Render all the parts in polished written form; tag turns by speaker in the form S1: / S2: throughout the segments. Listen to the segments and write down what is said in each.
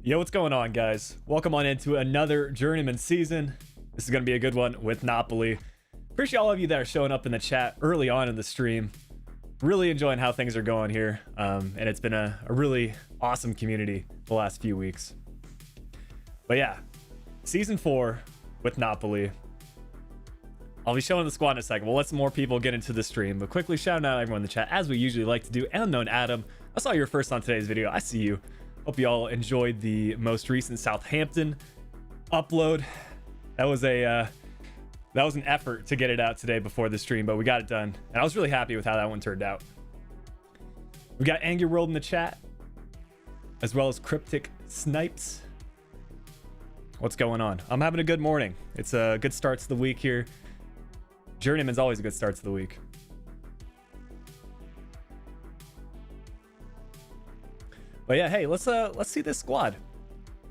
S1: Yo, what's going on, guys? Welcome on into another Journeyman season. This is going to be a good one with Napoli. Appreciate all of you that are showing up in the chat early on in the stream. Really enjoying how things are going here. And it's been a really awesome community the last few weeks. But yeah, season 4 with Napoli. I'll be showing the squad in a second. We'll let some more people get into the stream, but quickly shout out everyone in the chat as we usually like to do. Unknown Adam, I saw your first on today's video. I see you. Hope you all enjoyed the most recent Southampton upload. That was an effort to get it out today before the stream, but we got it done, and I was really happy with how that one turned out. We got Angry World in the chat, as well as Cryptic Snipes. What's going on? I'm having a good morning. It's a good start to the week here. Journeyman's always a good start to the week. But yeah, hey, let's see this squad.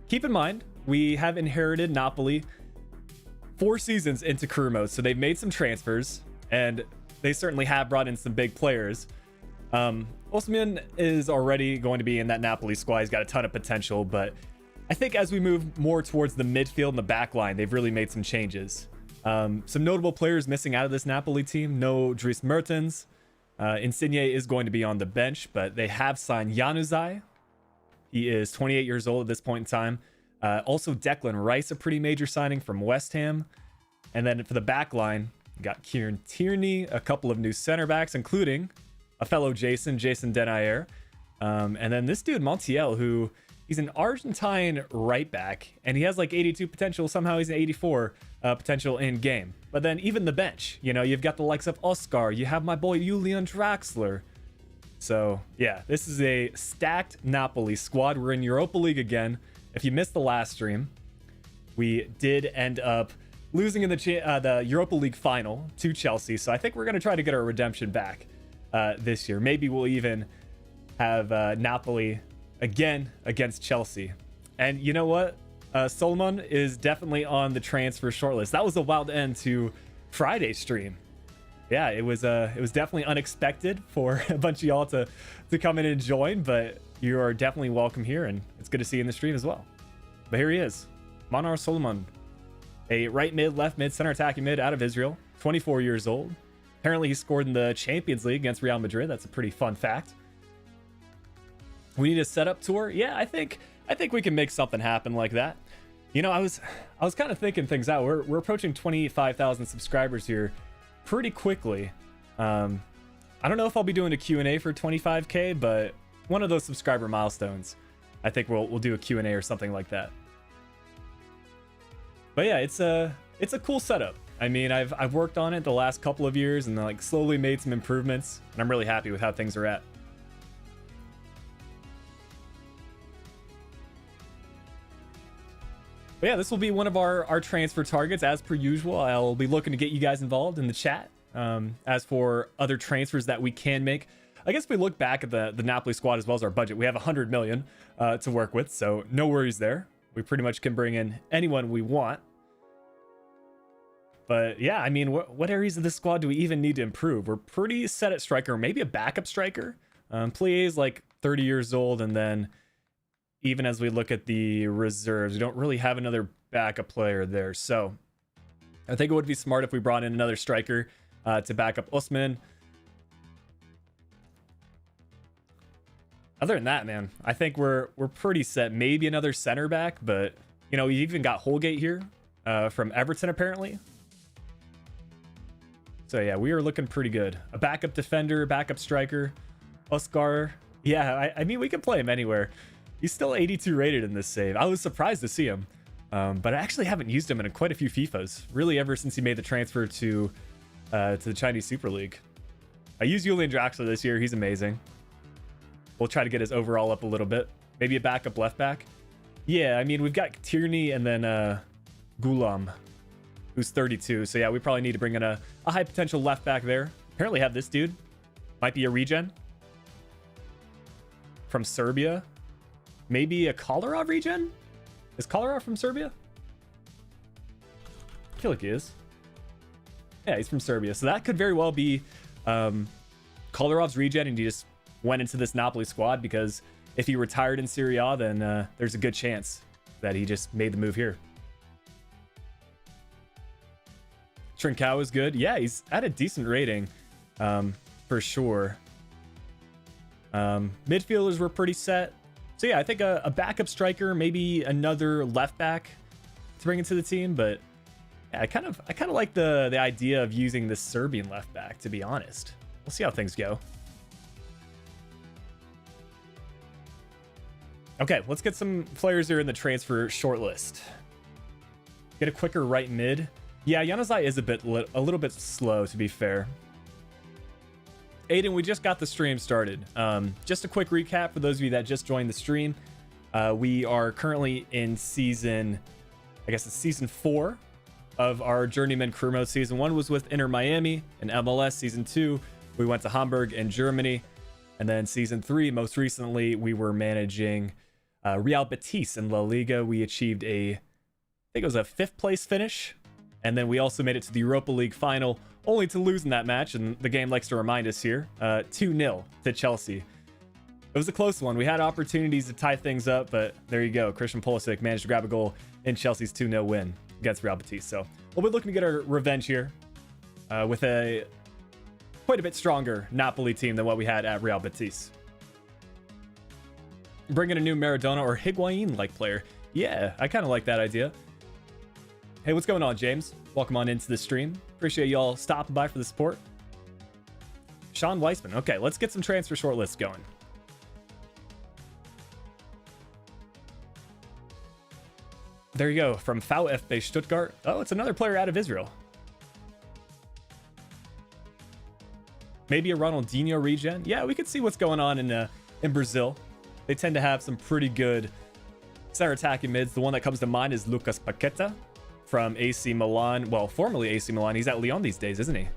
S1: Keep in mind, we have inherited Napoli 4 seasons into career mode, so they've made some transfers, and they certainly have brought in some big players. Osimhen is already going to be in that Napoli squad. He's got a ton of potential, but I think as we move more towards the midfield and the back line, they've really made some changes. Some notable players missing out of this Napoli team. No Dries Mertens. Insigne is going to be on the bench, but they have signed Januzaj. He is 28 years old at this point in time. Also, Declan Rice, a pretty major signing from West Ham. And then for the back line, we got Kieran Tierney, a couple of new center backs, including a fellow Jason Denayer. And then this dude, Montiel, who he's an Argentine right back, and he has like 82 potential. Somehow he's an 84 potential in game. But then even the bench, you know, you've got the likes of Oscar. You have my boy Julian Draxler. So yeah, this is a stacked Napoli squad. We're in Europa League again. If you missed the last stream, we did end up losing in the Europa League final to Chelsea. So I think we're going to try to get our redemption back this year. Maybe we'll even have Napoli again against Chelsea. And you know what? Solomon is definitely on the transfer shortlist. That was a wild end to Friday's stream. Yeah, it was definitely unexpected for a bunch of y'all to come in and join, but you are definitely welcome here, and it's good to see you in the stream as well. But here he is, Manar Solomon, a right mid, left mid, center attacking mid out of Israel, 24 years old. Apparently he scored in the Champions League against Real Madrid. That's a pretty fun fact. We need a setup tour. Yeah, I think we can make something happen like that. You know, I was kind of thinking things out. We're approaching 25,000 subscribers here pretty quickly. I don't know if I'll be doing a Q&A for 25k, but one of those subscriber milestones, I think we'll do a Q&A or something like that. But yeah, it's a cool setup. I mean, I've worked on it the last couple of years and like slowly made some improvements, and I'm really happy with how things are at. But yeah, this will be one of our transfer targets. As per usual, I'll be looking to get you guys involved in the chat. As for other transfers that we can make, I guess if we look back at the Napoli squad as well as our budget, we have 100 million to work with, so no worries there. We pretty much can bring in anyone we want. But yeah, I mean, what areas of this squad do we even need to improve? We're pretty set at striker, maybe a backup striker. Plie is like 30 years old, and then even as we look at the reserves, we don't really have another backup player there. So I think it would be smart if we brought in another striker to back up Osimhen. Other than that, man, I think we're pretty set. Maybe another center back, but you know, we even got Holgate here from Everton apparently. So yeah, we are looking pretty good. A backup defender, backup striker, Oscar. Yeah, I mean, we can play him anywhere. He's still 82 rated in this save. I was surprised to see him, but I actually haven't used him in quite a few FIFAs, really ever since he made the transfer to the Chinese Super League. I used Julian Draxler this year. He's amazing. We'll try to get his overall up a little bit. Maybe a backup left back. Yeah, I mean, we've got Tierney and then Gulam, who's 32. So yeah, we probably need to bring in a high potential left back there. Apparently have this dude. Might be a regen from Serbia. Maybe a Kolarov regen? Is Kolarov from Serbia? I feel like he is. Yeah, he's from Serbia. So that could very well be Kolarov's regen, and he just went into this Napoli squad because if he retired in Serie A, then there's a good chance that he just made the move here. Trincao is good. Yeah, he's at a decent rating, for sure. Midfielders were pretty set. So yeah, I think a backup striker, maybe another left back to bring into the team. But yeah, I kind of like the idea of using this Serbian left back, to be honest. We'll see how things go. Okay, let's get some players here in the transfer shortlist. Get a quicker right mid. Yeah, Januzaj is a little bit slow, to be fair. Aiden, we just got the stream started. Just a quick recap for those of you that just joined the stream. We are currently in season, I guess it's season 4 of our Journeyman career mode. Season 1 was with Inter Miami and MLS. Season 2, we went to Hamburg and Germany. And then season 3, most recently, we were managing Real Betis in La Liga. We achieved I think it was a 5th place finish. And then we also made it to the Europa League final, only to lose in that match. And the game likes to remind us here, 2-0 to Chelsea. It was a close one. We had opportunities to tie things up, but there you go. Christian Pulisic managed to grab a goal in Chelsea's 2-0 win against Real Betis. So we'll be looking to get our revenge here with a quite a bit stronger Napoli team than what we had at Real Betis. Bring in a new Maradona or Higuain-like player. Yeah, I kind of like that idea. Hey, what's going on, James? Welcome on into the stream. Appreciate y'all stopping by for the support. Sean Weissman. Okay, let's get some transfer shortlists going. There you go, from VfB Stuttgart. Oh, it's another player out of Israel. Maybe a Ronaldinho regen. Yeah, we could see what's going on in Brazil. They tend to have some pretty good center attacking mids. The one that comes to mind is Lucas Paqueta from AC Milan. Well, formerly AC Milan. He's at Lyon these days, isn't he?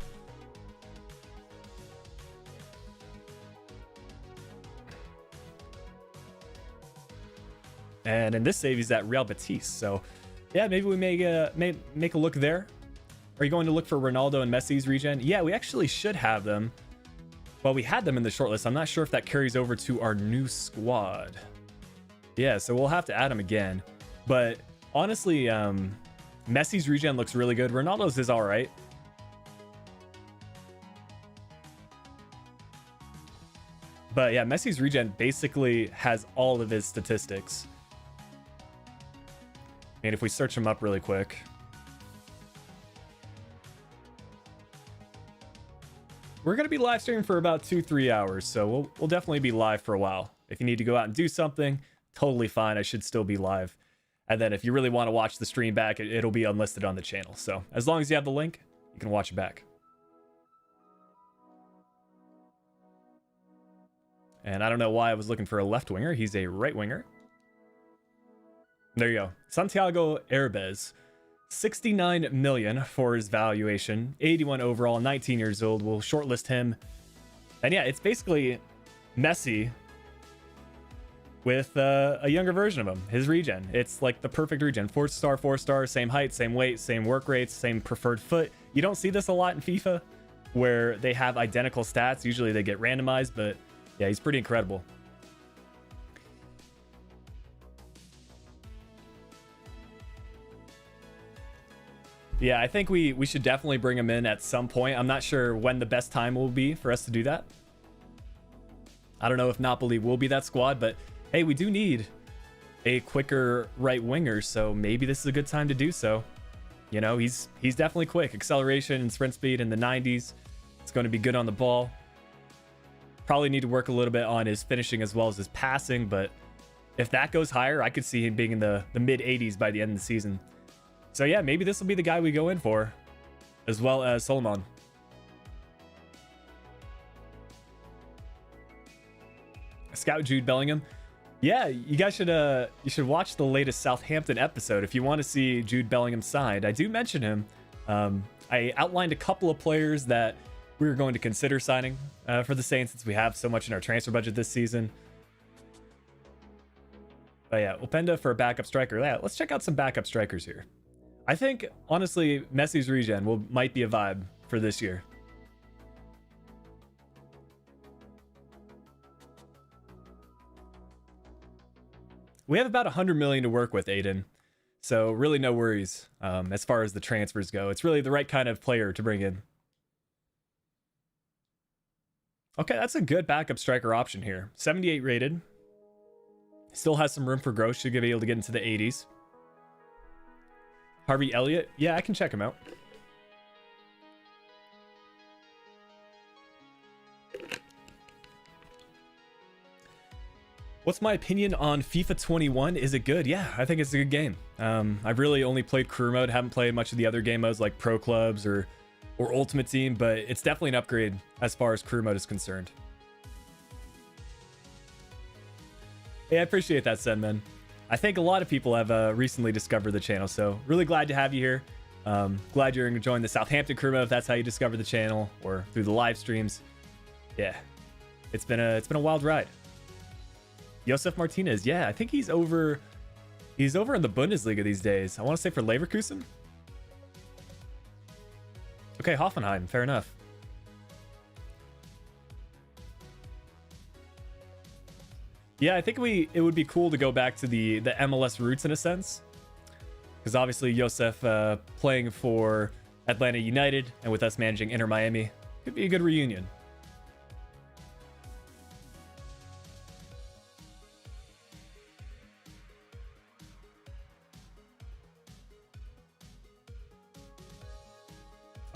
S1: And in this save, he's at Real Betis. So, yeah, maybe we may make a look there. Are you going to look for Ronaldo and Messi's regen? Yeah, we actually should have them. Well, we had them in the shortlist. I'm not sure if that carries over to our new squad. Yeah, so we'll have to add them again. But honestly, Messi's regen looks really good. Ronaldo's is all right. But yeah, Messi's regen basically has all of his statistics. And if we search him up really quick. We're going to be live streaming for about 2-3 hours, so we'll definitely be live for a while. If you need to go out and do something, totally fine. I should still be live. And then if you really want to watch the stream back, it'll be unlisted on the channel. So as long as you have the link, you can watch it back. And I don't know why I was looking for a left winger. He's a right winger. There you go. Santiago Herbes. 69 million for his valuation. 81 overall, 19 years old. We'll shortlist him. And yeah, it's basically Messi with a younger version of him. His regen. It's like the perfect regen. 4-star, same height, same weight, same work rates, same preferred foot. You don't see this a lot in FIFA where they have identical stats. Usually they get randomized, but yeah, he's pretty incredible. Yeah, I think we should definitely bring him in at some point. I'm not sure when the best time will be for us to do that. I don't know if Napoli will be that squad, but hey, we do need a quicker right winger, so maybe this is a good time to do so. You know, he's definitely quick. Acceleration and sprint speed in the 90s. It's going to be good on the ball. Probably need to work a little bit on his finishing as well as his passing, but if that goes higher, I could see him being in the mid 80s by the end of the season. So yeah, maybe this will be the guy we go in for, as well as Solomon. Scout Jude Bellingham. Yeah, you guys should watch the latest Southampton episode if you want to see Jude Bellingham's side. I do mention him. I outlined a couple of players that we were going to consider signing for the Saints since we have so much in our transfer budget this season. But yeah, Openda for a backup striker. Yeah, let's check out some backup strikers here. I think, honestly, Messi's regen might be a vibe for this year. We have about 100 million to work with, Aiden. So really no worries as far as the transfers go. It's really the right kind of player to bring in. Okay, that's a good backup striker option here. 78 rated. Still has some room for growth. Should be able to get into the 80s. Harvey Elliott. Yeah, I can check him out. What's my opinion on FIFA 21? Is it good? Yeah, I think it's a good game. I've really only played career mode. Haven't played much of the other game modes like Pro Clubs or Ultimate Team, but it's definitely an upgrade as far as career mode is concerned. Hey, I appreciate that, Senman. I think a lot of people have recently discovered the channel, so really glad to have you here. Glad you're enjoying the Southampton career mode if that's how you discovered the channel or through the live streams. Yeah, it's been a wild ride. Josef Martinez, yeah, I think he's over in the Bundesliga these days. I want to say for Leverkusen. Okay, Hoffenheim, fair enough. Yeah, I think it would be cool to go back to the MLS roots in a sense. Because obviously Josef playing for Atlanta United and with us managing Inter Miami could be a good reunion.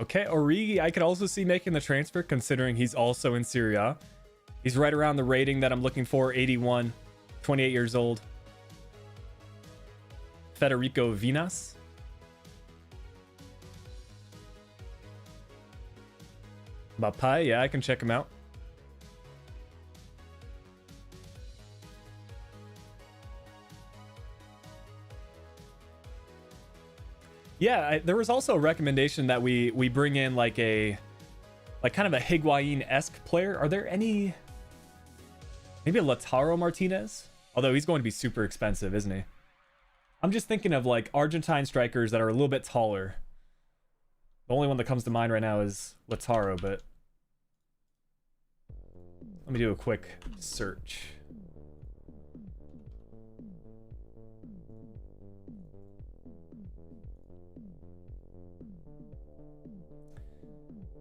S1: Okay, Origi, I could also see making the transfer considering he's also in Serie A. He's right around the rating that I'm looking for, 81, 28 years old. Federico Vinas. Mbappé, yeah, I can check him out. Yeah, there was also a recommendation that we bring in like kind of a Higuain-esque player. Are there any? Maybe a Lautaro Martinez? Although he's going to be super expensive, isn't he? I'm just thinking of like Argentine strikers that are a little bit taller. The only one that comes to mind right now is Lautaro, but let me do a quick search.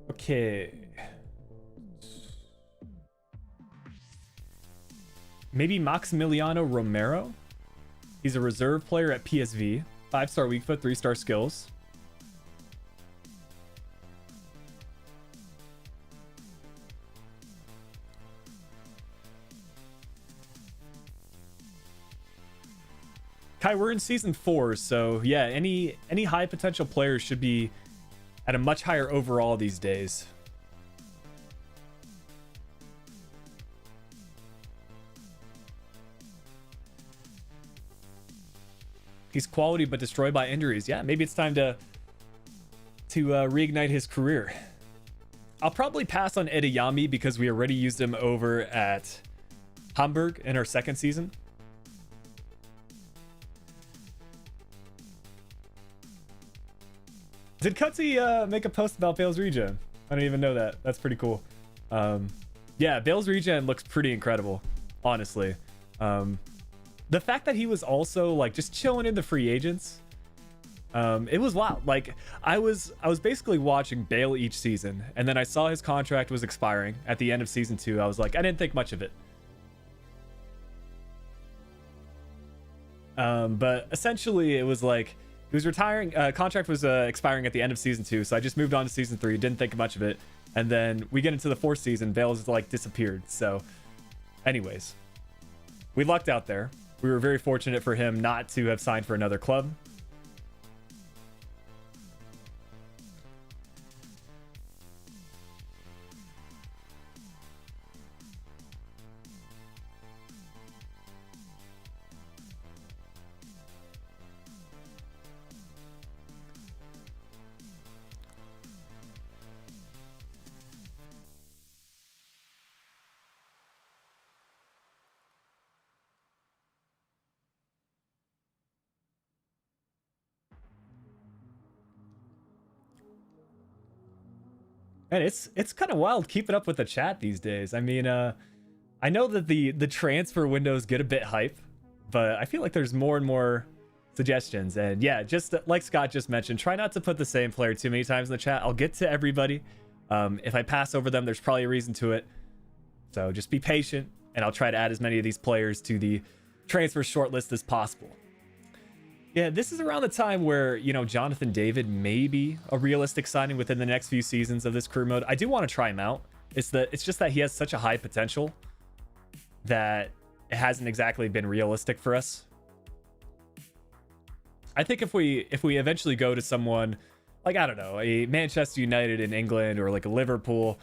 S1: Okay. Maybe Maximiliano Romero? He's a reserve player at PSV. 5-star weak foot, 3-star skills. Kai, we're in season 4, so yeah, any high potential players should be at a much higher overall these days. He's quality but destroyed by injuries. Yeah, maybe it's time to reignite his career. I'll probably pass on Edeyami because we already used him over at Hamburg in our second season. Did Cutsy make a post about Bale's regen? I don't even know that. That's pretty cool. Yeah, Bale's regen looks pretty incredible, honestly. The fact that he was also like just chilling in the free agents, it was wild. Like I was basically watching Bale each season, and then I saw his contract was expiring at the end of season 2. I was like, I didn't think much of it. But essentially it was like he was retiring. Contract was expiring at the end of season 2, so I just moved on to season 3. Didn't think much of it, and then we get into the 4th season. Bale's like disappeared. So, anyways, we lucked out there. We were very fortunate for him not to have signed for another club. And it's kind of wild keeping up with the chat these days. I mean, I know that the transfer windows get a bit hype, but I feel like there's more and more suggestions. And yeah, just like Scott just mentioned, try not to put the same player too many times in the chat. I'll get to everybody. If I pass over them, there's probably a reason to it. So just be patient, and I'll try to add as many of these players to the transfer shortlist as possible. Yeah, this is around the time where, you know, Jonathan David may be a realistic signing within the next few seasons of this career mode. I do want to try him out. It's just that he has such a high potential that it hasn't exactly been realistic for us. I think if we eventually go to someone like, I don't know, a Manchester United in England, or like a Liverpool.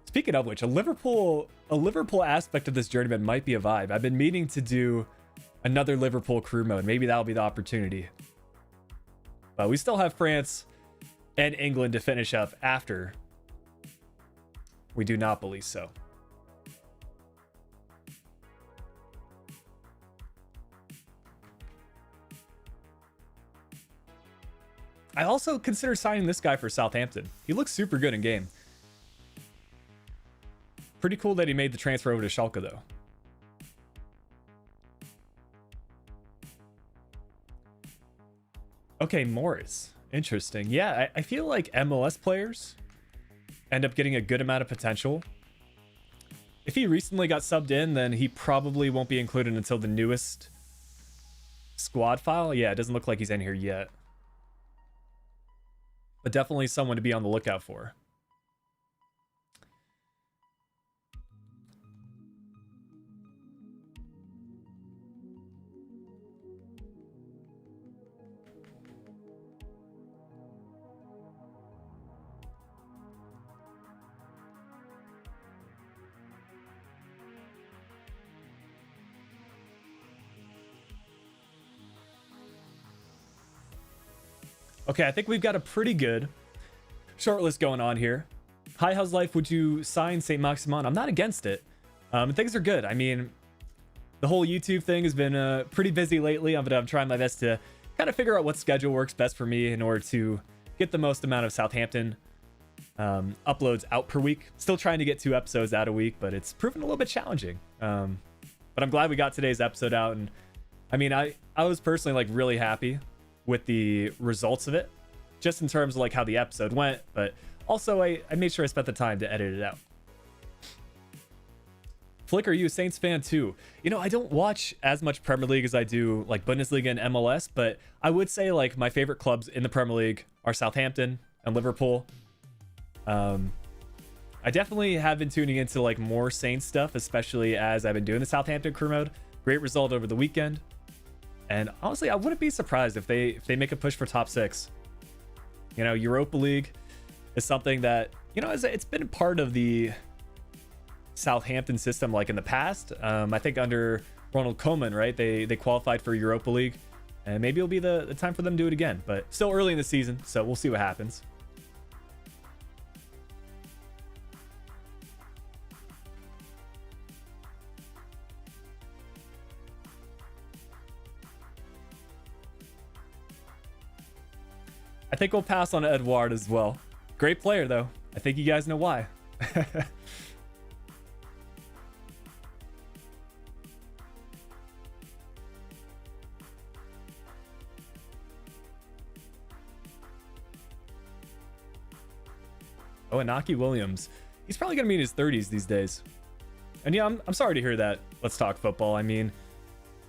S1: Speaking of which, a Liverpool aspect of this Journeyman might be a vibe. I've been meaning to do another Liverpool crew mode. Maybe that'll be the opportunity. But we still have France and England to finish up after we do Napoli, so. I also consider signing this guy for Southampton. He looks super good in game. Pretty cool that he made the transfer over to Schalke, though. Okay, Morris. Interesting. Yeah, I feel like MLS players end up getting a good amount of potential. If he recently got subbed in, then he probably won't be included until the newest squad file. Yeah, it doesn't look like he's in here yet. But definitely someone to be on the lookout for. Okay, I think we've got a pretty good shortlist going on here. Hi, how's life? Would you sign St. Maximin? I'm not against it. Things are good. I mean, the whole YouTube thing has been pretty busy lately. I'm trying my best to kind of figure out what schedule works best for me in order to get the most amount of Southampton uploads out per week. Still trying to get 2 episodes out a week, but it's proven a little bit challenging. But I'm glad we got today's episode out. And I mean, I was personally like really happy with the results of it, just in terms of like how the episode went, but also I made sure I spent the time to edit it out. Flick, are you a Saints fan too? You know, I don't watch as much Premier League as I do like Bundesliga and MLS, but I would say like my favorite clubs in the Premier League are Southampton and Liverpool. I definitely have been tuning into like more Saints stuff, especially as I've been doing the Southampton crew mode. Great result over the weekend. And honestly, I wouldn't be surprised if they make a push for top 6. You know, Europa League is something that, you know, it's been part of the Southampton system like in the past. I think under Ronald Koeman, right? They qualified for Europa League, and maybe it'll be the time for them to do it again. But still early in the season, so we'll see what happens. I think we'll pass on Edouard as well. Great player, though. I think you guys know why. Oh, Inaki Williams. He's probably going to be in his 30s these days. And yeah, I'm sorry to hear that. Let's talk football. I mean,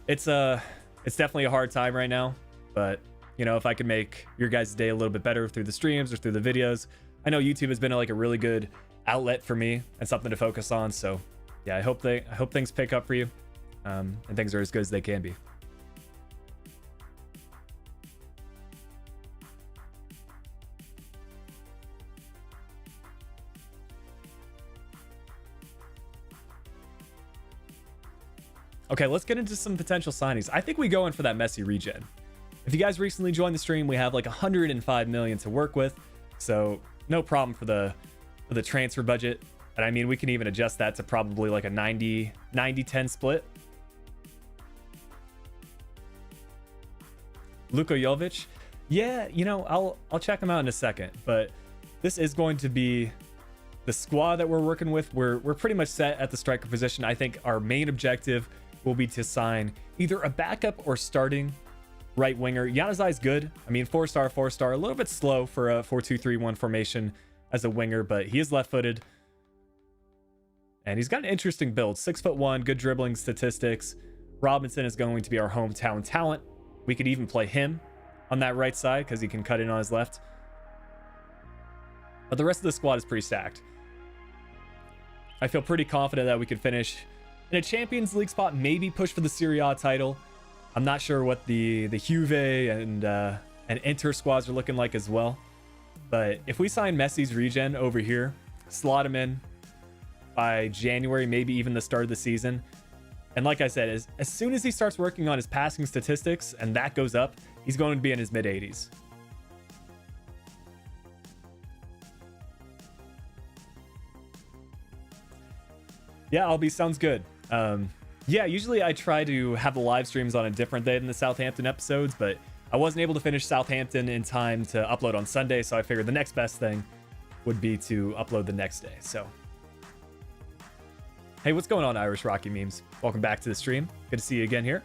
S1: it's definitely a hard time right now, but you know, if I could make your guys' day a little bit better through the streams or through the videos. I know YouTube has been like a really good outlet for me and something to focus on. So yeah, I hope things pick up for you, and things are as good as they can be. Okay, let's get into some potential signings. I think we go in for that Messi regen. If you guys recently joined the stream, we have like 105 million to work with, so no problem for the transfer budget. And I mean, we can even adjust that to probably like a 90-10 split. Luka Jovic, yeah, you know, I'll check him out in a second, but this is going to be the squad that we're working with. We're pretty much set at the striker position. I think our main objective will be to sign either a backup or starting right winger. Yanazai's good. I mean, 4-star, 4-star, a little bit slow for a 4-2-3-1 formation as a winger, but he is left-footed. And he's got an interesting build. 6'1", good dribbling statistics. Robinson is going to be our hometown talent. We could even play him on that right side because he can cut in on his left. But the rest of the squad is pretty stacked. I feel pretty confident that we could finish in a Champions League spot, maybe push for the Serie A title. I'm not sure what the Juve and Inter squads are looking like as well. But if we sign Messi's regen over here, slot him in by January, maybe even the start of the season. And like I said, as soon as he starts working on his passing statistics and that goes up, he's going to be in his mid-80s. Yeah, Albie, sounds good. Yeah, usually I try to have the live streams on a different day than the Southampton episodes, but I wasn't able to finish Southampton in time to upload on Sunday, so I figured the next best thing would be to upload the next day. So, hey, what's going on, Irish Rocky Memes? Welcome back to the stream. Good to see you again here.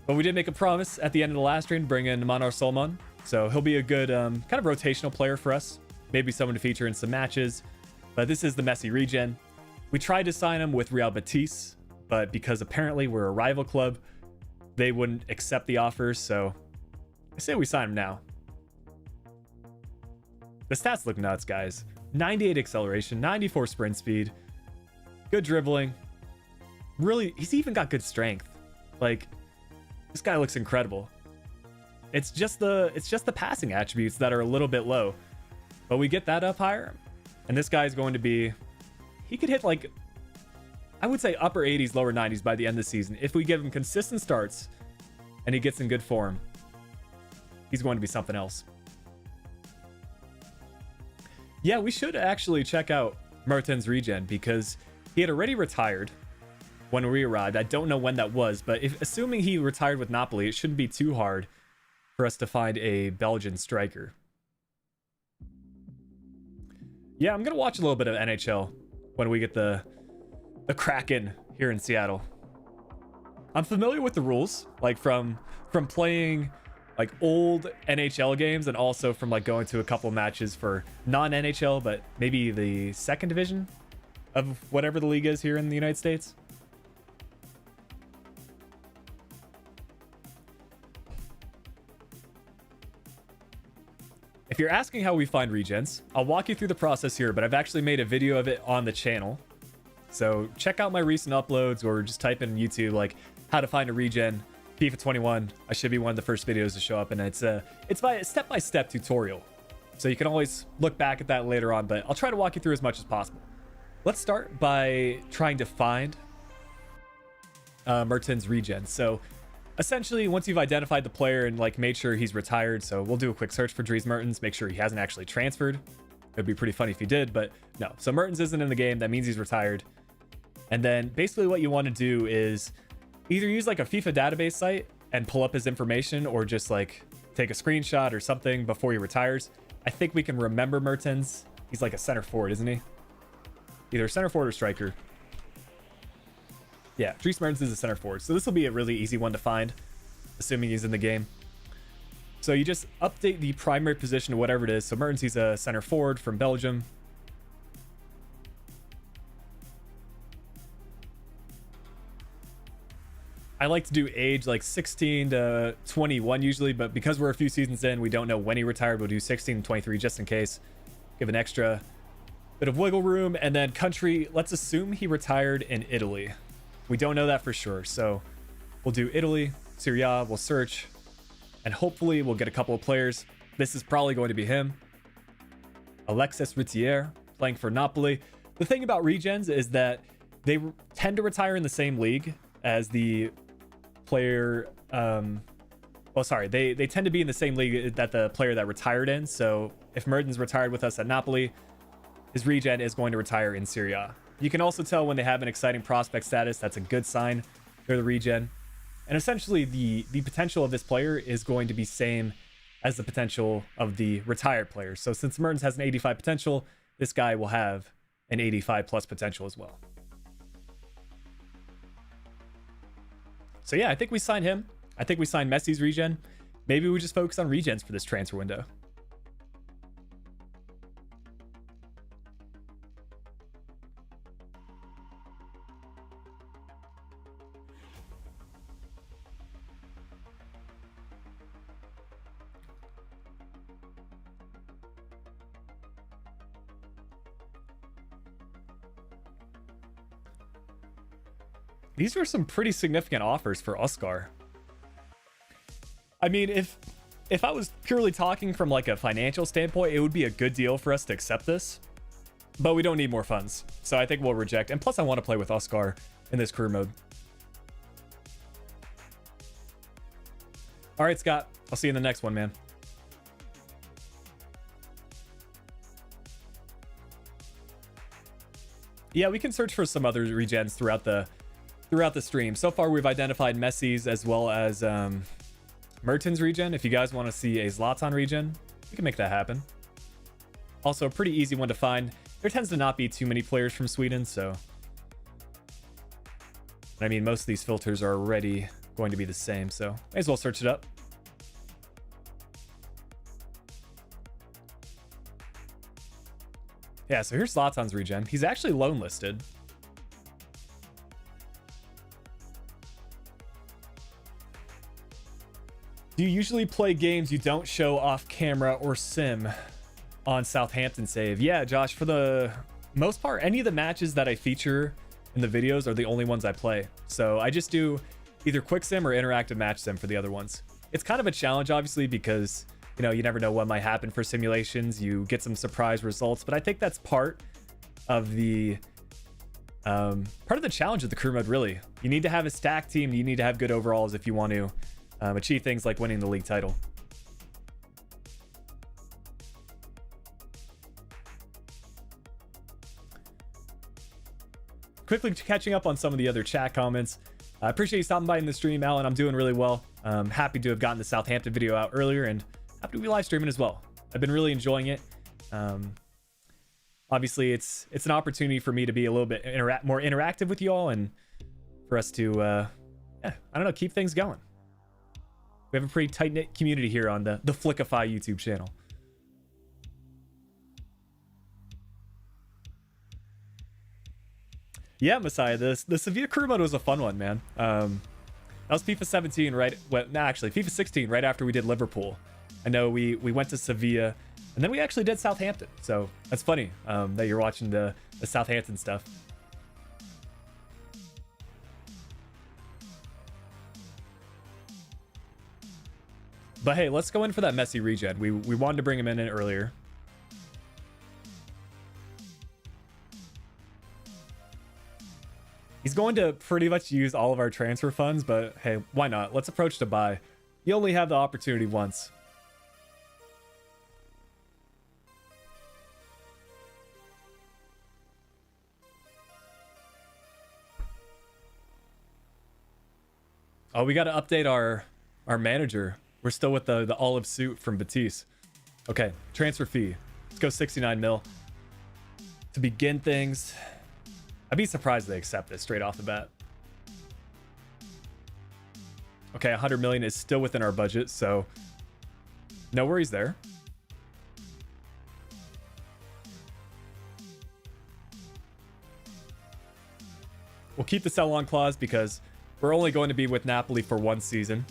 S1: But we did make a promise at the end of the last stream to bring in Manar Solomon, so he'll be a good kind of rotational player for us. Maybe someone to feature in some matches. But this is the Messi regen. We tried to sign him with Real Betis, but because apparently we're a rival club, they wouldn't accept the offers, so I say we sign him now. The stats look nuts, guys. 98 acceleration, 94 sprint speed, good dribbling. Really, he's even got good strength. Like, this guy looks incredible. It's just the passing attributes that are a little bit low, but we get that up higher, and this guy's going to be, he could hit like, I would say upper 80s, lower 90s by the end of the season. If we give him consistent starts and he gets in good form, he's going to be something else. Yeah, we should actually check out Mertens' regen because he had already retired when we arrived. I don't know when that was, but assuming he retired with Napoli, it shouldn't be too hard for us to find a Belgian striker. Yeah, I'm going to watch a little bit of NHL when we get the Kraken here in Seattle. I'm familiar with the rules, like from playing like old NHL games and also from like going to a couple matches for non-NHL, but maybe the second division of whatever the league is here in the United States. If you're asking how we find regens, I'll walk you through the process here, but I've actually made a video of it on the channel. So check out my recent uploads or just type in YouTube like how to find a regen, FIFA 21. I should be one of the first videos to show up, and it's by a step-by-step tutorial. So you can always look back at that later on, but I'll try to walk you through as much as possible. Let's start by trying to find Mertens' regen. So essentially, once you've identified the player and like made sure he's retired, so we'll do a quick search for Dries Mertens, make sure he hasn't actually transferred. It'd be pretty funny if he did, but no. So Mertens isn't in the game. That means he's retired. And then basically what you want to do is either use like a FIFA database site and pull up his information, or just like take a screenshot or something before he retires. I think we can remember Mertens. He's like a center forward, isn't he? Either center forward or striker. Yeah, Dries Mertens is a center forward. So this will be a really easy one to find, assuming he's in the game. So you just update the primary position to whatever it is. So Mertens, he's a center forward from Belgium. I like to do age like 16 to 21 usually, but because we're a few seasons in, we don't know when he retired. We'll do 16 to 23 just in case. Give an extra bit of wiggle room. And then country, let's assume he retired in Italy. We don't know that for sure, so we'll do Italy, Serie A, we'll search, and hopefully we'll get a couple of players. This is probably going to be him. Alexis Ritier, playing for Napoli. The thing about regens is that they tend to retire in the same league as the player. They tend to be in the same league that the player that retired in. So if Mertens retired with us at Napoli, his regen is going to retire in Serie A. You can also tell when they have an exciting prospect status. That's a good sign they're the regen. And essentially the potential of this player is going to be same as the potential of the retired player. So since Mertens has an 85 potential, this guy will have an 85 plus potential as well. So yeah, I think we signed him. I think we signed Messi's regen. Maybe we just focus on regens for this transfer window. These are some pretty significant offers for Oscar. I mean, if I was purely talking from like a financial standpoint, it would be a good deal for us to accept this, but we don't need more funds. So I think we'll reject. And plus I want to play with Oscar in this career mode. All right, Scott, I'll see you in the next one, man. Yeah, we can search for some other regens throughout the stream. So far, we've identified Messi's as well as Mertens regen. If you guys want to see a Zlatan regen, we can make that happen. Also, a pretty easy one to find. There tends to not be too many players from Sweden, so... I mean, most of these filters are already going to be the same, so may as well search it up. Yeah, so here's Zlatan's regen. He's actually loan listed. Do you usually play games you don't show off camera or sim on Southampton save? Yeah, Josh, for the most part, any of the matches that I feature in the videos are the only ones I play. So I just do either quick sim or interactive match sim for the other ones. It's kind of a challenge, obviously, because, you know, you never know what might happen for simulations. You get some surprise results, but I think that's part of the challenge of the career mode, really. You need to have a stacked team. You need to have good overalls if you want to achieve things like winning the league title. Quickly catching up on some of the other chat comments. I appreciate you stopping by in the stream, Alan. I'm doing really well. Happy to have gotten the Southampton video out earlier and happy to be live streaming as well. I've been really enjoying it. Obviously, it's an opportunity for me to be a little bit more interactive with you all and for us to, I don't know, keep things going. We have a pretty tight-knit community here on the Flickiify YouTube channel. Yeah, Messiah, the Sevilla career mode was a fun one, man. That was FIFA 17, right? Well, no, actually, FIFA 16, right after we did Liverpool. I know we went to Sevilla, and then we actually did Southampton. So that's funny that you're watching the Southampton stuff. But hey, let's go in for that Messi regen. We wanted to bring him in earlier. He's going to pretty much use all of our transfer funds, but hey, why not? Let's approach to buy. You only have the opportunity once. Oh, we got to update our manager. We're still with the olive suit from Batiste. Okay, transfer fee. Let's go 69 mil. To begin things, I'd be surprised they accept this straight off the bat. Okay, 100 million is still within our budget, so no worries there. We'll keep the sell-on clause because we're only going to be with Napoli for one season.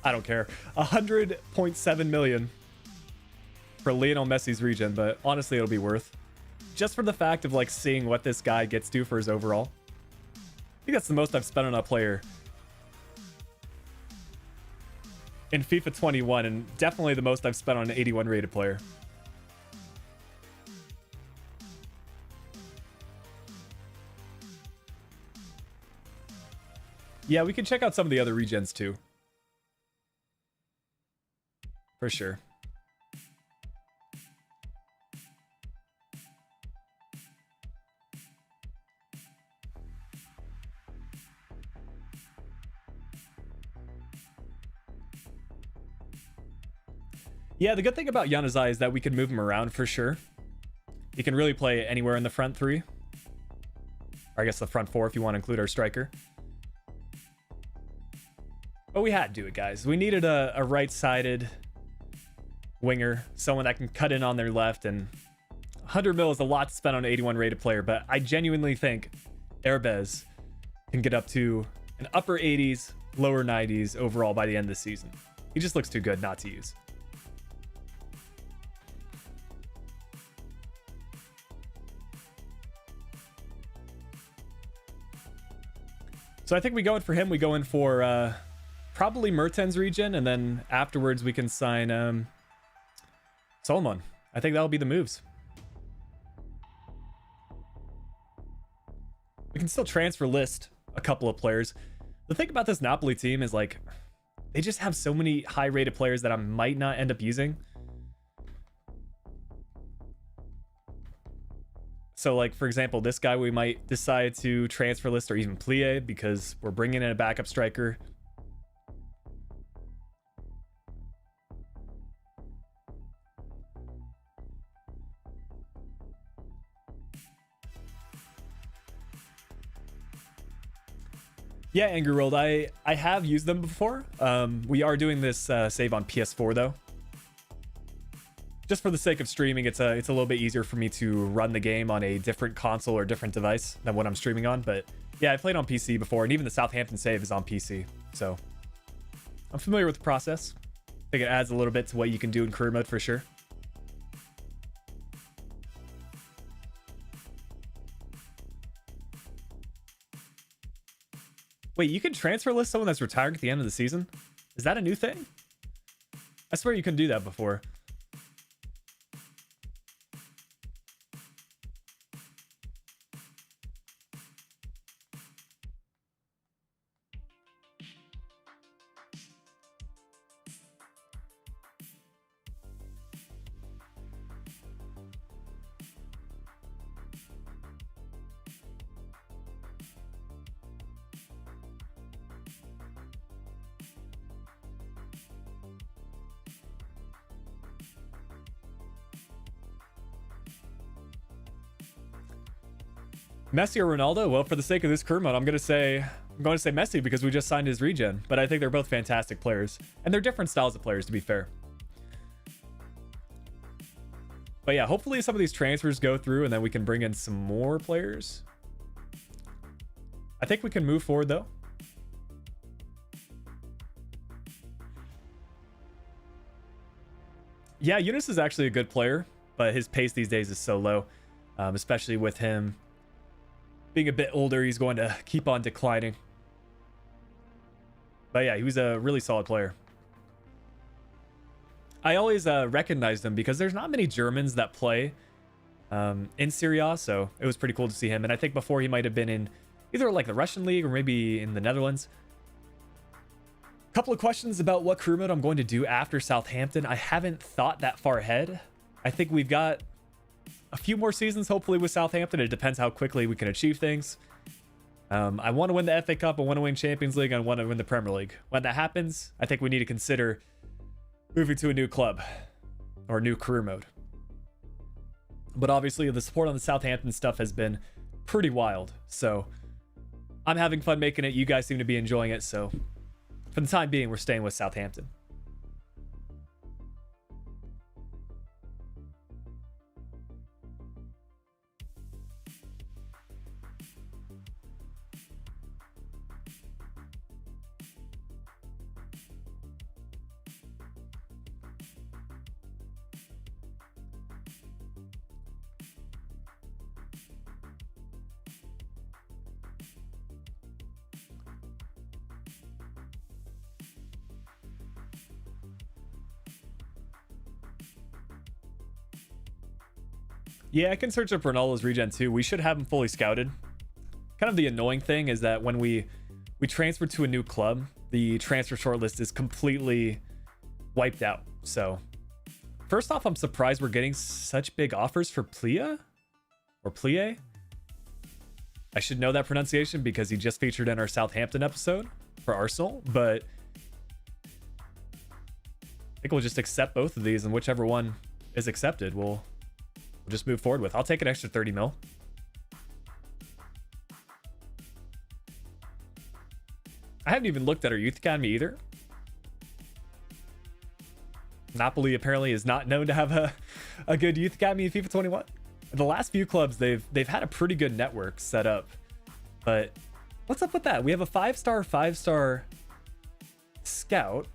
S1: I don't care. 100.7 million for Lionel Messi's regen, but honestly, it'll be worth. Just for the fact of like seeing what this guy gets to for his overall. I think that's the most I've spent on a player in FIFA 21, and definitely the most I've spent on an 81 rated player. Yeah, we can check out some of the other regens too. For sure. Yeah, the good thing about Januzaj is that we can move him around for sure. He can really play anywhere in the front three. Or I guess the front four if you want to include our striker. But we had to do it, guys. We needed a right-sided winger, someone that can cut in on their left, and 100 mil is a lot to spend on an 81 rated player, but I genuinely think Airbez can get up to an upper 80s, lower 90s overall by the end of the season. He just looks too good not to use. So I think we go in for him. We go in for probably Mertens regen, and then afterwards we can sign Solomon. I think that'll be the moves. We can still transfer list a couple of players. The thing about this Napoli team is like they just have so many high rated players that I might not end up using. So like, for example, this guy we might decide to transfer list, or even plie, because we're bringing in a backup striker. Yeah, Angry World, I have used them before. We are doing this save on PS4 though. Just for the sake of streaming, it's a little bit easier for me to run the game on a different console or different device than what I'm streaming on. But yeah, I played on PC before, and even the Southampton save is on PC. So I'm familiar with the process. I think it adds a little bit to what you can do in career mode for sure. Wait, you can transfer list someone that's retiring at the end of the season? Is that a new thing? I swear you couldn't do that before. Messi or Ronaldo? Well, for the sake of this career mode, I'm going to say Messi because we just signed his regen, but I think they're both fantastic players, and they're different styles of players, to be fair. But yeah, hopefully some of these transfers go through, and then we can bring in some more players. I think we can move forward, though. Yeah, Eunice is actually a good player, but his pace these days is so low, especially with him being a bit older. He's going to keep on declining. But yeah, he was a really solid player. I always recognized him because there's not many Germans that play in Serie A, so it was pretty cool to see him. And I think before he might have been in either like the Russian league or maybe in the Netherlands. A couple of questions about what career mode I'm going to do after Southampton. I haven't thought that far ahead. I think we've got a few more seasons, hopefully, with Southampton. It depends how quickly we can achieve things. I want to win the FA Cup, I want to win Champions League, I want to win the Premier League. When that happens, I think we need to consider moving to a new club or a new career mode. But obviously, the support on the Southampton stuff has been pretty wild. So I'm having fun making it. You guys seem to be enjoying it. So for the time being, we're staying with Southampton. Yeah, I can search up Ronaldo's regen too. We should have him fully scouted. Kind of the annoying thing is that when we transfer to a new club, the transfer shortlist is completely wiped out. So first off, I'm surprised we're getting such big offers for Plia or Plie. I should know that pronunciation because he just featured in our Southampton episode for Arsenal, but I think we'll just accept both of these, and whichever one is accepted, we'll just move forward with. I'll take an extra 30 mil. I haven't even looked at our youth academy either. Napoli apparently is not known to have a good youth academy in FIFA 21. The last few clubs, they've had a pretty good network set up. But what's up with that? We have a 5-star scout,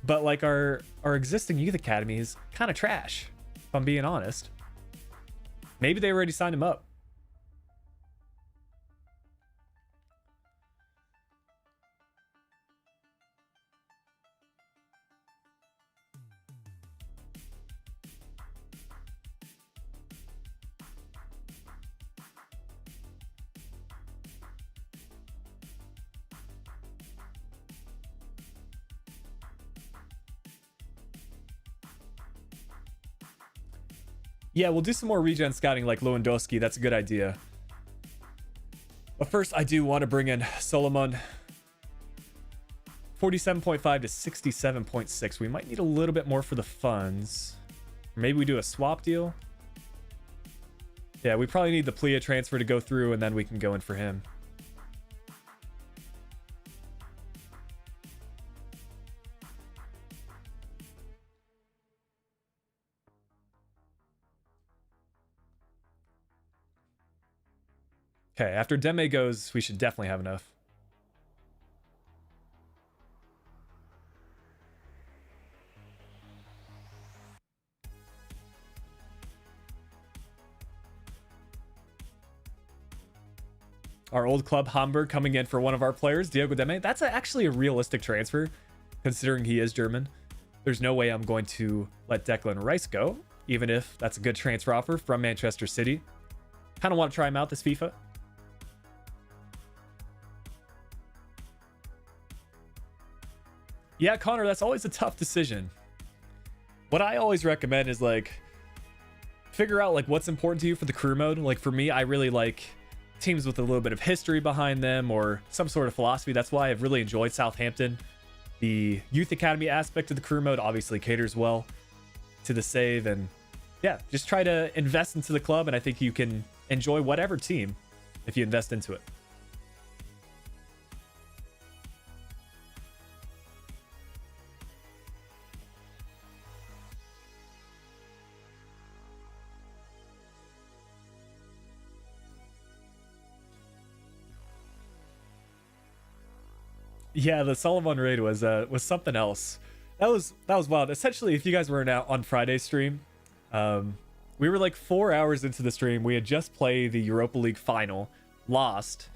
S1: but like our existing youth academy is kind of trash, if I'm being honest. Maybe they already signed him up. Yeah, we'll do some more regen scouting like Lewandowski. That's a good idea. But first, I do want to bring in Solomon. 47.5 to 67.6. We might need a little bit more for the funds. Maybe we do a swap deal. Yeah, we probably need the Plia transfer to go through, and then we can go in for him. Okay, after Deme goes, we should definitely have enough. Our old club, Hamburg, coming in for one of our players, Diogo Deme. That's actually a realistic transfer, considering he is German. There's no way I'm going to let Declan Rice go, even if that's a good transfer offer from Manchester City. Kind of want to try him out this FIFA. Yeah, Connor, that's always a tough decision. What I always recommend is like figure out like what's important to you for the career mode. Like for me, I really like teams with a little bit of history behind them or some sort of philosophy. That's why I've really enjoyed Southampton. The youth academy aspect of the career mode obviously caters well to the save, and yeah, just try to invest into the club, and I think you can enjoy whatever team if you invest into it. Yeah, the Solomon raid was something else. That was wild. Essentially, if you guys weren't out on Friday's stream, we were like 4 hours into the stream. We had just played the Europa League final, lost,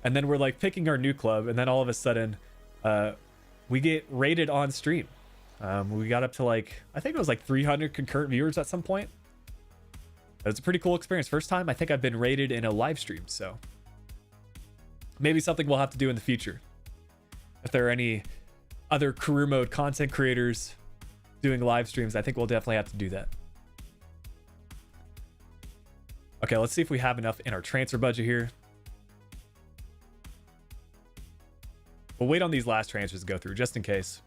S1: and then we're like picking our new club, and then all of a sudden, we get raided on stream. We got up to like, I think it was like 300 concurrent viewers at some point. It was a pretty cool experience. First time I think I've been raided in a live stream, so maybe something we'll have to do in the future. If there are any other career mode content creators doing live streams, I think we'll definitely have to do that. Okay, let's see if we have enough in our transfer budget here. We'll wait on these last transfers to go through just in case.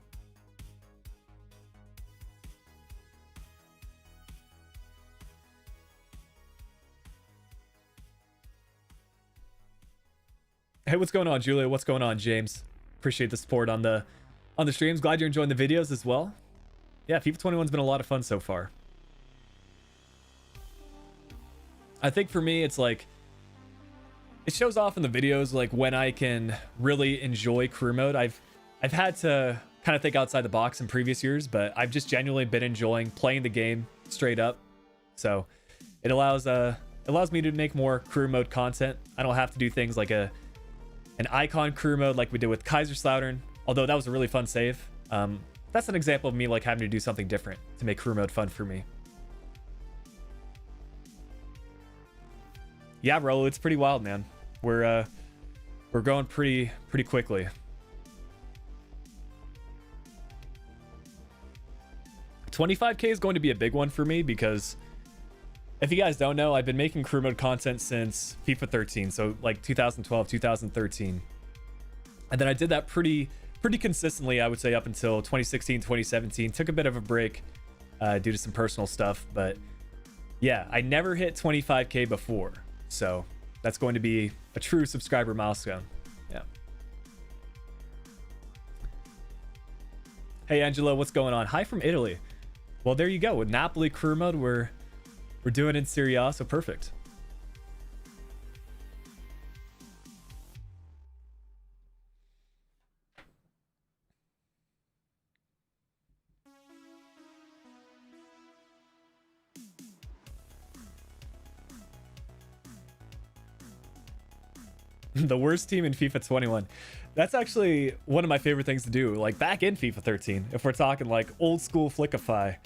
S1: Hey, what's going on, Julia? What's going on, James? Appreciate the support on the streams. Glad you're enjoying the videos as well. Yeah, FIFA 21's been a lot of fun so far. I think for me, it's like it shows off in the videos like when I can really enjoy career mode. I've had to kind of think outside the box in previous years, but I've just genuinely been enjoying playing the game straight up. So it allows me to make more career mode content. I don't have to do things like an icon career mode like we did with Kaiserslautern, although that was a really fun save. That's an example of me like having to do something different to make career mode fun for me. Yeah, Rolo, it's pretty wild, man. We're going pretty quickly. 25K is going to be a big one for me because if you guys don't know, I've been making career mode content since FIFA 13, so like 2012, 2013. And then I did that pretty consistently, I would say, up until 2016, 2017. Took a bit of a break due to some personal stuff, but yeah, I never hit 25K before. So that's going to be a true subscriber milestone. Yeah. Hey Angelo, what's going on? Hi from Italy. Well, there you go. With Napoli career mode, we're doing in Serie A, so perfect. The worst team in FIFA 21. That's actually one of my favorite things to do. Like back in FIFA 13, if we're talking like old school Flickiify,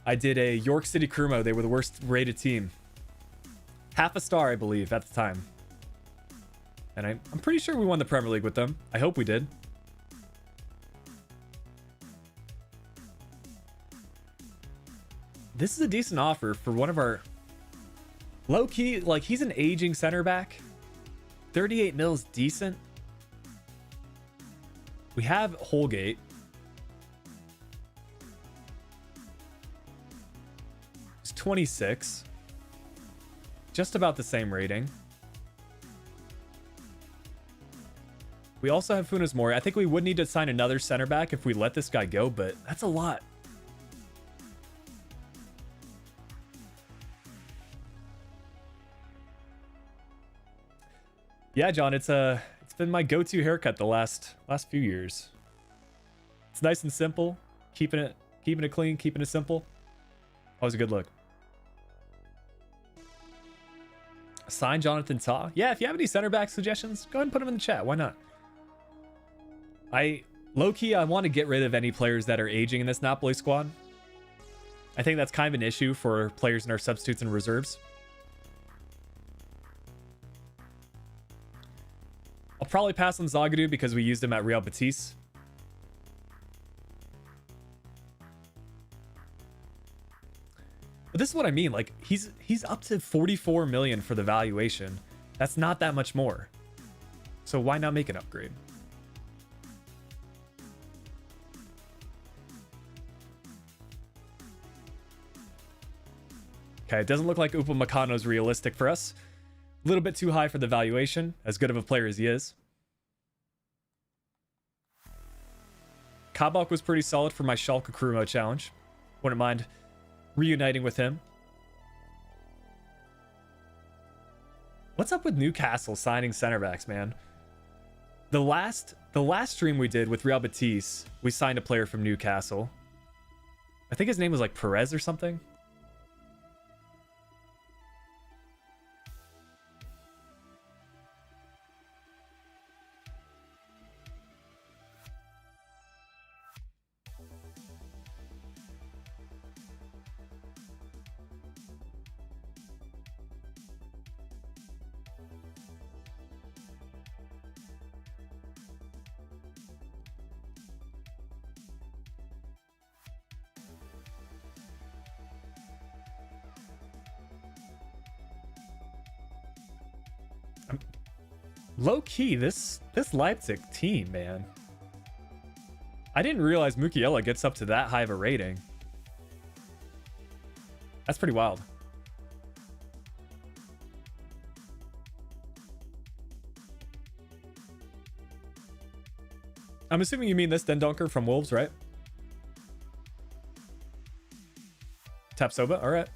S1: I did a York City career mode. They were the worst rated team. Half a star, I believe, at the time. And I'm pretty sure we won the Premier League with them. I hope we did. This is a decent offer for one of our low-key, like he's an aging center back. 38 mil is decent. We have Holgate. He's 26. Just about the same rating. We also have Funes Mori. I think we would need to sign another center back if we let this guy go, but that's a lot. Yeah, John, it's been my go-to haircut the last few years. It's nice and simple, keeping it clean, keeping it simple. Always a good look. Sign Jonathan Tah. Yeah, if you have any center back suggestions, go ahead and put them in the chat. Why not? Low-key, I want to get rid of any players that are aging in this Napoli squad. I think that's kind of an issue for players in our substitutes and reserves. I'll probably pass on Zagadou because we used him at Real Betis. But this is what I mean. Like he's up to 44 million for the valuation. That's not that much more. So why not make an upgrade? Okay, it doesn't look like Upamecano's realistic for us. A little bit too high for the valuation, as good of a player as he is. Kabak was pretty solid for my Schalke career mode challenge. Wouldn't mind reuniting with him. What's up with Newcastle signing center backs, man? The last stream we did with Real Betis, we signed a player from Newcastle. I think his name was like Perez or something. Low key, this Leipzig team, man. I didn't realize Mukiela gets up to that high of a rating. That's pretty wild. I'm assuming you mean this Dendonker from Wolves, right? Tapsoba, all right.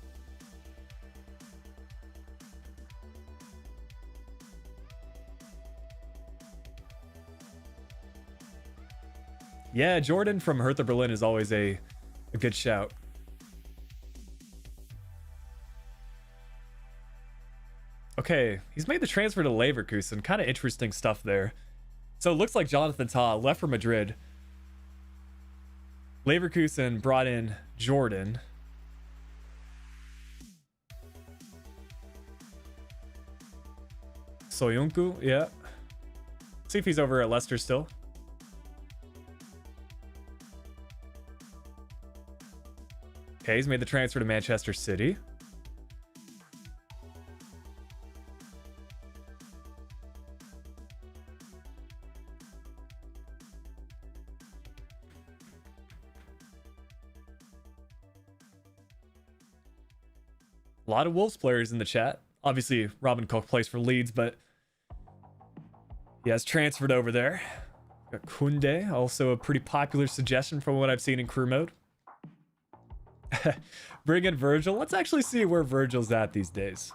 S1: Yeah, Jordan from Hertha Berlin is always a good shout. Okay, he's made the transfer to Leverkusen. Kind of interesting stuff there. So it looks like Jonathan Tah left for Madrid. Leverkusen brought in Jordan. Soyuncu, yeah. See if he's over at Leicester still. Okay, he's made the transfer to Manchester City. A lot of Wolves players in the chat. Obviously, Robin Koch plays for Leeds, but he has transferred over there. Got Kunde, also a pretty popular suggestion from what I've seen in crew mode. Bring in Virgil. Let's actually see where Virgil's at these days.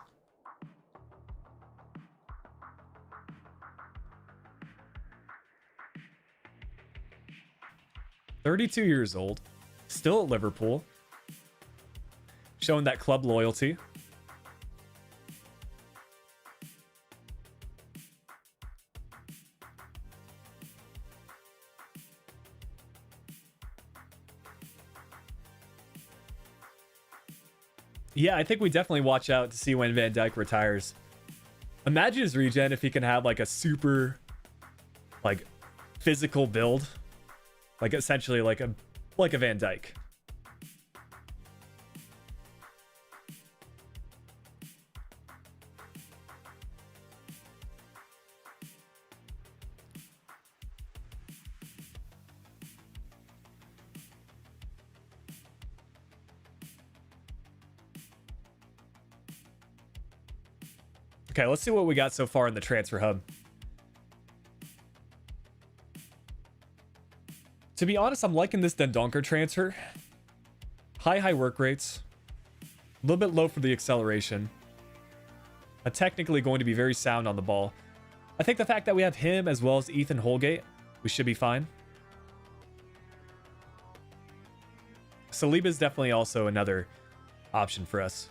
S1: "32 years old, still at Liverpool, showing that club loyalty." Yeah, I think we definitely watch out to see when Van Dijk retires. Imagine his regen if he can have like a super, like, physical build, like essentially like a Van Dijk. Okay, let's see what we got so far in the transfer hub. To be honest, I'm liking this Dendonker transfer. High work rates. A little bit low for the acceleration. Technically going to be very sound on the ball. I think the fact that we have him as well as Ethan Holgate, we should be fine. Saliba is definitely also another option for us.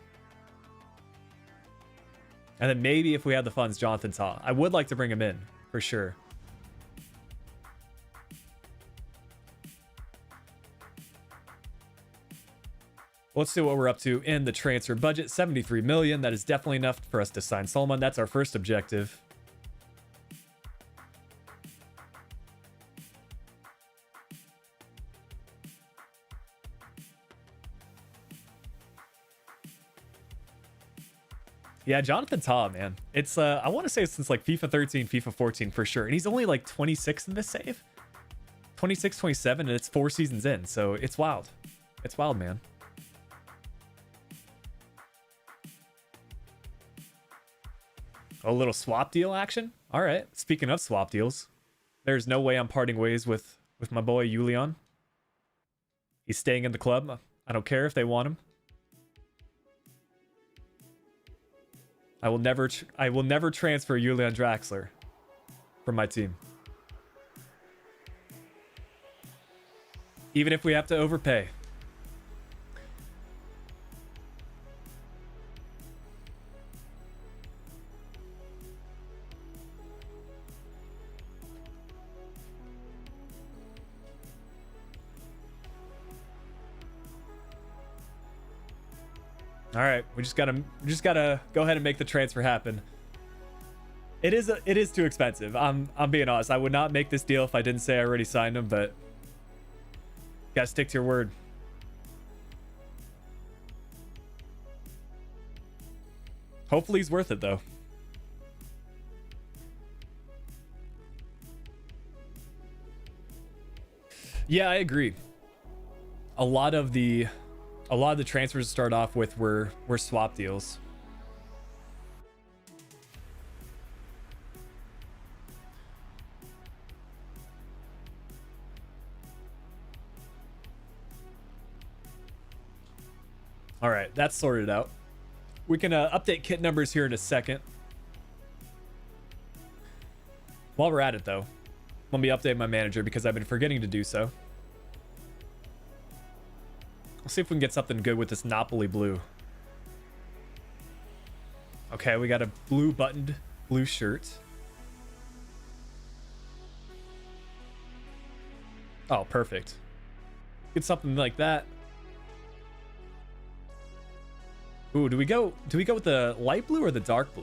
S1: And then maybe if we had the funds, Jonathan Tah. I would like to bring him in, for sure. Let's see what we're up to in the transfer budget. 73 million. That is definitely enough for us to sign Solomon. That's our first objective. Yeah, Jonathan Tah, man. It's I want to say since like FIFA 13, FIFA 14 for sure. And he's only like 26 in this save. 26, 27, and it's 4 seasons in. So it's wild. It's wild, man. A little swap deal action. All right. Speaking of swap deals, there's no way I'm parting ways with my boy Julian. He's staying in the club. I don't care if they want him. I will never transfer Julian Draxler from my team. Even if we have to overpay. All right, we just gotta go ahead and make the transfer happen. It is too expensive. I'm being honest. I would not make this deal if I didn't say I already signed him, but gotta stick to your word. Hopefully he's worth it though. Yeah, I agree. A lot of the transfers to start off with were swap deals. All right, that's sorted out. We can update kit numbers here in a second. While we're at it though, let me update my manager because I've been forgetting to do so. Let's see if we can get something good with this Napoli blue. Okay, we got a blue buttoned blue shirt. Oh, perfect. Get something like that. Ooh, do we go with the light blue or the dark blue?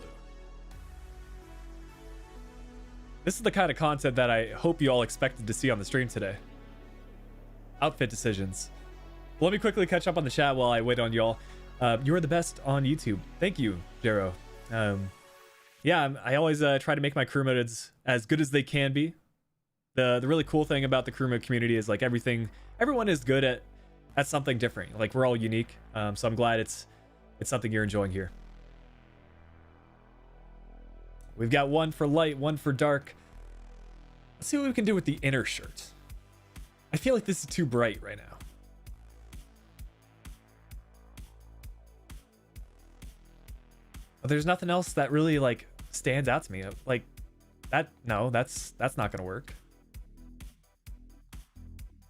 S1: This is the kind of content that I hope you all expected to see on the stream today. Outfit decisions. Let me quickly catch up on the chat while I wait on y'all. You are the best on YouTube. Thank you, Jero. Yeah, I always try to make my crew modes as good as they can be. The really cool thing about the crew mode community is like everyone is good at something different. Like we're all unique. So I'm glad it's something you're enjoying here. We've got one for light, one for dark. Let's see what we can do with the inner shirt. I feel like this is too bright right now. But there's nothing else that really like stands out to me. Like that, no, that's not gonna work.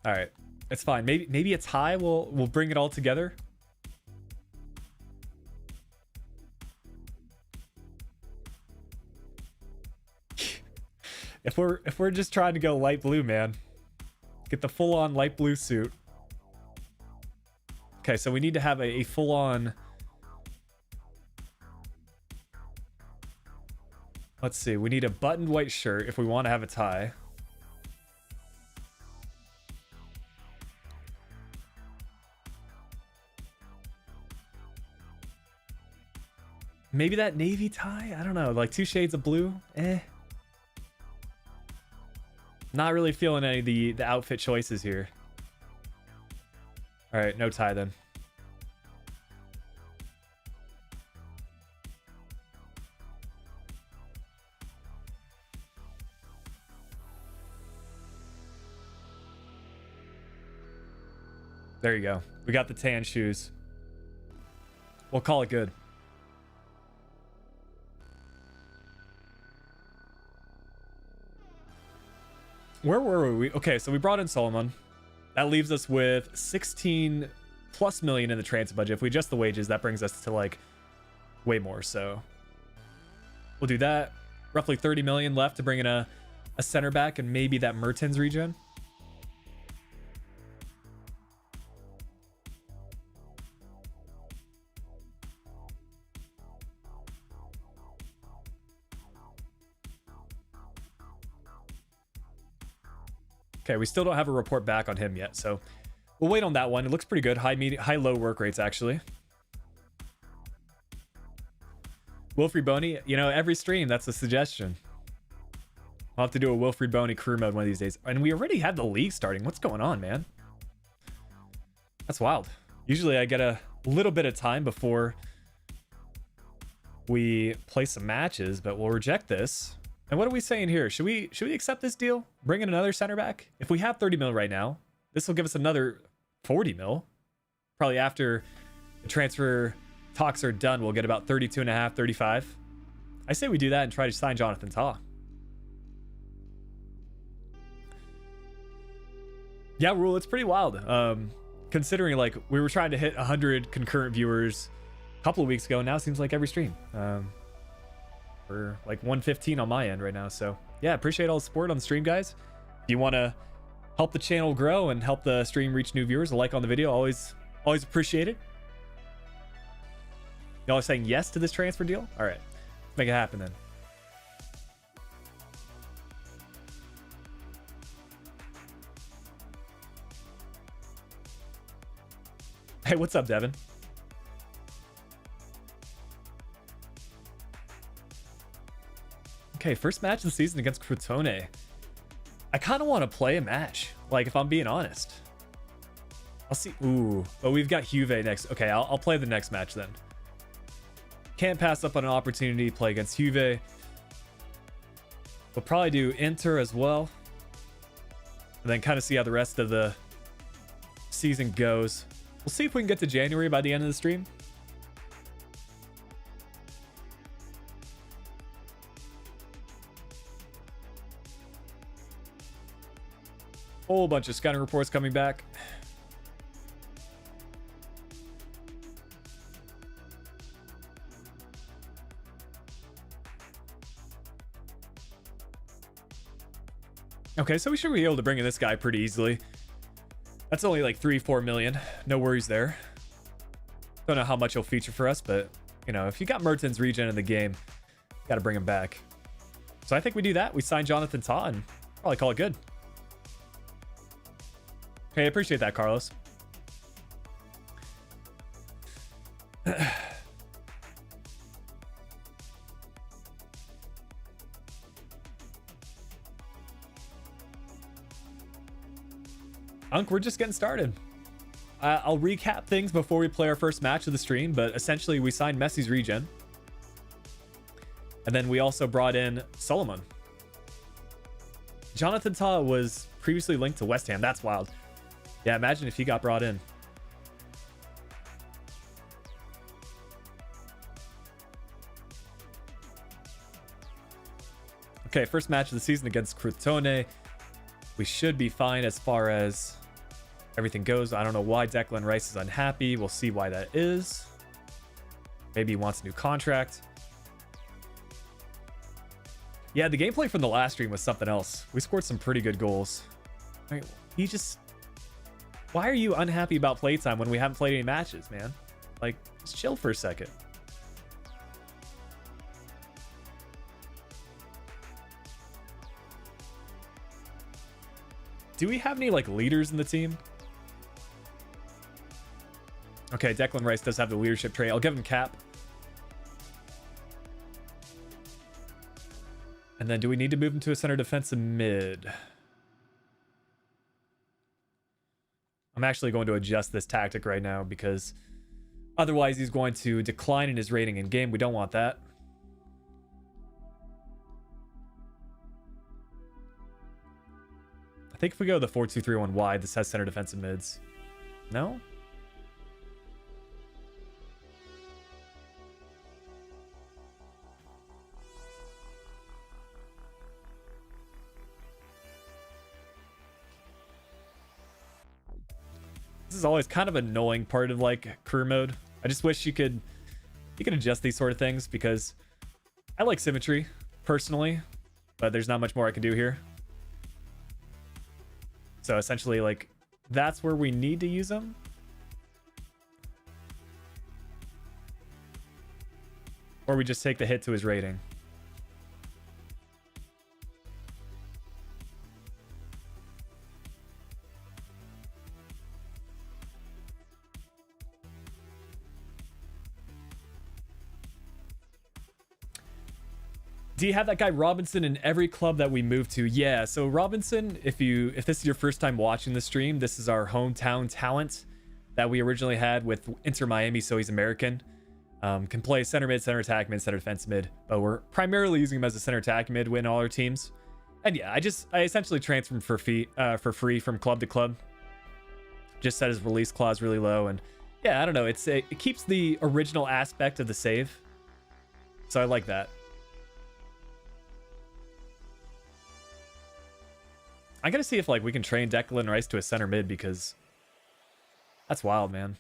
S1: All right, it's fine. Maybe it's high. We'll bring it all together. If we're just trying to go light blue, man, get the full-on light blue suit. Okay, so we need to have a full-on. Let's see. We need a buttoned white shirt if we want to have a tie. Maybe that navy tie? I don't know. Like 2 shades of blue? Eh. Not really feeling any of the outfit choices here. All right, no tie then. There you go. We got the tan shoes. We'll call it good. Where were we? Okay, so we brought in Solomon. That leaves us with 16+ million in the transfer budget. If we adjust the wages, that brings us to like way more. So we'll do that. Roughly 30 million left to bring in a center back and maybe that Mertens regen. Okay, we still don't have a report back on him yet, so we'll wait on that one. It looks pretty good. High low work rates, actually. Wilfried Boney, you know, every stream, that's a suggestion. I'll have to do a Wilfried Boney career mode one of these days. And we already had the league starting. What's going on, man? That's wild. Usually I get a little bit of time before we play some matches, but we'll reject this. And what are we saying here? Should we accept this deal? Bring in another center back? If we have 30 mil right now, this will give us another 40 mil. Probably after the transfer talks are done, we'll get about 32.5, 35. I say we do that and try to sign Jonathan Tah. Yeah, Rule, it's pretty wild. Considering like we were trying to hit 100 concurrent viewers a couple of weeks ago, now it seems like every stream. We're like 115 on my end right now. So yeah, appreciate all the support on the stream, guys. If you want to help the channel grow and help the stream reach new viewers, a like on the video, always appreciate it. Y'all are saying yes to this transfer deal? All right, let's make it happen then. Hey, what's up, Devin? Okay, first match of the season against Crotone. I kind of want to play a match, like if I'm being honest. I'll see. Ooh, but we've got Juve next. Okay, I'll play the next match then. Can't pass up on an opportunity to play against Juve. We'll probably do Inter as well. And then kind of see how the rest of the season goes. We'll see if we can get to January by the end of the stream. Whole bunch of scouting reports coming back. Okay, so we should be able to bring in this guy pretty easily. That's only like 3-4 million. No worries there. Don't know how much he'll feature for us, but you know, if you got Mertens regen in the game, got to bring him back. So I think we do that. We sign Jonathan Tah and probably call it good. Hey, I appreciate that, Carlos. Unk, we're just getting started. I'll recap things before we play our first match of the stream, but essentially we signed Messi's regen. And then we also brought in Solomon. Jonathan Tah was previously linked to West Ham. That's wild. Yeah, imagine if he got brought in. Okay, first match of the season against Crotone. We should be fine as far as everything goes. I don't know why Declan Rice is unhappy. We'll see why that is. Maybe he wants a new contract. Yeah, the gameplay from the last stream was something else. We scored some pretty good goals. I mean, he just... Why are you unhappy about playtime when we haven't played any matches, man? Like, just chill for a second. Do we have any, like, leaders in the team? Okay, Declan Rice does have the leadership trait. I'll give him cap. And then do we need to move him to a center defensive mid? I'm actually going to adjust this tactic right now because otherwise he's going to decline in his rating in game. We don't want that. I think if we go the 4-2-3-1 wide, this has center defensive mids. No? This is always kind of an annoying part of like career mode. I just wish you could adjust these sort of things because I like symmetry personally, but there's not much more I can do here. So essentially, like, that's where we need to use them. Or we just take the hit to his rating. Do you have that guy Robinson in every club that we move to? Yeah, so Robinson, if this is your first time watching the stream, this is our hometown talent that we originally had with Inter Miami, so he's American. Can play center mid, center attack mid, center defense mid, but we're primarily using him as a center attack mid win all our teams. And yeah, I essentially transferred him for free from club to club. Just set his release clause really low, and yeah, I don't know, it keeps the original aspect of the save. So I like that. I gotta see if like we can train Declan Rice to a center mid because that's wild, man.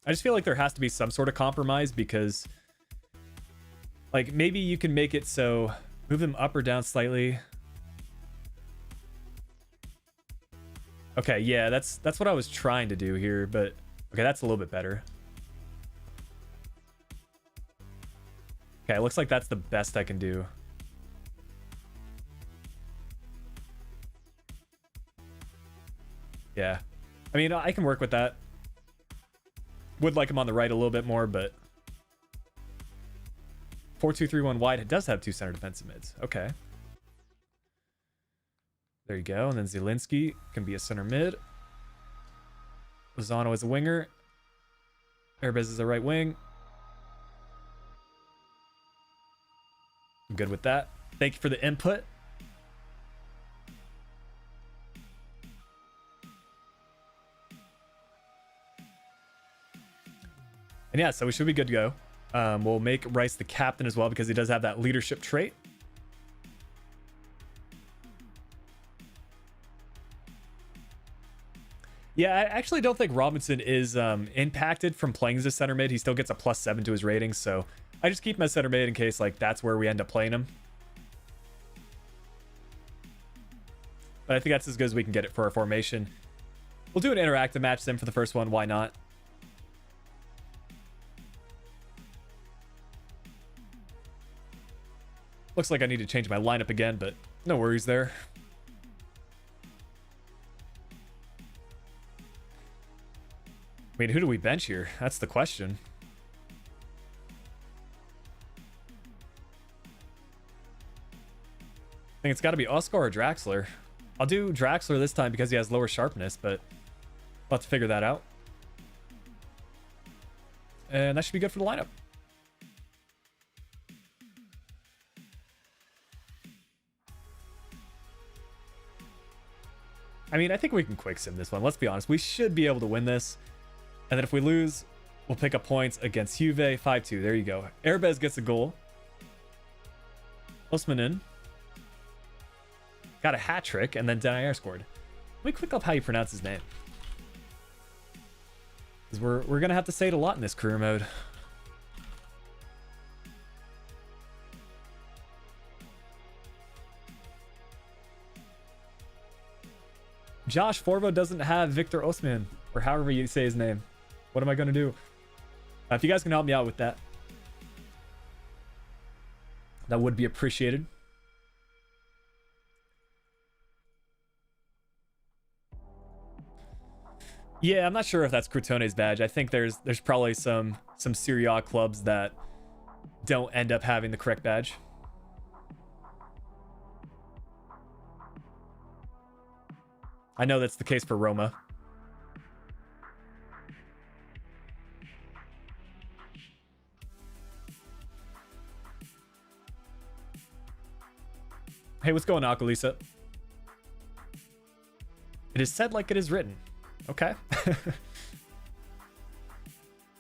S1: I just feel like there has to be some sort of compromise because like maybe you can make it so move him up or down slightly. Okay, yeah, that's what I was trying to do here, but okay, that's a little bit better. Okay, it looks like that's the best I can do. Yeah. I mean, I can work with that. Would like him on the right a little bit more, but 4-2-3-1 wide, it does have two center defensive mids. Okay. There you go. And then Zielinski can be a center mid. Lozano is a winger. Erbez is a right wing. I'm good with that. Thank you for the input. And yeah, so we should be good to go. We'll make Rice the captain as well because he does have that leadership trait. Yeah, I actually don't think Robinson is impacted from playing as a center mid. He still gets a +7 to his rating, so I just keep him as center mid in case like that's where we end up playing him. But I think that's as good as we can get it for our formation. We'll do an interactive match sim for the first one. Why not? Looks like I need to change my lineup again, but no worries there. I mean, who do we bench here? That's the question. I think it's got to be Oscar or Draxler. I'll do Draxler this time because he has lower sharpness, but we'll have to figure that out. and that should be good for the lineup. I mean, I think we can quick sim this one. Let's be honest. We should be able to win this. And then if we lose, we'll pick up points against Juve. 5-2. There you go. Airbez gets a goal. Osmanin got a hat trick, and then Denayer scored. Let me quick up how you pronounce his name, because we're gonna have to say it a lot in this career mode. Josh Forvo doesn't have Victor Osman, or however you say his name. What am I gonna do? If you guys can help me out with that, that would be appreciated. Yeah, I'm not sure if that's Crotone's badge. I think there's probably some Serie A clubs that don't end up having the correct badge. I know that's the case for Roma. Hey, what's going on, Akalisa? It is said like it is written. Okay.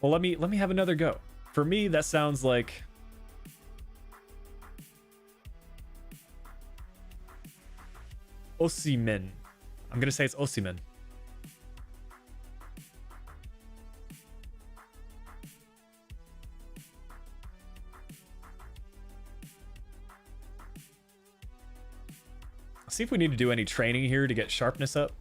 S1: Well, let me have another go. For me, that sounds like Osimhen. I'm gonna say it's Osimhen. See if we need to do any training here to get sharpness up.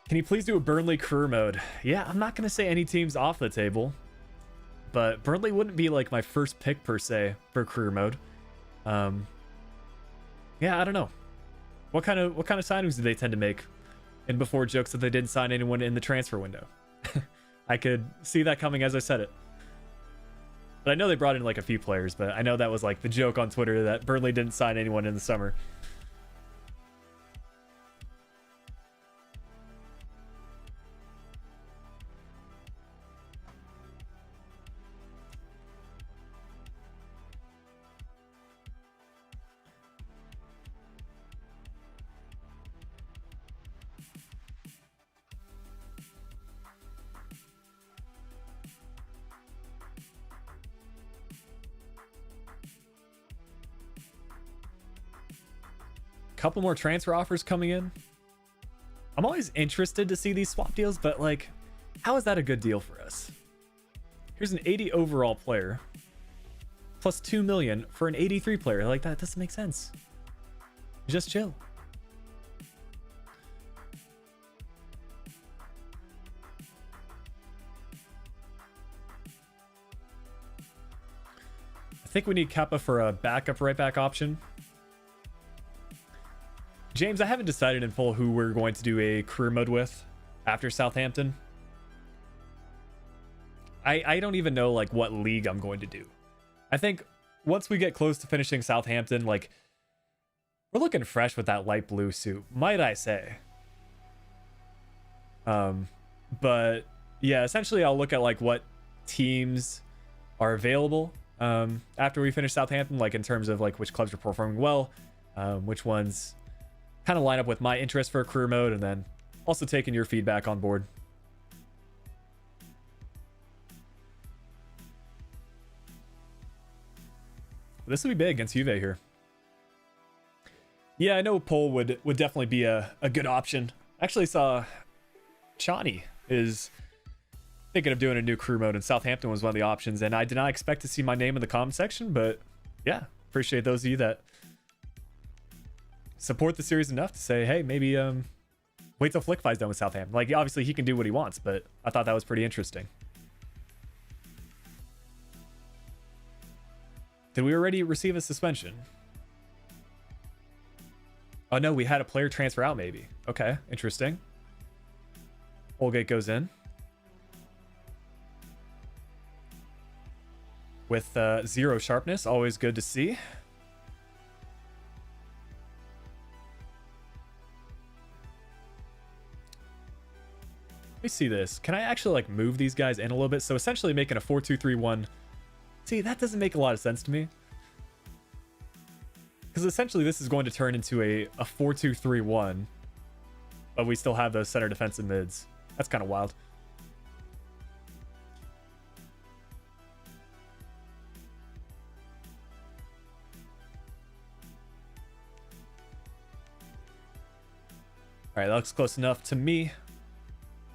S1: Can you please do a Burnley career mode? Yeah, I'm not going to say any teams off the table, but Burnley wouldn't be like my first pick per se for career mode. Yeah, I don't know. What kind of signings do they tend to make? And before jokes that they didn't sign anyone in the transfer window. I could see that coming as I said it. But I know they brought in like a few players, but I know that was like the joke on Twitter that Burnley didn't sign anyone in the summer. Couple more transfer offers coming in. I'm always interested to see these swap deals, but like, how is that a good deal for us? Here's an 80 overall player plus 2 million for an 83 player. Like, that doesn't make sense. Just chill. I think we need Kappa for a backup right back option. James, I haven't decided in full who we're going to do a career mode with after Southampton. I don't even know like what league I'm going to do. I think once we get close to finishing Southampton, like, we're looking fresh with that light blue suit, might I say. But yeah, essentially I'll look at like what teams are available after we finish Southampton, like in terms of like which clubs are performing well, which ones kind of line up with my interest for a career mode, and then also taking your feedback on board. This would be big against Juve here. Yeah, I know Pole would definitely be a good option. Actually saw Chani is thinking of doing a new crew mode, and Southampton was one of the options. And I did not expect to see my name in the comment section, but yeah, appreciate those of you that support the series enough to say, hey, maybe wait till Flickiify's done with Southampton. Like, obviously he can do what he wants, but I thought that was pretty interesting. Did we already receive a suspension? Oh no, we had a player transfer out maybe. Okay, interesting. Holgate goes in. With 0 sharpness, always good to see. Let me see this. Can I actually like move these guys in a little bit? So essentially making a 4-2-3-1. See, that doesn't make a lot of sense to me. Because essentially this is going to turn into a 4-2-3-1. But we still have those center defensive mids. That's kind of wild. All right, that looks close enough to me.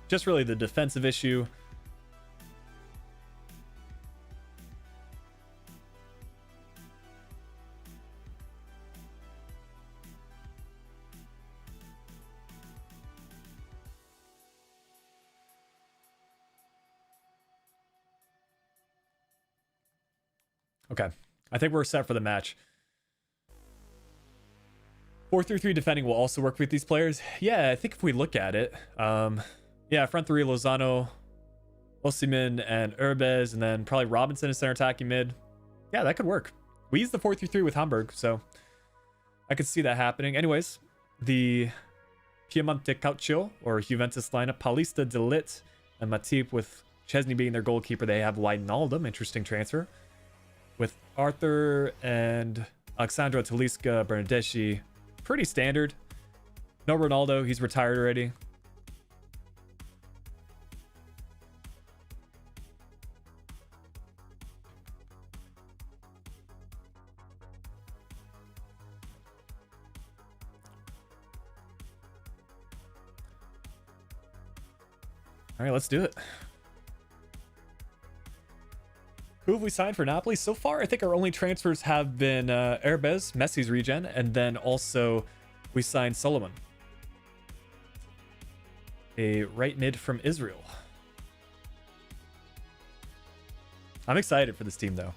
S1: Just really the defensive issue. Okay, I think we're set for the match. 4-3-3 defending will also work with these players. Yeah, I think if we look at it, yeah, front three, Lozano, Osimhen, and Urbez, and then probably Robinson as center attacking mid. Yeah, that could work. We used the 4-3-3 with Hamburg, so I could see that happening. Anyways, the Piemonte Calcio, or Juventus lineup, Paulista, De Ligt, and Matip, with Chesney being their goalkeeper. They have Wijnaldum, interesting transfer, with Arthur and Alexandro Talisca, Bernardeschi. Pretty standard. No Ronaldo, he's retired already. All right, let's do it. Who have we signed for Napoli? So far, I think our only transfers have been Erbez, Messi's regen, and then also we signed Solomon, a right mid from Israel. I'm excited for this team, though.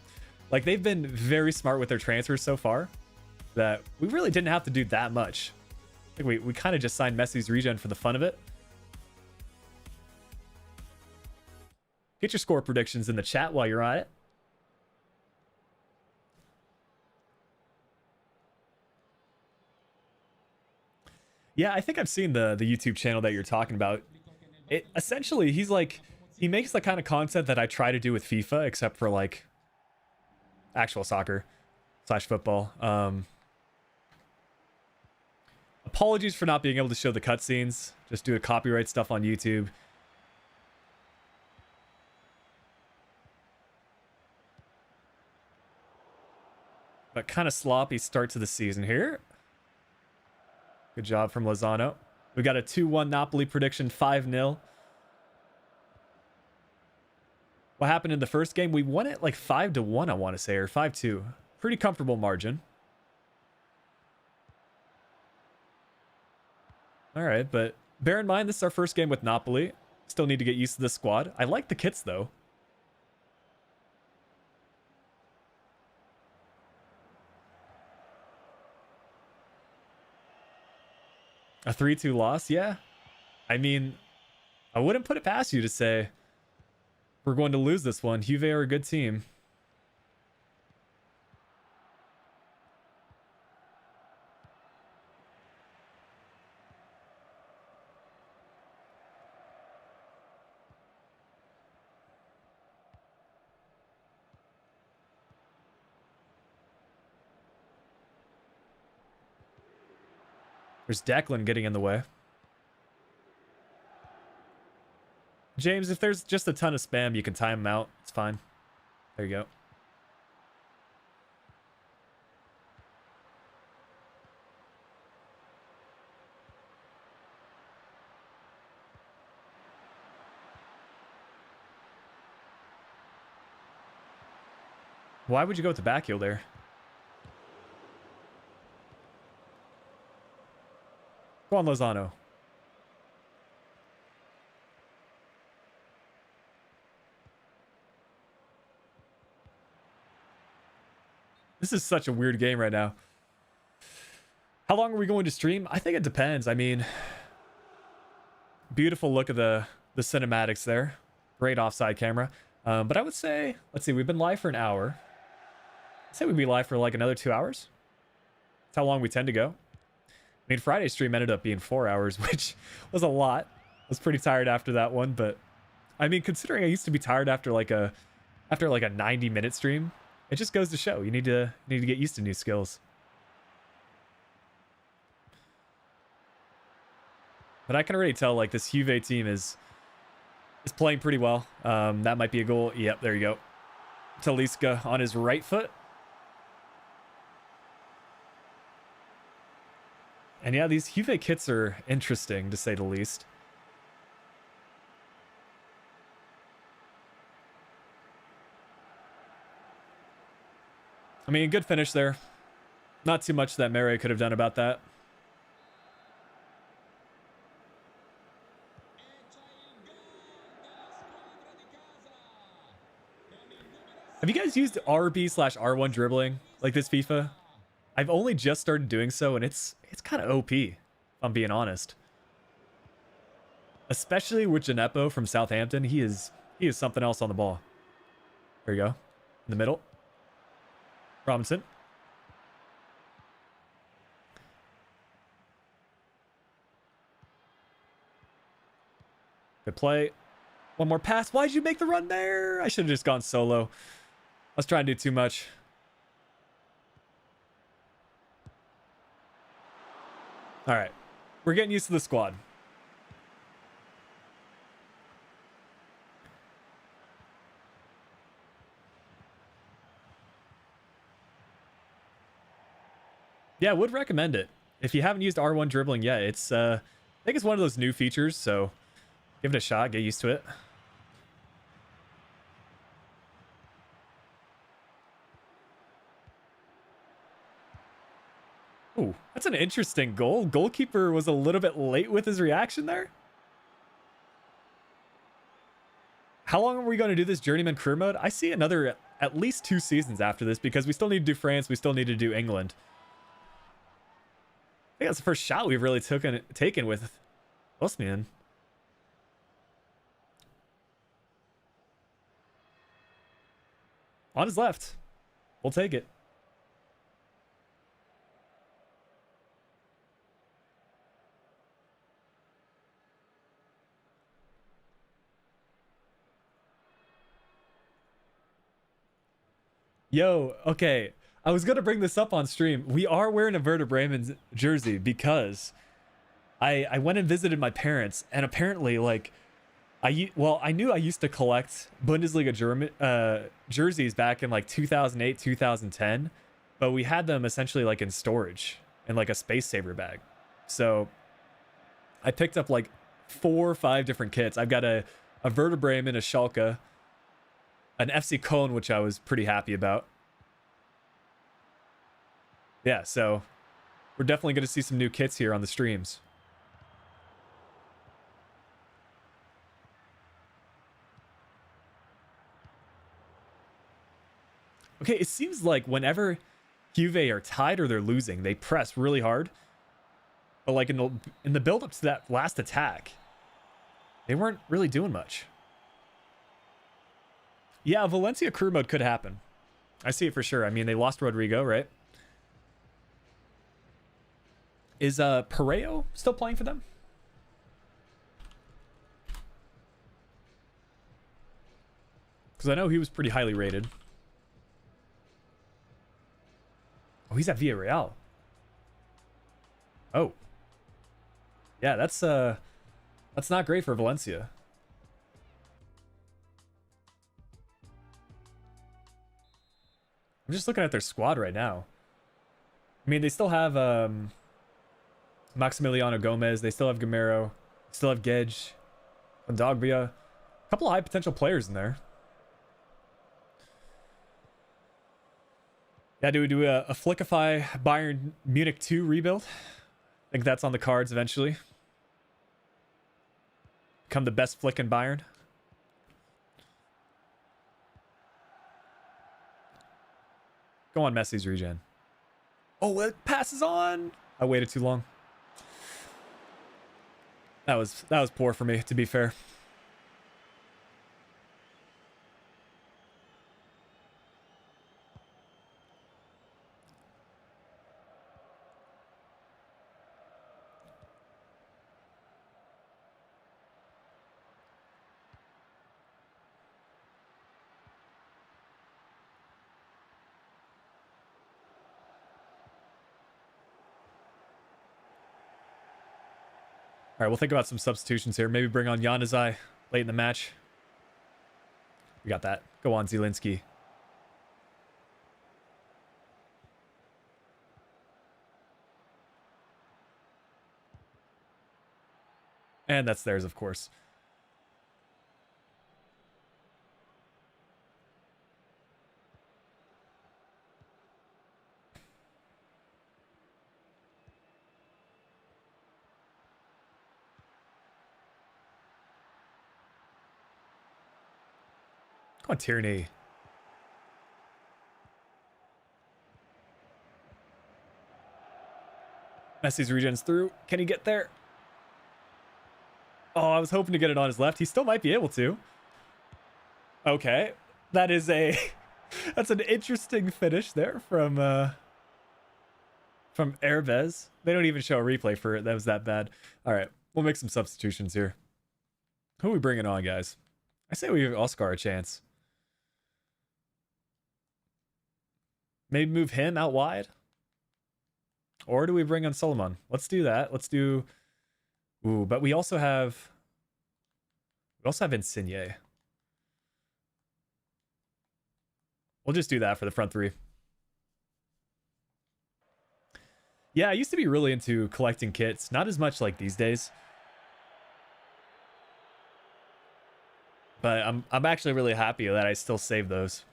S1: Like, they've been very smart with their transfers so far that we really didn't have to do that much. I think we kind of just signed Messi's regen for the fun of it. Get your score predictions in the chat while you're at it. Yeah, I think I've seen the YouTube channel that you're talking about. It essentially, he makes the kind of content that I try to do with FIFA, except for like actual soccer / football. Apologies for not being able to show the cutscenes. Just do a copyright stuff on YouTube. But kind of sloppy start to the season here. Good job from Lozano. We got a 2-1 Napoli prediction, 5-0. What happened in the first game? We won it like 5-1, I want to say, or 5-2. Pretty comfortable margin. All right, but bear in mind, this is our first game with Napoli. Still need to get used to this squad. I like the kits, though. A 3-2 loss? Yeah. I mean, I wouldn't put it past you to say we're going to lose this one. Juve are a good team. There's Declan getting in the way. James, if there's just a ton of spam, you can time them out. It's fine. There you go. Why would you go with the back heel there? Go on, Lozano. This is such a weird game right now. How long are we going to stream? I think it depends. I mean, beautiful look of the cinematics there. Great offside camera. But I would say, let's see, we've been live for an hour. I'd say we'd be live for like another 2 hours. That's how long we tend to go. I mean, Friday's stream ended up being 4 hours, which was a lot. I was pretty tired after that one, but I mean, considering I used to be tired after like a 90-minute stream, it just goes to show you need to get used to new skills. But I can already tell like this Juve team is playing pretty well. That might be a goal. Yep, there you go. Talisca on his right foot. And yeah, these Juve kits are interesting to say the least. I mean, good finish there. Not too much that Meret could have done about that. Have you guys used RB/R1 dribbling like this FIFA? I've only just started doing so, and it's kind of OP, if I'm being honest. Especially with Gineppo from Southampton, he is something else on the ball. There you go, in the middle. Robinson. Good play. One more pass. Why'd you make the run there? I should have just gone solo. I was trying to do too much. All right. We're getting used to the squad. Yeah, would recommend it. If you haven't used R1 dribbling yet, it's I think it's one of those new features, so give it a shot, get used to it. Ooh, that's an interesting goal. Goalkeeper was a little bit late with his reaction there. How long are we going to do this Journeyman career mode? I see another at least 2 seasons after this because we still need to do France. We still need to do England. I think that's the first shot we've really taken with Osman. On his left. We'll take it. Yo, okay. I was going to bring this up on stream. We are wearing a Werder Bremen jersey because I went and visited my parents, and apparently, like, I knew I used to collect Bundesliga German jerseys back in like 2008, 2010, but we had them essentially like in storage in like a space saver bag. So I picked up like 4 or 5 different kits. I've got a Werder Bremen, a Schalke, an FC Köln, which I was pretty happy about. Yeah, so we're definitely going to see some new kits here on the streams. Okay, it seems like whenever Juve are tied or they're losing, they press really hard. But like in the build up to that last attack, they weren't really doing much. Yeah, Valencia career mode could happen. I see it for sure. I mean, they lost Rodrigo, right? Is Pareo still playing for them? Because I know he was pretty highly rated. Oh, he's at Villarreal. Oh. Yeah, that's not great for Valencia. I'm just looking at their squad right now. I mean, they still have Maximiliano Gomez. They still have Gamero. Still have Gedge. Dogbia. A couple of high potential players in there. Yeah, do we do a Flickiify Bayern Munich 2 rebuild? I think that's on the cards eventually. Become the best flick in Bayern. Go on Messi's regen. Oh, it passes on. I waited too long. That was poor for me, to be fair. All right, we'll think about some substitutions here. Maybe bring on Januzaj late in the match. We got that. Go on, Zielinski. And that's theirs, of course. Come on, Tierney. Messi's regen's through. Can he get there? Oh, I was hoping to get it on his left. He still might be able to. Okay. That is a... That's an interesting finish there from Hervez. They don't even show a replay for it. That was that bad. All right. We'll make some substitutions here. Who are we bringing on, guys? I say we give Oscar a chance. Maybe move him out wide? Or do we bring on Solomon? Let's do that. Let's do... Ooh, but we also have Insigne. We'll just do that for the front three. Yeah, I used to be really into collecting kits. Not as much like these days. But I'm actually really happy that I still save those.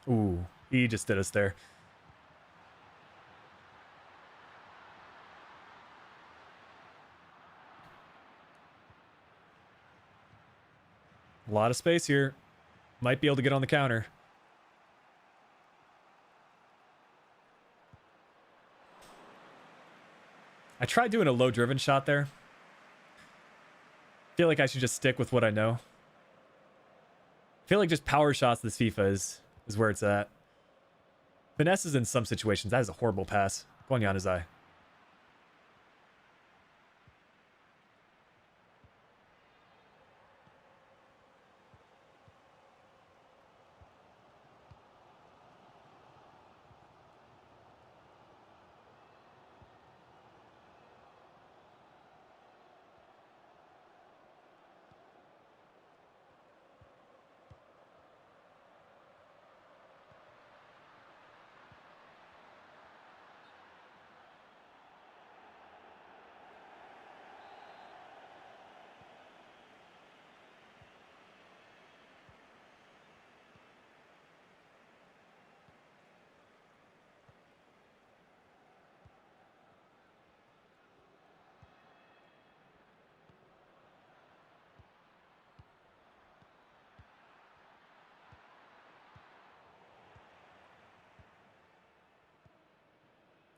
S1: Ooh, he just did us there. A lot of space here. Might be able to get on the counter. I tried doing a low driven shot there. Feel like I should just stick with what I know. Feel like just power shots this FIFA is where it's at. Finesse is in some situations. That is a horrible pass. Go on, Januzaj.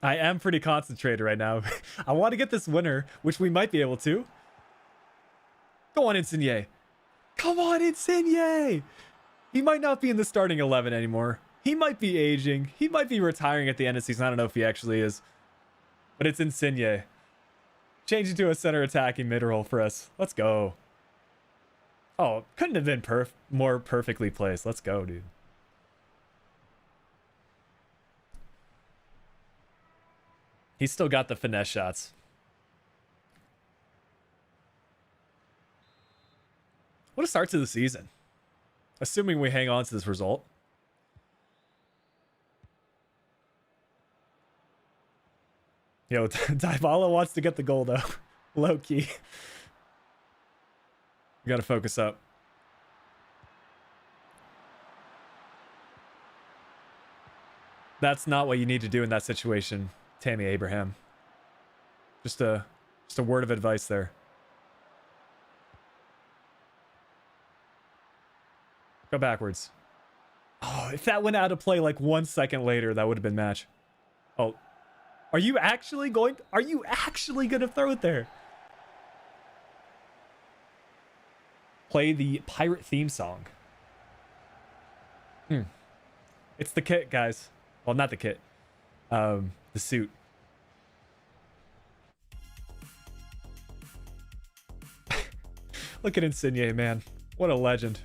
S1: I am pretty concentrated right now. I want to get this winner, which we might be able to. Go on, Insigne. Come on, Insigne! He might not be in the starting 11 anymore. He might be aging. He might be retiring at the end of the season. I don't know if he actually is. But it's Insigne. Change it to a center attacking mid-roll for us. Let's go. Oh, couldn't have been more perfectly placed. Let's go, dude. He's still got the finesse shots. What a start to the season. Assuming we hang on to this result. Yo, Dybala wants to get the goal, though. Low key. We got to focus up. That's not what you need to do in that situation, Tammy Abraham. Just a word of advice there. Go backwards. Oh, if that went out of play like 1 second later, that would have been match. Oh, are you actually going to throw it there? Play the pirate theme song. It's the kit, guys. Well, not the kit. The suit. Look at Insigne, man. What a legend.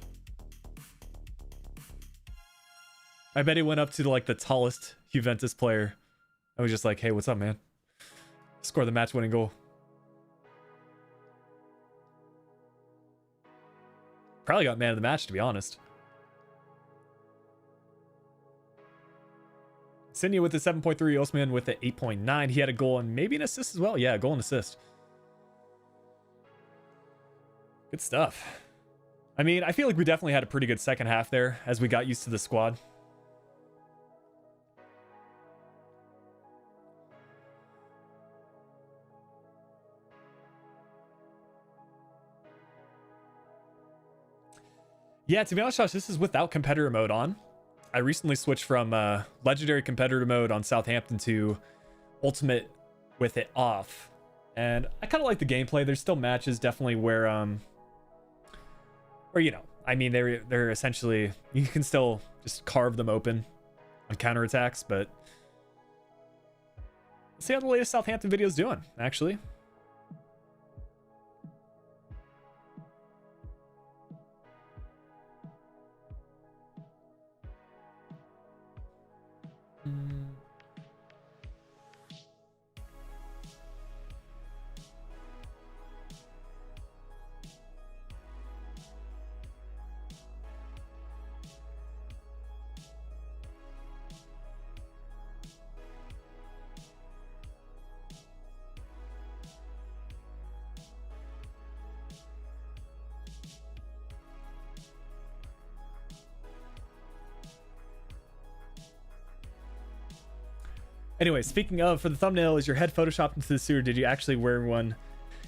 S1: I bet he went up to like the tallest Juventus player. I was just like, hey, what's up, man? Score the match-winning goal. Probably got man of the match, to be honest. Insigne with the 7.3, Osman with the 8.9. He had a goal and maybe an assist as well. Yeah, a goal and assist. Good stuff. I mean, I feel like we definitely had a pretty good second half there as we got used to the squad. Yeah, to be honest, Josh, this is without competitor mode on. I recently switched from legendary competitor mode on Southampton to ultimate with it off. And I kind of like the gameplay. There's still matches definitely where you know, I mean, they're essentially, you can still just carve them open on counterattacks, but let's see how the latest Southampton video is doing, actually. Anyway, speaking of, for the thumbnail, is your head photoshopped into the suit, or did you actually wear one?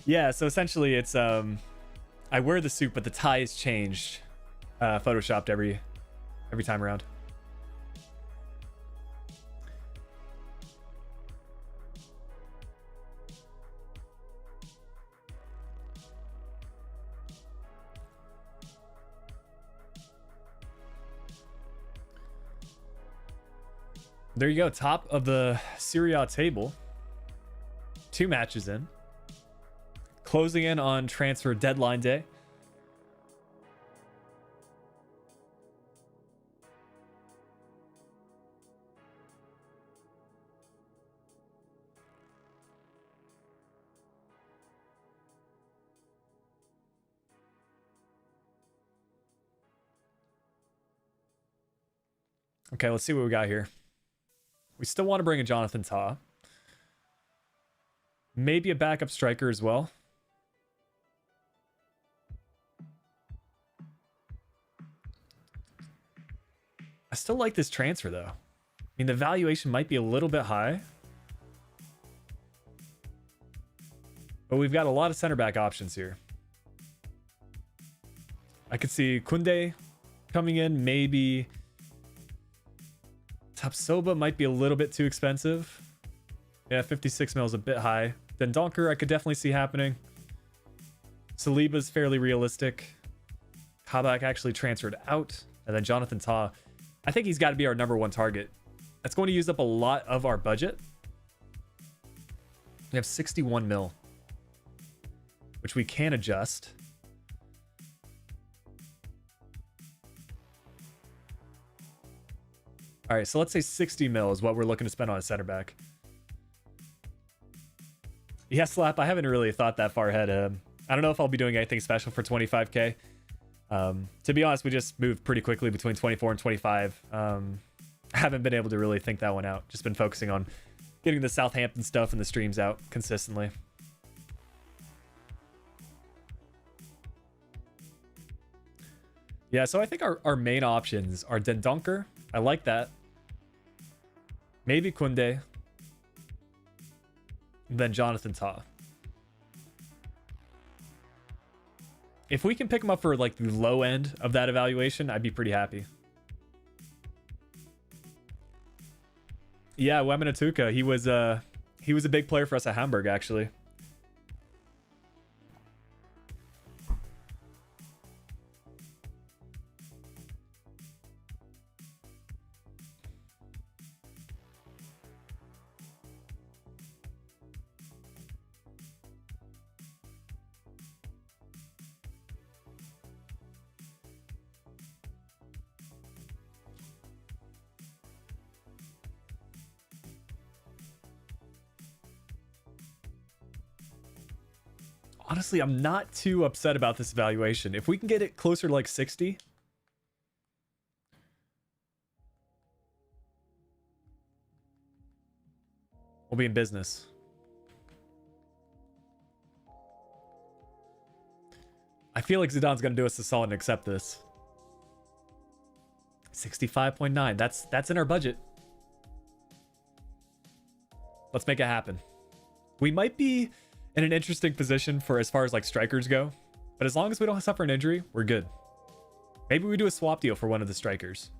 S1: Yeah, so essentially it's I wear the suit, but the tie is changed, photoshopped every time around. There you go, top of the Serie A table. 2 matches in. Closing in on transfer deadline day. Okay, let's see what we got here. We still want to bring a Jonathan Tah. Maybe a backup striker as well. I still like this transfer, though. I mean, the valuation might be a little bit high. But we've got a lot of center back options here. I could see Koundé coming in, maybe... Tapsoba might be a little bit too expensive. Yeah, 56 mil is a bit high. Then Donker, I could definitely see happening. Saliba's fairly realistic. Kabak actually transferred out. And then Jonathan Tah. I think he's got to be our #1 target. That's going to use up a lot of our budget. We have 61 mil, which we can adjust. All right, so let's say 60 mil is what we're looking to spend on a center back. Yeah, Slap, I haven't really thought that far ahead. I don't know if I'll be doing anything special for 25K. To be honest, we just moved pretty quickly between 24 and 25. I haven't been able to really think that one out. Just been focusing on getting the Southampton stuff and the streams out consistently. Yeah, so I think our main options are Dendonker. I like that. Maybe Kunde. Then Jonathan Tah. If we can pick him up for like the low end of that evaluation, I'd be pretty happy. Yeah, Weminatuka, he was a big player for us at Hamburg, actually. Honestly, I'm not too upset about this evaluation. If we can get it closer to like 60. We'll be in business. I feel like Zidane's going to do us a solid and accept this. 65.9. That's in our budget. Let's make it happen. We might be in an interesting position for as far as like strikers go, but as long as we don't suffer an injury, we're good. Maybe we do a swap deal for one of the strikers.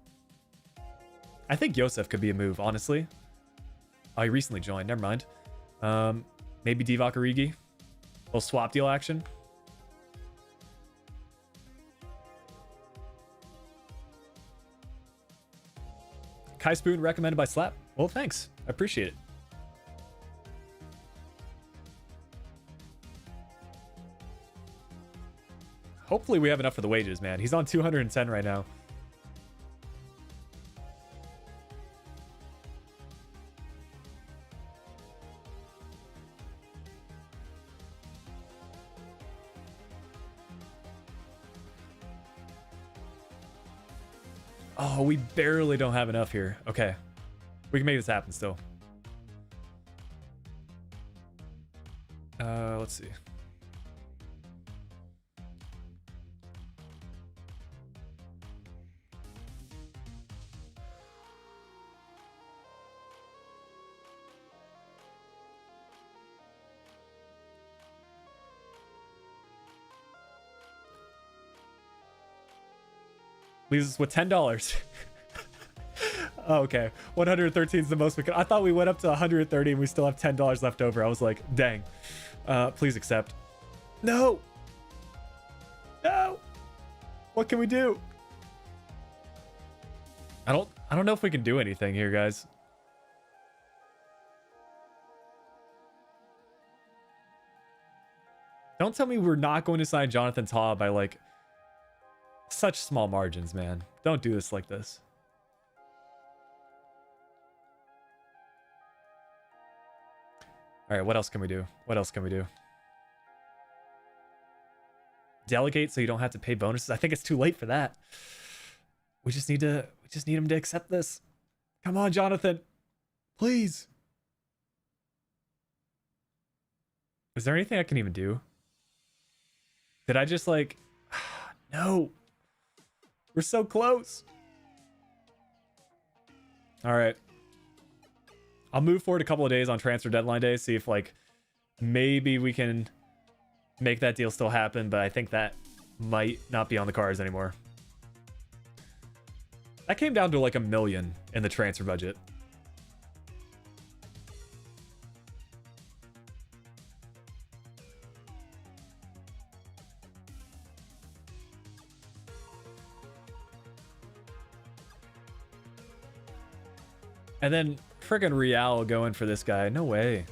S1: I think Yosef could be a move, honestly. Oh, he recently joined. Never mind. Maybe Divock Origi. Little swap deal action. Kai Spoon recommended by Slap. Well, thanks. I appreciate it. Hopefully we have enough for the wages, man. He's on 210 right now. Oh, we barely don't have enough here. Okay. We can make this happen still. Let's see. Leaves us with $10. Oh, okay. 113 is the most we could. I thought we went up to 130 and we still have $10 left over. I was like, dang. Please accept. No. No. What can we do? I don't know if we can do anything here, guys. Don't tell me we're not going to sign Jonathan Tah by like such small margins, man. Don't do this like this. All right, what else can we do? What else can we do? Delegate so you don't have to pay bonuses. I think it's too late for that. We just need him to accept this. Come on, Jonathan. Please. Is there anything I can even do? Did I just like no. We're so close. All right. I'll move forward a couple of days on transfer deadline day, see if like maybe we can make that deal still happen, but I think that might not be on the cards anymore. That came down to like $1 million in the transfer budget. And then friggin' Real going for this guy. No way.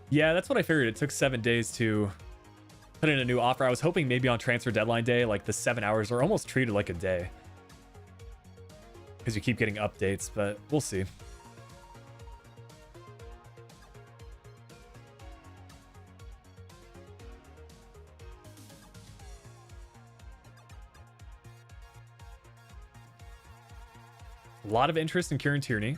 S1: Yeah, that's what I figured. It took 7 days to put in a new offer. I was hoping maybe on transfer deadline day, like the 7 hours are almost treated like a day. Because you keep getting updates, but we'll see. A lot of interest in Kieran Tierney.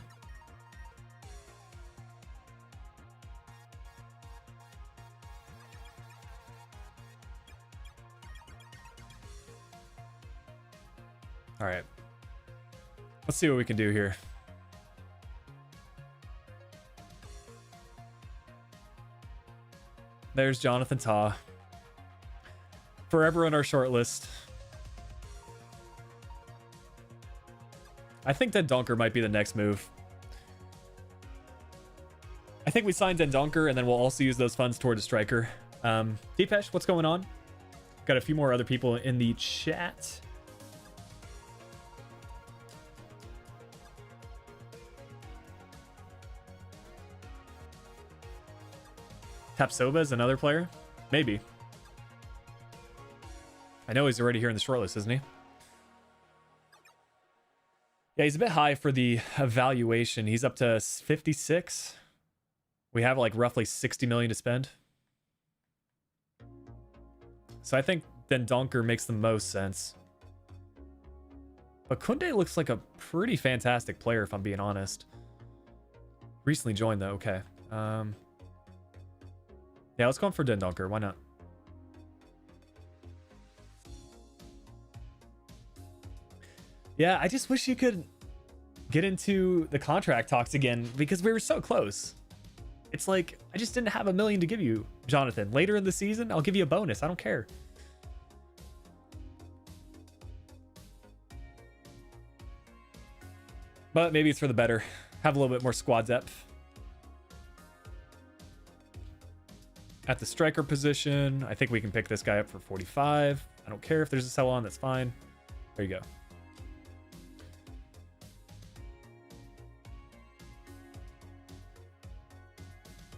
S1: All right. Let's see what we can do here. There's Jonathan Tah. Forever on our short list. I think Dendoncker might be the next move. I think we signed Dendoncker, and then we'll also use those funds toward a striker. Deepesh, what's going on? Got a few more other people in the chat. Tapsoba is another player? Maybe. I know he's already here in the shortlist, isn't he? Yeah, he's a bit high for the evaluation. He's up to 56. We have like roughly 60 million to spend. So I think Dendoncker makes the most sense. But Koundé looks like a pretty fantastic player, if I'm being honest. Recently joined, though. Okay. Yeah, let's go for Dendoncker. Why not? Yeah, I just wish you could get into the contract talks again because we were so close. It's like, I just didn't have $1 million to give you, Jonathan. Later in the season, I'll give you a bonus. I don't care. But maybe it's for the better. Have a little bit more squad depth. At the striker position, I think we can pick this guy up for 45. I don't care if there's a sell on, that's fine. There you go.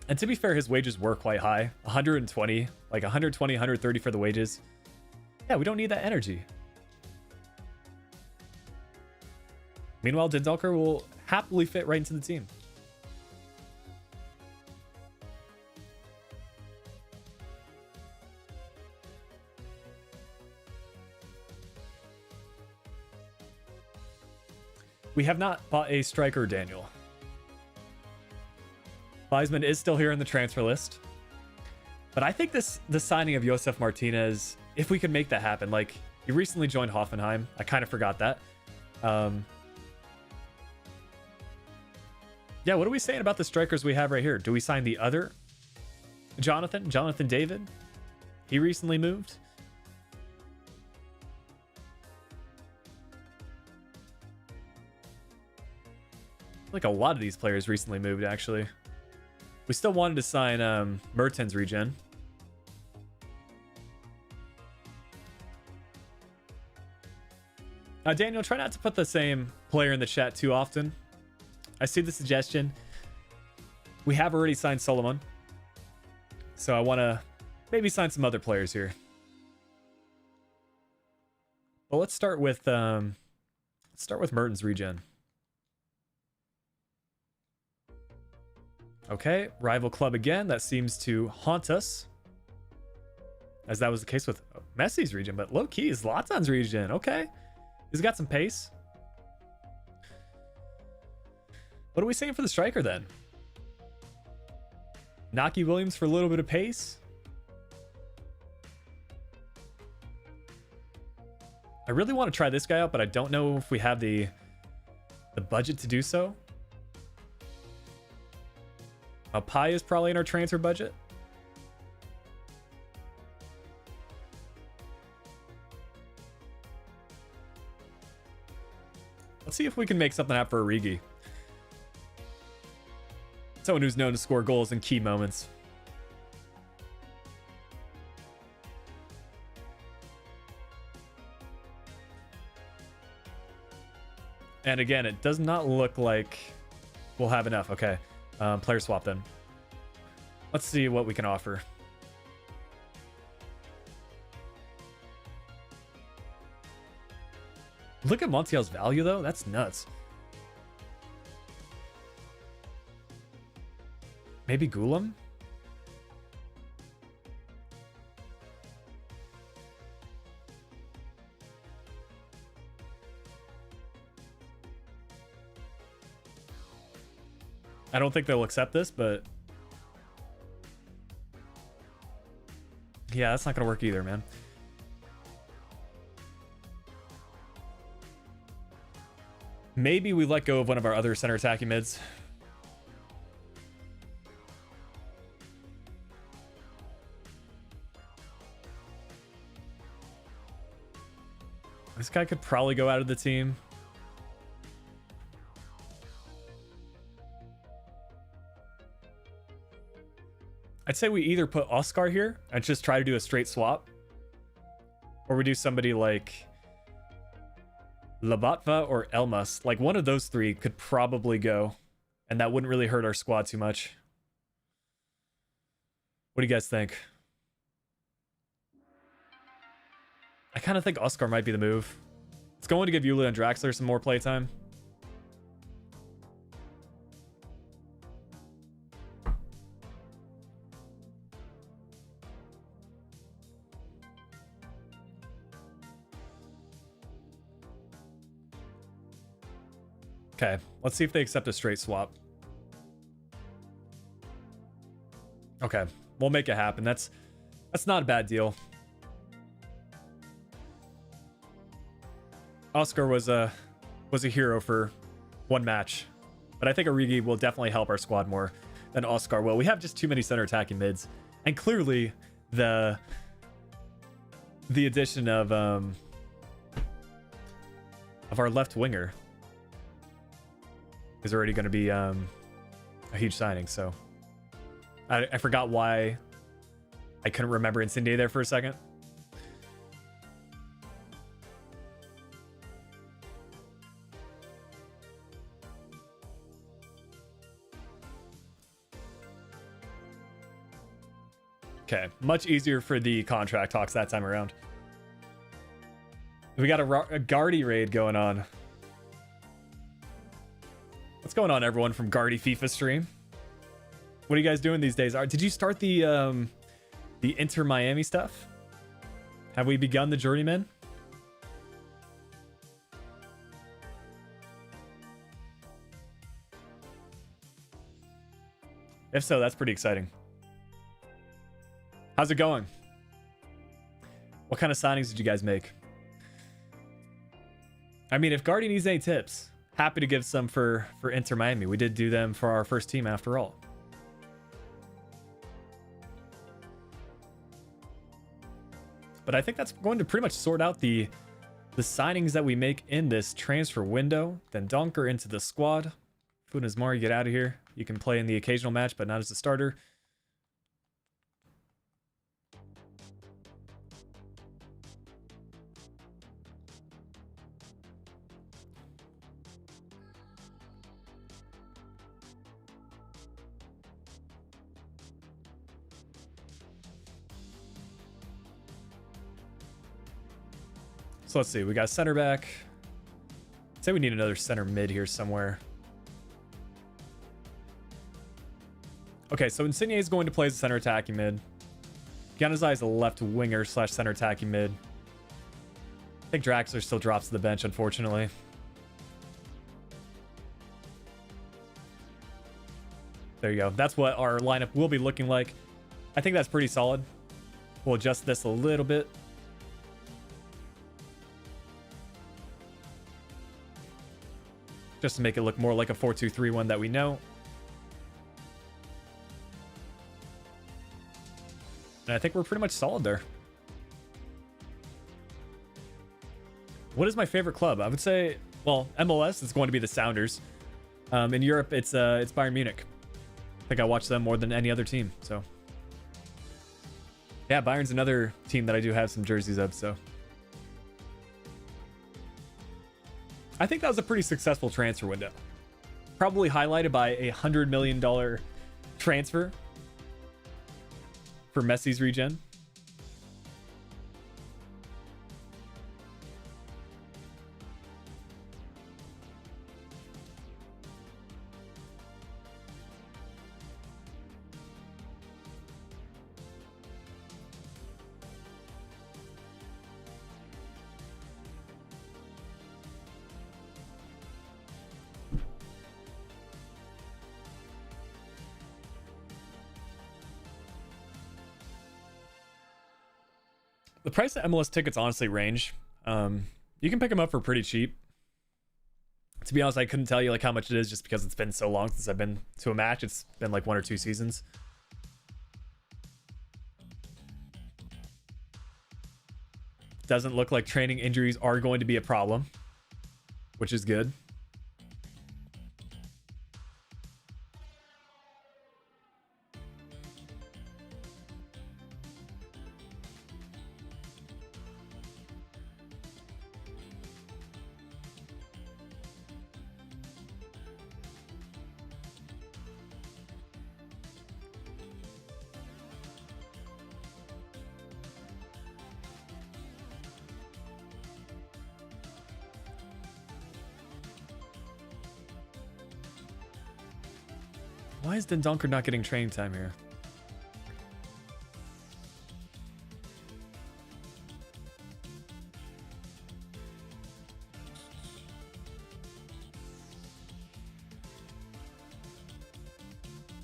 S1: And to be fair, his wages were quite high. 120, like 120, 130 for the wages. Yeah, we don't need that energy. Meanwhile, Dendoncker will happily fit right into the team. We have not bought a striker, Daniel. Weisman is still here in the transfer list. But I think the signing of Josef Martinez, if we could make that happen, like, he recently joined Hoffenheim. I kind of forgot that. Yeah, what are we saying about the strikers we have right here? Do we sign the other Jonathan David? He recently moved. Like a lot of these players recently moved, actually. We still wanted to sign Mertens regen. Daniel, try not to put the same player in the chat too often. I see the suggestion. We have already signed Solomon. So I want to maybe sign some other players here. Well, let's start with Mertens regen. Okay, rival club again. That seems to haunt us. As that was the case with Messi's regen, but low-key, Zlatan's regen. Okay. He's got some pace. What are we saying for the striker then? Naki Williams for a little bit of pace. I really want to try this guy out, but I don't know if we have the budget to do so. Pai is probably in our transfer budget. Let's see if we can make something out for Origi. Someone who's known to score goals in key moments. And again, it does not look like we'll have enough. Okay. Player swap then. Let's see what we can offer. Look at Montiel's value though. That's nuts. Maybe Gulam? I don't think they'll accept this, but yeah, that's not gonna work either, man. Maybe we let go of one of our other center attacking mids. This guy could probably go out of the team. I'd say we either put Oscar here and just try to do a straight swap, or we do somebody like Labatva or Elmas. Like one of those three could probably go, and that wouldn't really hurt our squad too much. What do you guys think? I kind of think Oscar might be the move. It's going to give Yulia and Draxler some more playtime. Okay, let's see if they accept a straight swap. Okay, we'll make it happen. That's not a bad deal. Oscar was a hero for one match, but I think Origi will definitely help our squad more than Oscar will. We have just too many center attacking mids, and clearly the addition of our left winger is already going to be a huge signing. So I forgot why I couldn't remember Insigne there for a second. Okay, much easier for the contract talks that time around. We got a Guardy raid going on. What's going on, everyone, from Guardy FIFA stream? What are you guys doing these days? Did you start the Inter Miami stuff? Have we begun the Journeyman? If so, that's pretty exciting. How's it going? What kind of signings did you guys make? I mean, if Guardy needs any tips, happy to give some for Inter Miami. We did do them for our first team after all. But I think that's going to pretty much sort out the signings that we make in this transfer window. Then Donker into the squad. Funes Mori, get out of here. You can play in the occasional match, but not as a starter. So let's see, we got center back. I'd say we need another center mid here somewhere. Okay, so Insigne is going to play as a center attacking mid. Yanazai is a left winger / center attacking mid. I think Draxler still drops to the bench, unfortunately. There you go. That's what our lineup will be looking like. I think that's pretty solid. We'll adjust this a little bit. Just to make it look more like a 4-2-3-1 that we know. And I think we're pretty much solid there. What is my favorite club? I would say, well, MLS is going to be the Sounders. In Europe, it's Bayern Munich. I think I watch them more than any other team. So, yeah, Bayern's another team that I do have some jerseys of. So, I think that was a pretty successful transfer window. Probably highlighted by a $100 million transfer for Messi's regen. The price of MLS tickets honestly range. You can pick them up for pretty cheap. To be honest, I couldn't tell you like how much it is just because it's been so long since I've been to a match. It's been like 1 or 2 seasons. Doesn't look like training injuries are going to be a problem, which is good. Why is Dendonker not getting training time here?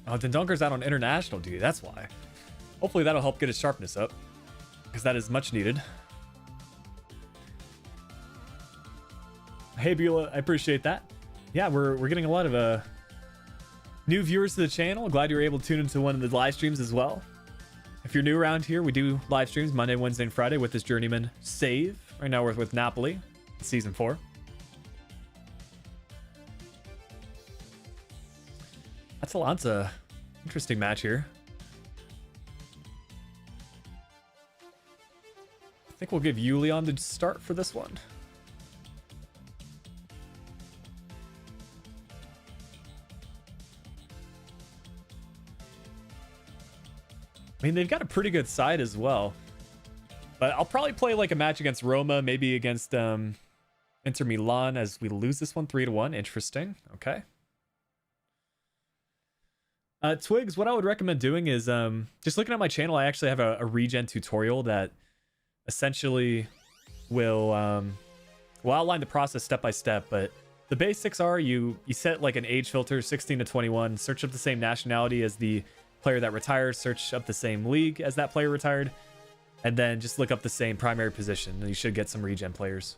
S1: Oh, Dendonker's out on international duty. That's why. Hopefully that'll help get his sharpness up, because that is much needed. Hey, Beulah, I appreciate that. Yeah, we're getting a lot of new viewers to the channel. Glad you were able to tune into one of the live streams as well. If you're new around here, we do live streams Monday, Wednesday, and Friday with this Journeyman save. Right now we're with Napoli, season 4. That's a interesting match here. I think we'll give Julian the start for this one. I mean, they've got a pretty good side as well. But I'll probably play like a match against Roma, maybe against Inter Milan as we lose this one 3-1. Interesting. Okay. Twigs, what I would recommend doing is just looking at my channel. I actually have a regen tutorial that essentially will outline the process step by step. But the basics are you set like an age filter, 16 to 21, search up the same nationality as the player that retired, search up the same league as that player retired, and then just look up the same primary position, and you should get some regen players.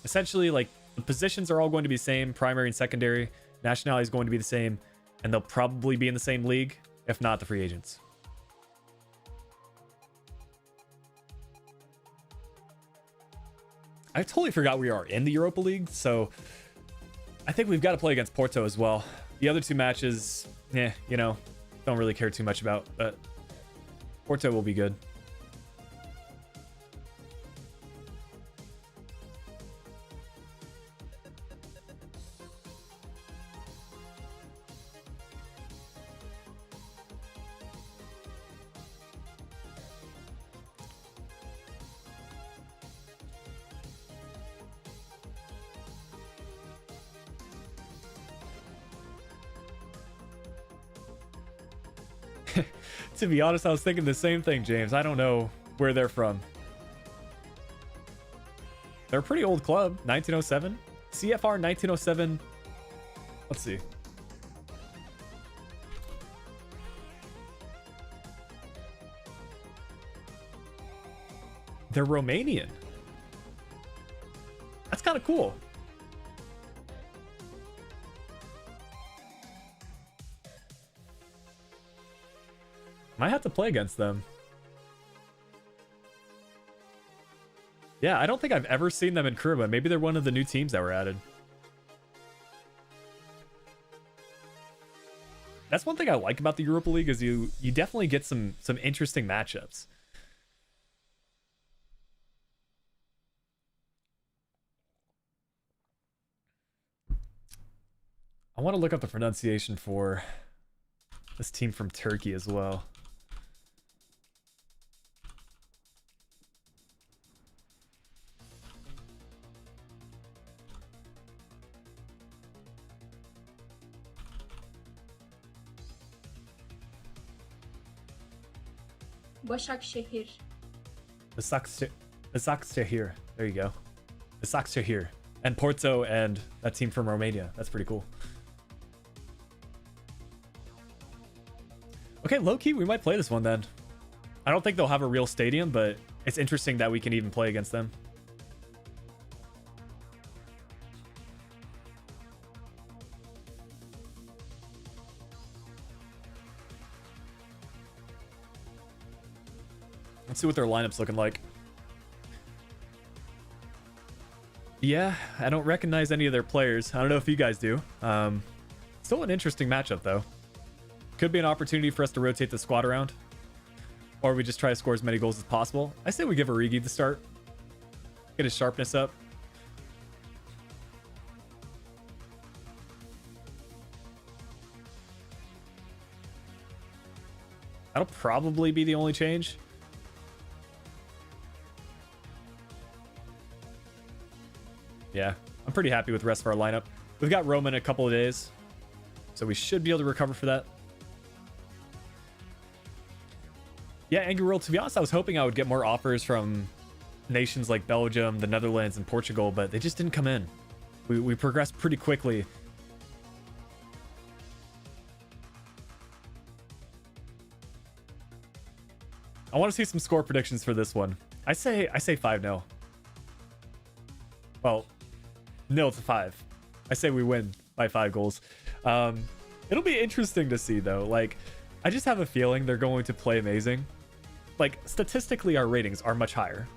S1: Essentially, like, the positions are all going to be the same, primary and secondary, nationality is going to be the same, and they'll probably be in the same league, if not the free agents. I totally forgot we are in the Europa League, so I think we've got to play against Porto as well. The other 2 matches, you know, don't really care too much about, but Porto will be good. To be honest, I was thinking the same thing, James. I don't know where they're from. They're a pretty old club, 1907. CFR 1907. Let's see. They're Romanian. That's kind of cool. Might have to play against them. Yeah, I don't think I've ever seen them in Kuruma. Maybe they're one of the new teams that were added. That's one thing I like about the Europa League is you definitely get some interesting matchups. I want to look up the pronunciation for this team from Turkey as well.
S2: Başakşehir.
S1: Başakşehir. There you go. Başakşehir. And Porto and that team from Romania. That's pretty cool. Okay, low-key, we might play this one then. I don't think they'll have a real stadium, but it's interesting that we can even play against them. Let's see what their lineup's looking like. Yeah, I don't recognize any of their players. I don't know if you guys do. Still an interesting matchup, though. Could be an opportunity for us to rotate the squad around. Or we just try to score as many goals as possible. I say we give Origi the start. Get his sharpness up. That'll probably be the only change. Yeah, I'm pretty happy with the rest of our lineup. We've got Roma in a couple of days, so we should be able to recover for that. Yeah, Angry World, to be honest, I was hoping I would get more offers from nations like Belgium, the Netherlands, and Portugal, but they just didn't come in. We progressed pretty quickly. I want to see some score predictions for this one. I say 5-0. Well, 0-5. I say we win by 5 goals. It'll be interesting to see, though. Like, I just have a feeling they're going to play amazing. Like, statistically, our ratings are much higher.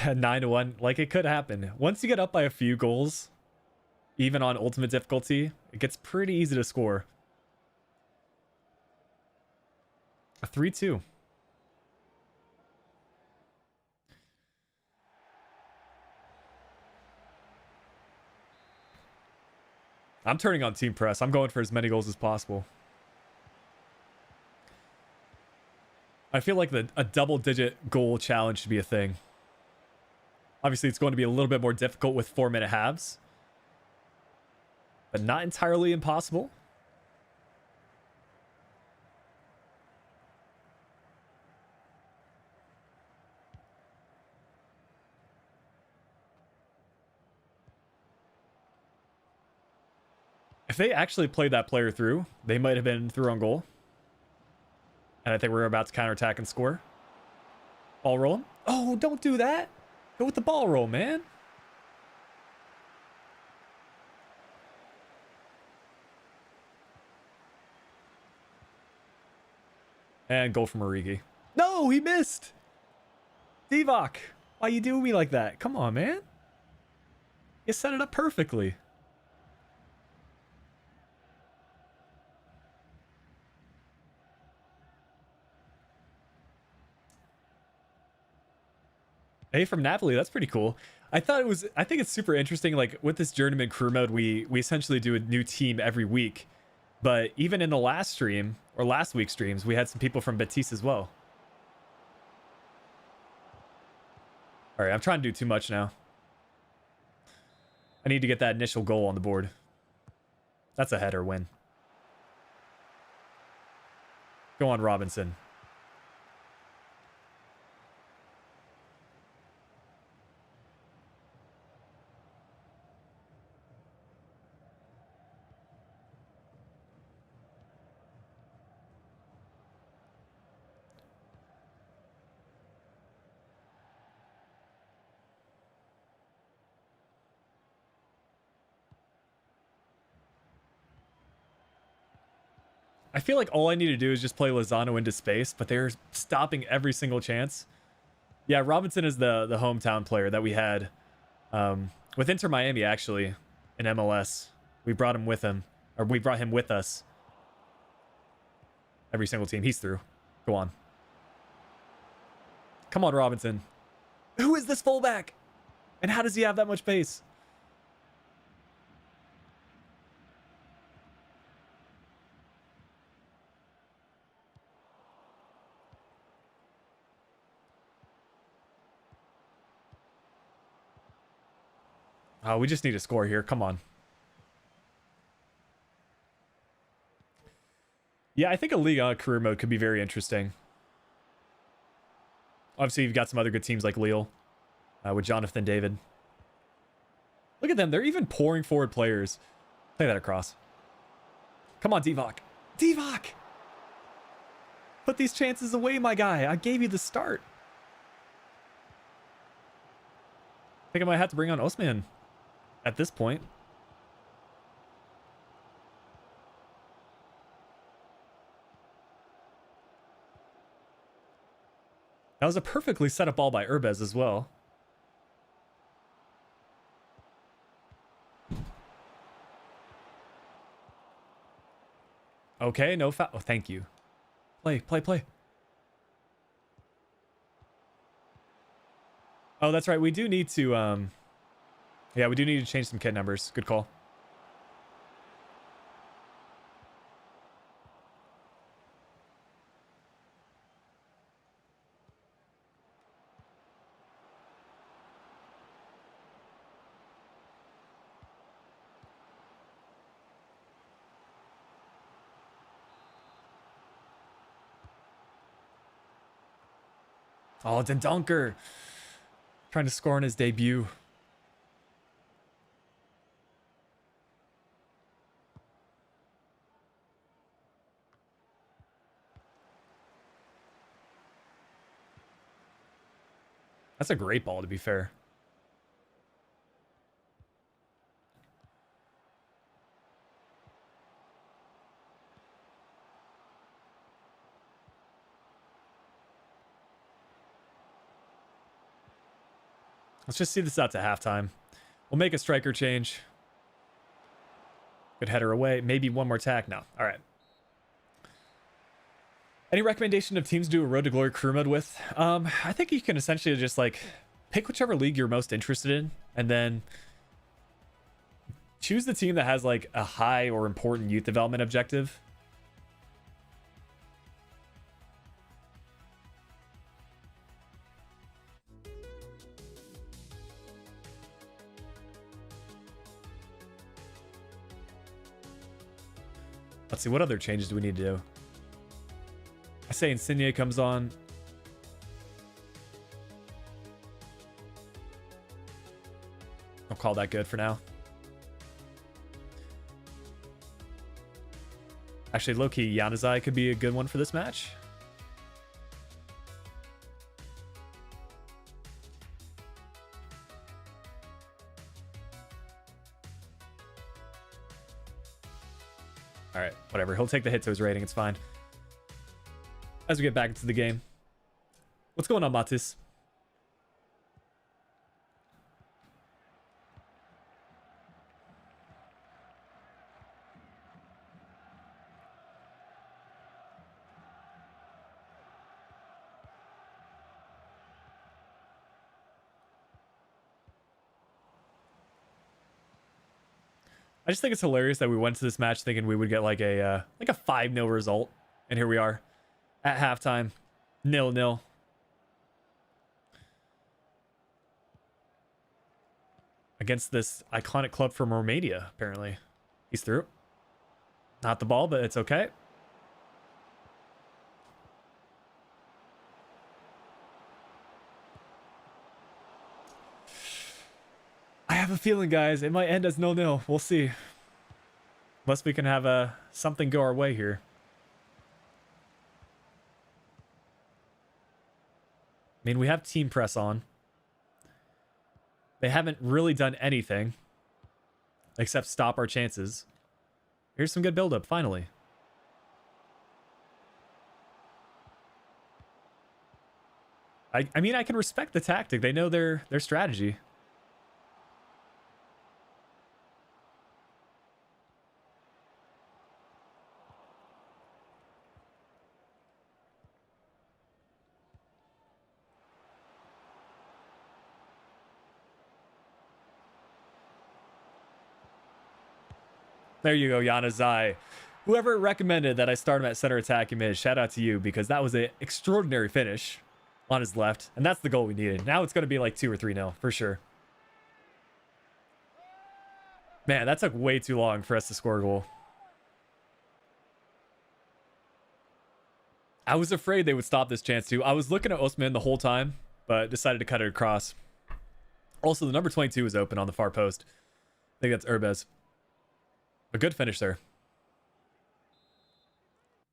S1: At 9-1, like, it could happen. Once you get up by a few goals, even on ultimate difficulty, it gets pretty easy to score. A 3-2. I'm turning on team press. I'm going for as many goals as possible. I feel like a double-digit goal challenge should be a thing. Obviously, it's going to be a little bit more difficult with 4-minute halves, but not entirely impossible. If they actually played that player through, they might have been through on goal. And I think we're about to counterattack and score. Ball rolling. Oh, don't do that. Go with the ball roll, man. And goal from Origi. No, he missed. Divock, why you doing me like that? Come on, man. You set it up perfectly. Hey, from Napoli, that's pretty cool. I think it's super interesting. Like, with this Journeyman crew mode, we essentially do a new team every week. But even in the last stream, or last week's streams, we had some people from Betis as well. All right, I'm trying to do too much now. I need to get that initial goal on the board. That's a header win. Go on, Robinson. I feel like all I need to do is just play Lozano into space, but they're stopping every single chance. Yeah, Robinson is the hometown player that we had with Inter Miami, actually, in MLS. We brought him with him, or we brought him with us. Every single team. He's through. Go on. Come on, Robinson. Who is this fullback? And how does he have that much pace? Oh, we just need to score here. Come on. Yeah, I think a Liga career mode could be very interesting. Obviously, you've got some other good teams like Lille with Jonathan David. Look at them. They're even pouring forward players. Play that across. Come on, Divock. Divock! Put these chances away, my guy. I gave you the start. I think I might have to bring on Osman at this point. That was a perfectly set up ball by Urbez as well. Okay, no foul. Oh, thank you. Play. Oh, that's right. We do need to, yeah, we do need to change some kit numbers. Good call. Oh, it's a dunker. Trying to score on his debut. That's a great ball, to be fair. Let's just see this out to halftime. We'll make a striker change. Good header away. Maybe one more tack. No. All right. Any recommendation of teams to do a Road to Glory career mode with? I think you can essentially just like pick whichever league you're most interested in and then choose the team that has like a high or important youth development objective. Let's see, what other changes do we need to do? I say Insigne comes on. I'll call that good for now. Actually, low-key, Januzaj could be a good one for this match. All right, whatever. He'll take the hit to his rating. It's fine. As we get back into the game. What's going on, Matis? I just think it's hilarious that we went to this match thinking we would get like a 5-0 result, and here we are at halftime, 0-0. Against this iconic club from Romania, apparently. He's through. Not the ball, but it's okay. I have a feeling, guys, it might end as 0-0. We'll see. Unless we can have something go our way here. I mean, we have team press on. They haven't really done anything except stop our chances. Here's some good build-up, finally. I mean, I can respect the tactic. They know their strategy. There you go, Januzaj. Whoever recommended that I start him at center attacking mid, shout out to you, because that was an extraordinary finish on his left, and that's the goal we needed. Now it's going to be like 2 or 3-0 for sure. Man, that took way too long for us to score a goal. I was afraid they would stop this chance too. I was looking at Osman the whole time, but decided to cut it across. Also, the number 22 is open on the far post. I think that's Urbez. A good finish there.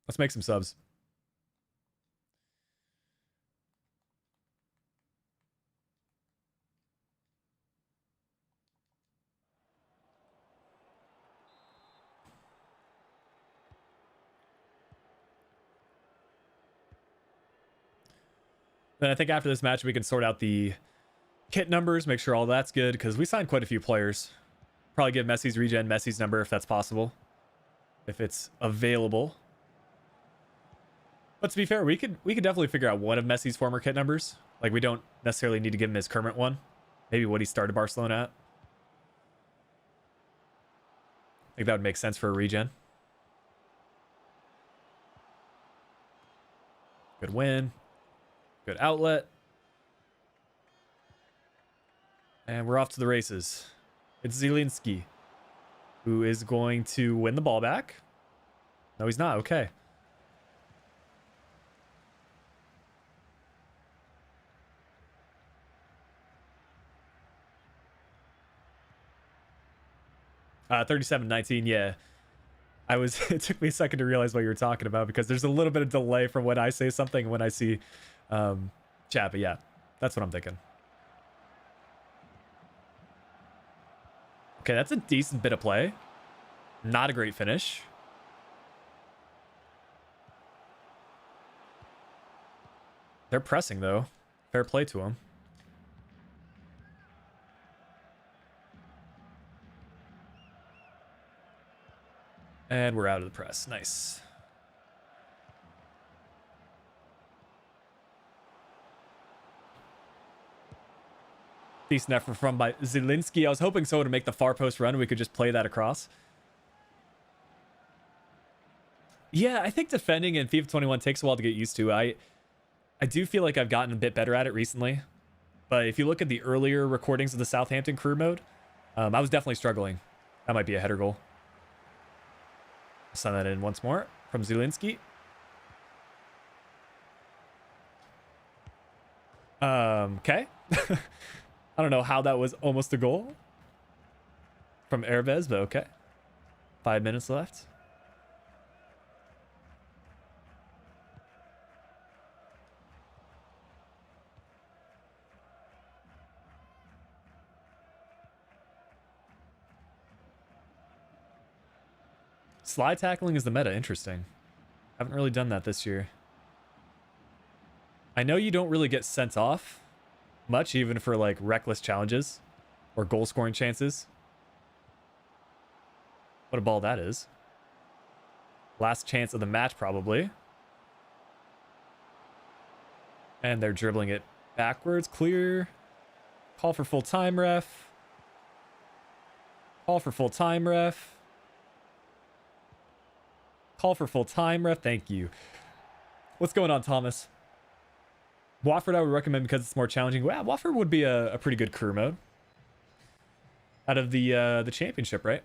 S1: Let's make some subs. Then I think after this match, we can sort out the kit numbers, make sure all that's good, because we signed quite a few players. Probably give Messi's regen Messi's number if that's possible, if it's available. But to be fair, we could definitely figure out one of Messi's former kit numbers. Like, we don't necessarily need to give him his current one. Maybe what he started Barcelona at. I think that would make sense for a regen. Good win. Good outlet. And we're off to the races. It's Zielinski, who is going to win the ball back. No, he's not. Okay. Uh, 37-19, yeah. It took me a second to realize what you were talking about because there's a little bit of delay from when I say something and when I see chat, but yeah, that's what I'm thinking. Okay, that's a decent bit of play. Not a great finish. They're pressing, though. Fair play to them. And we're out of the press. Nice. Decent effort from by Zielinski. I was hoping someone to make the far post run. We could just play that across. Yeah, I think defending in FIFA 21 takes a while to get used to. I do feel like I've gotten a bit better at it recently. But if you look at the earlier recordings of the Southampton career mode, I was definitely struggling. That might be a header goal. Send that in once more from Zielinski. Okay. I don't know how that was almost a goal from Hervez, but okay. 5 minutes left. Slide tackling is the meta. Interesting. Haven't really done that this year. I know you don't really get sent off much, even for like reckless challenges or goal scoring chances. What a ball that is. Last chance of the match, probably. And they're dribbling it backwards. Clear. Call for full time, ref. Call for full time, ref. Call for full time, ref. Thank you. What's going on, Thomas? Wofford I would recommend because it's more challenging. Wow, Wofford would be a pretty good career mode. Out of the championship, right?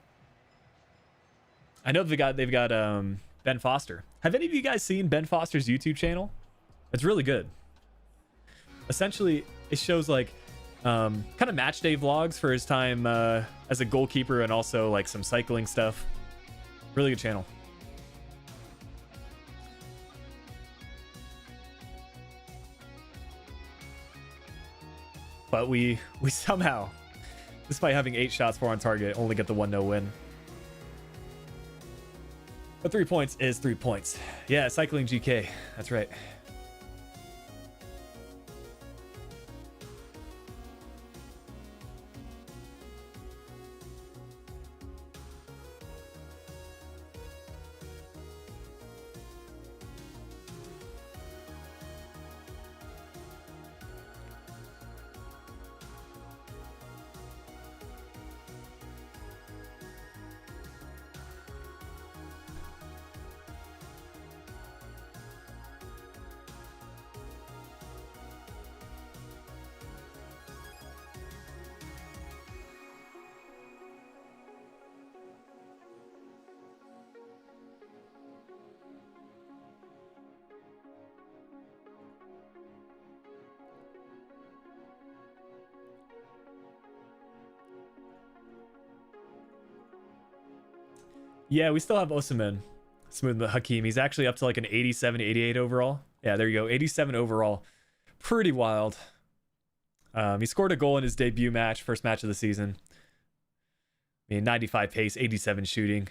S1: I know they've got Ben Foster. Have any of you guys seen Ben Foster's YouTube channel? It's really good. Essentially, it shows like kind of match day vlogs for his time as a goalkeeper and also like some cycling stuff. Really good channel. But we somehow, despite having 8 shots, 4 on target, only get the 1-0 win. But 3 points is 3 points. Yeah, cycling GK. That's right. Yeah, we still have Osimhen. Smooth the Hakim. He's actually up to like an 87, 88 overall. Yeah, there you go. 87 overall. Pretty wild. He scored a goal in his debut match, first match of the season. I mean, 95 pace, 87 shooting.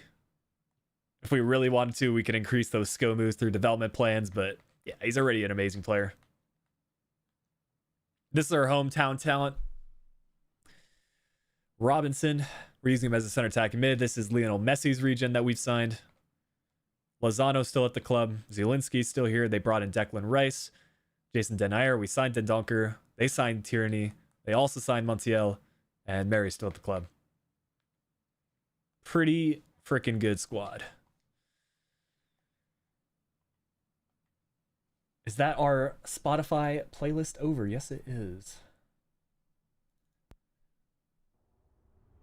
S1: If we really wanted to, we could increase those skill moves through development plans, but yeah, he's already an amazing player. This is our hometown talent. Robinson, we're using him as a center attacking mid. This is Lionel Messi's region that we've signed. Lozano's still at the club. Zielinski's still here. They brought in Declan Rice. Jason Denayer. We signed Dendonker. They signed Tierney. They also signed Montiel. And Mary's still at the club. Pretty freaking good squad. Is that our Spotify playlist over? Yes, it is.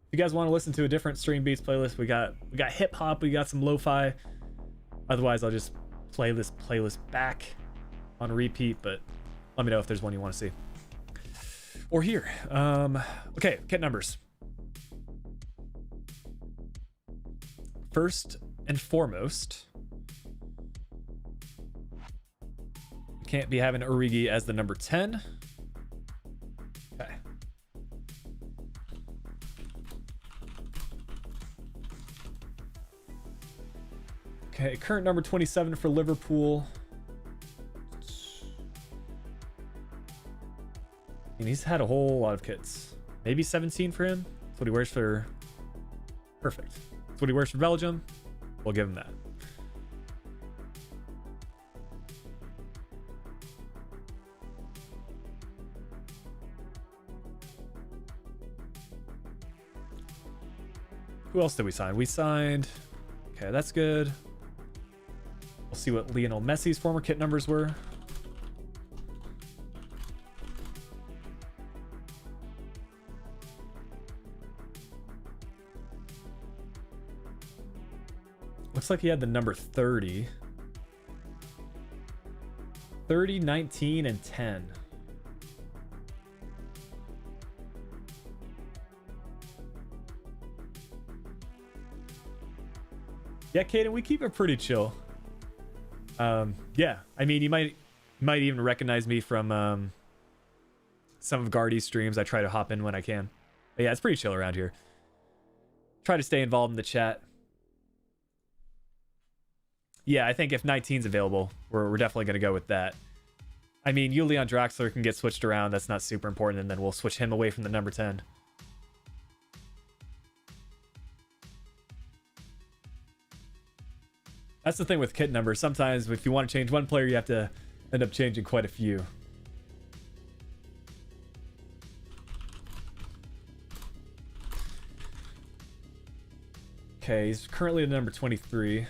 S1: If you guys want to listen to a different Stream Beats playlist, we got hip hop, we got some lo-fi. Otherwise, I'll just play this playlist back on repeat, but let me know if there's one you want to see. Or here. Okay, kit numbers. First and foremost, can't be having Origi as the number 10. Okay. Okay, current number 27 for Liverpool. And he's had a whole lot of kits. Maybe 17 for him. That's what he wears for... Perfect. That's what he wears for Belgium. We'll give him that. Who else did we sign? We signed... Okay, that's good. We'll see what Lionel Messi's former kit numbers were. Looks like he had the number 30. 30, 19, and 10. Yeah, Caden, we keep it pretty chill. Yeah, I mean, you might even recognize me from some of Guardy's streams. I try to hop in when I can. But yeah, it's pretty chill around here. Try to stay involved in the chat. Yeah, I think if 19's available, we're definitely going to go with that. I mean, Julian Draxler can get switched around. That's not super important, and then we'll switch him away from the number 10. That's the thing with kit numbers. Sometimes if you want to change one player, you have to end up changing quite a few. Okay, he's currently at number 23.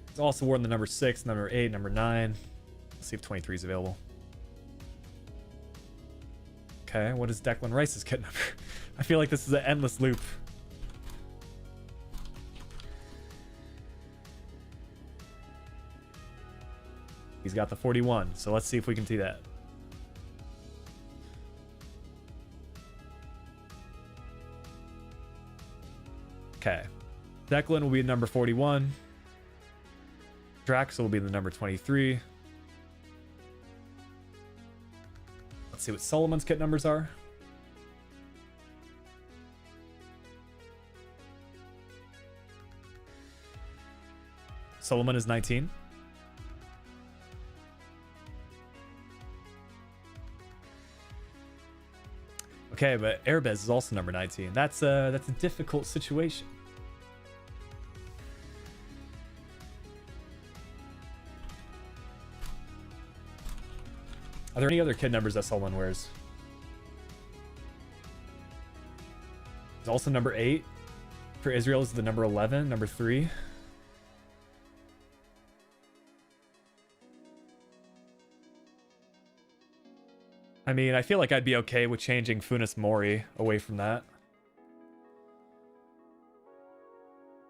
S1: He's also worn the number 6, number 8, number 9. Let's see if 23 is available. Okay, what is Declan Rice's kit number? I feel like this is an endless loop. He's got the 41, so let's see if we can see that. Okay. Declan will be number 41. Drax will be the number 23. Let's see what Solomon's kit numbers are. Solomon is 19. Okay, but Airbez is also number 19. That's a difficult situation. Are there any other kid numbers that Solomon wears? He's also number 8. For Israel is the number 11, number 3. I mean, I feel like I'd be okay with changing Funes Mori away from that.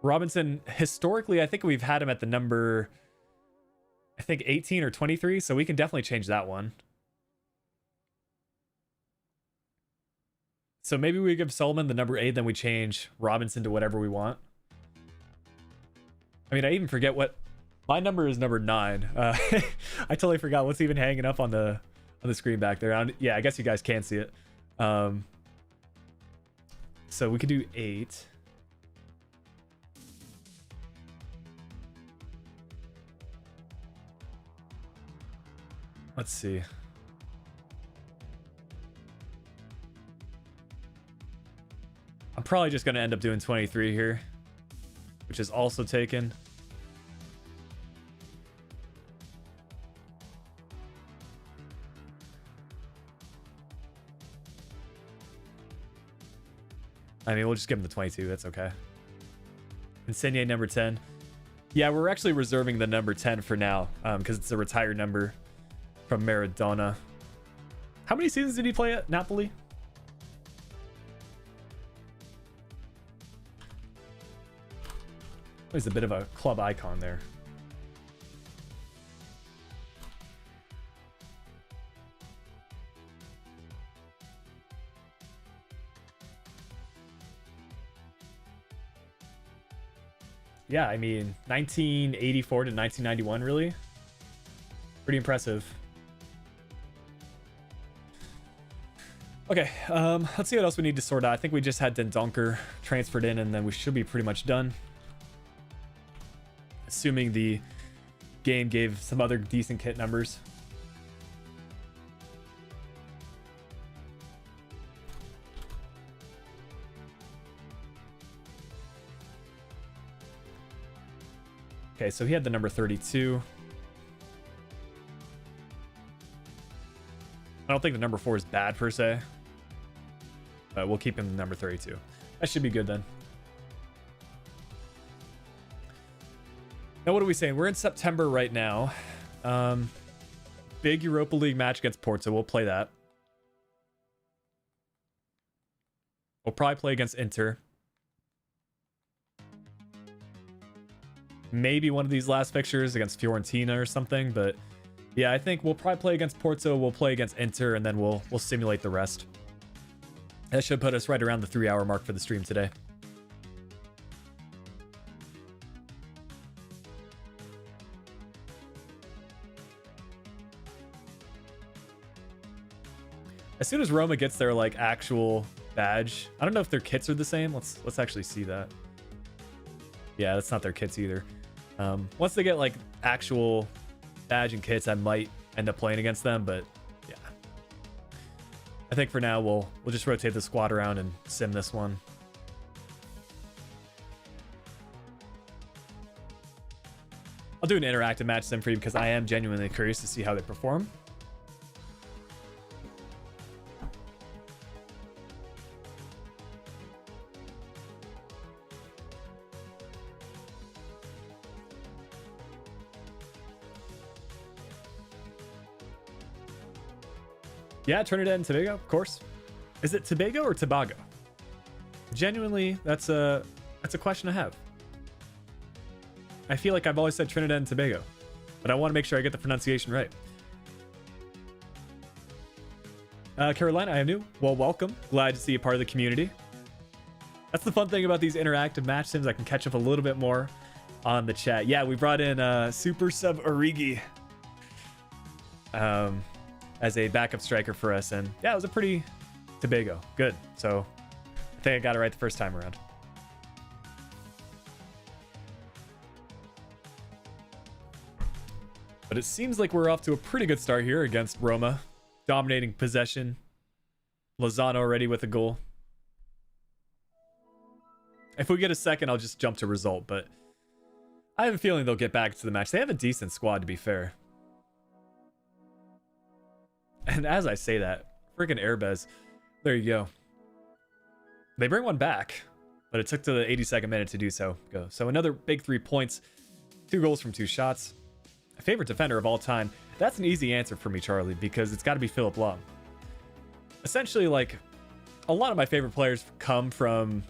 S1: Robinson, historically, I think we've had him at the number, I think 18 or 23, so we can definitely change that one. So maybe we give Solomon the number 8, then we change Robinson to whatever we want. I mean, I even forget what my number is. Number 9. I totally forgot what's even hanging up on the screen back there. Yeah, I guess you guys can't see it. So we could do 8. Let's see. I'm probably just going to end up doing 23 here, which is also taken. I mean, we'll just give him the 22. That's okay. Insigne number 10. Yeah, we're actually reserving the number 10 for now because it's a retired number from Maradona. How many seasons did he play at Napoli? He's a bit of a club icon there. Yeah, I mean, 1984 to 1991, really? Pretty impressive. Okay, let's see what else we need to sort out. I think we just had Dendonker transferred in, and then we should be pretty much done. Assuming the game gave some other decent kit numbers. Okay, so he had the number 32. I don't think the number 4 is bad per se, but we'll keep him the number 32. That should be good then. Now, what are we saying? We're in September right now. Big Europa League match against Porto. We'll play that. We'll probably play against Inter. Maybe one of these last fixtures against Fiorentina or something, but yeah, I think we'll probably play against Porto, we'll play against Inter, and then we'll simulate the rest. That should put us right around the 3-hour mark for the stream today. As soon as Roma gets their like actual badge, I don't know if their kits are the same. Let's actually see that. Yeah, that's not their kits either. Once they get like actual badge and kits, I might end up playing against them, but yeah. I think for now we'll just rotate the squad around and sim this one. I'll do an interactive match sim for you because I am genuinely curious to see how they perform. Yeah, Trinidad and Tobago, of course. Is it Tobago or Tobago? Genuinely, that's a question I have. I feel like I've always said Trinidad and Tobago, but I want to make sure I get the pronunciation right. Carolina, I am new. Well, welcome. Glad to see you part of the community. That's the fun thing about these interactive match sims. I can catch up a little bit more on the chat. Yeah, we brought in Super Sub Origi as a backup striker for us, and yeah, it was a pretty Tobago. Good. So I think I got it right the first time around. But it seems like we're off to a pretty good start here against Roma. Dominating possession. Lozano already with a goal. If we get a second, I'll just jump to result, but I have a feeling they'll get back to the match. They have a decent squad, to be fair. And as I say that, freaking Airbez, there you go. They bring one back, but it took to the 82nd minute to do so. So another big 3 points, 2 goals from 2 shots. My favorite defender of all time. That's an easy answer for me, Charlie, because it's got to be Philip Lahm. Essentially, like, a lot of my favorite players come from,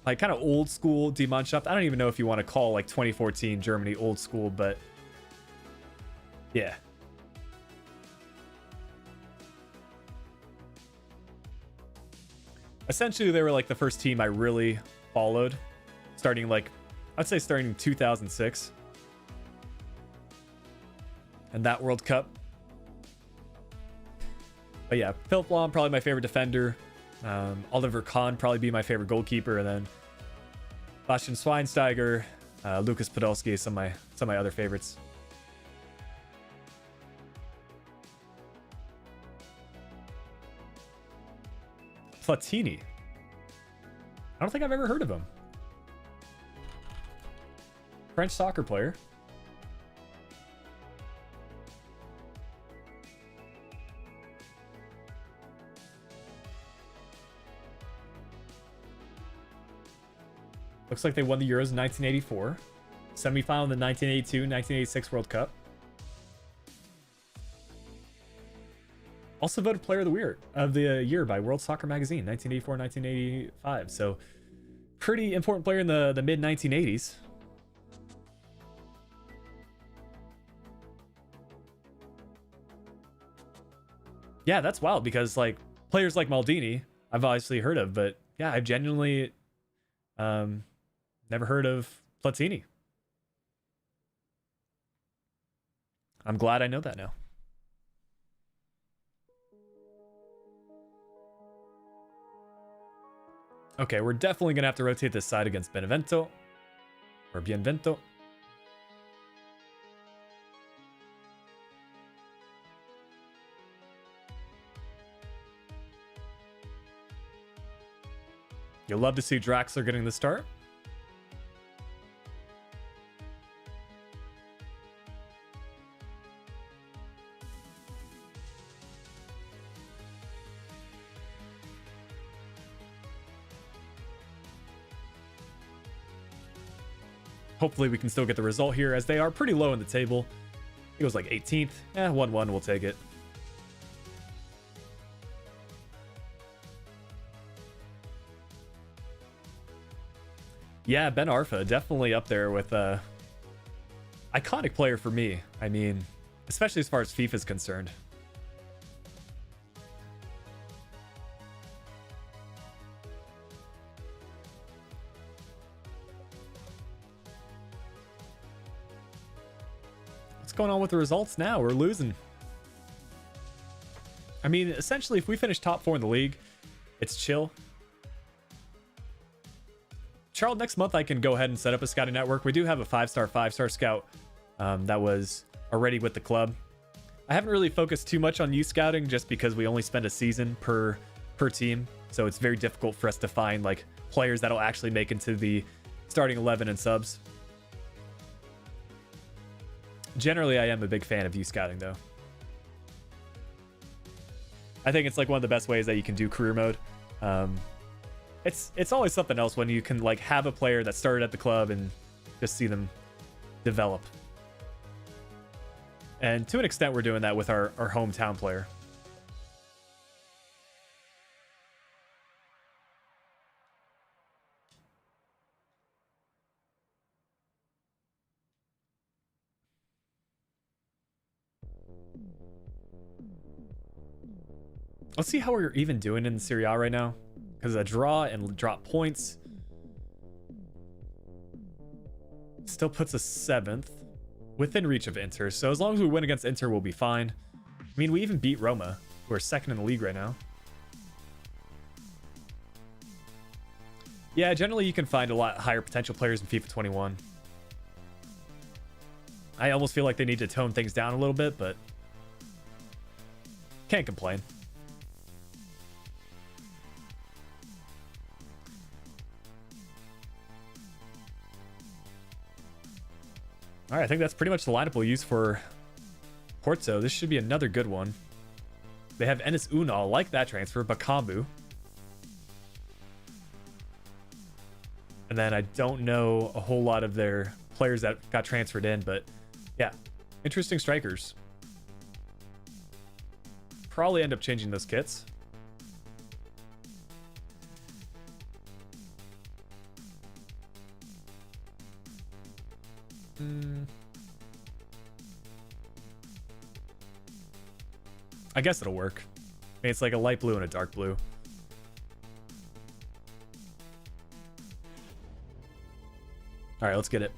S1: like, kind of old school Die Mannschaft. I don't even know if you want to call, like, 2014 Germany old school, but yeah. Essentially, they were like the first team I really followed, starting like, I'd say starting in 2006. And that World Cup. But yeah, Philip Lahm, probably my favorite defender. Oliver Kahn, probably be my favorite goalkeeper. And then Bastian Schweinsteiger, Lucas Podolski, some of my other favorites. Platini. I don't think I've ever heard of him. French soccer player. Looks like they won the Euros in 1984. Semi-final in the 1982-1986 World Cup. Also voted Player of the Year by World Soccer Magazine, 1984-1985. So, pretty important player in the mid-1980s. Yeah, that's wild because like players like Maldini, I've obviously heard of, but yeah, I've genuinely never heard of Platini. I'm glad I know that now. Okay, we're definitely going to have to rotate this side against Benevento. Or Bienvento. You'll love to see Draxler getting the start. Hopefully we can still get the result here as they are pretty low in the table. It was like 18th. 1-1, we'll take it. Yeah, Ben Arfa, definitely up there with iconic player for me. I mean, especially as far as FIFA is concerned. What's going on with the results now? We're losing. I mean, essentially, if we finish top 4 in the league, it's chill. Charles, next month I can go ahead and set up a scouting network. We do have a 5-star scout that was already with the club. I haven't really focused too much on youth scouting just because we only spend a season per team. So it's very difficult for us to find like players that'll actually make into the starting 11 and subs. Generally, I am a big fan of youth scouting though. I think it's like one of the best ways that you can do career mode. It's always something else when you can like have a player that started at the club and just see them develop. And to an extent, we're doing that with our hometown player. Let's see how we're even doing in Serie A right now. Because a draw and drop points still puts us 7th within reach of Inter. So as long as we win against Inter, we'll be fine. I mean, we even beat Roma, who are 2nd in the league right now. Yeah, generally you can find a lot higher potential players in FIFA 21. I almost feel like they need to tone things down a little bit, but can't complain. All right, I think that's pretty much the lineup we'll use for Porto. This should be another good one. They have Enes Unal, like that transfer, Bakambu. And then I don't know a whole lot of their players that got transferred in, but yeah, interesting strikers. Probably end up changing those kits. I guess it'll work. I mean, it's like a light blue and a dark blue. All right, let's get it.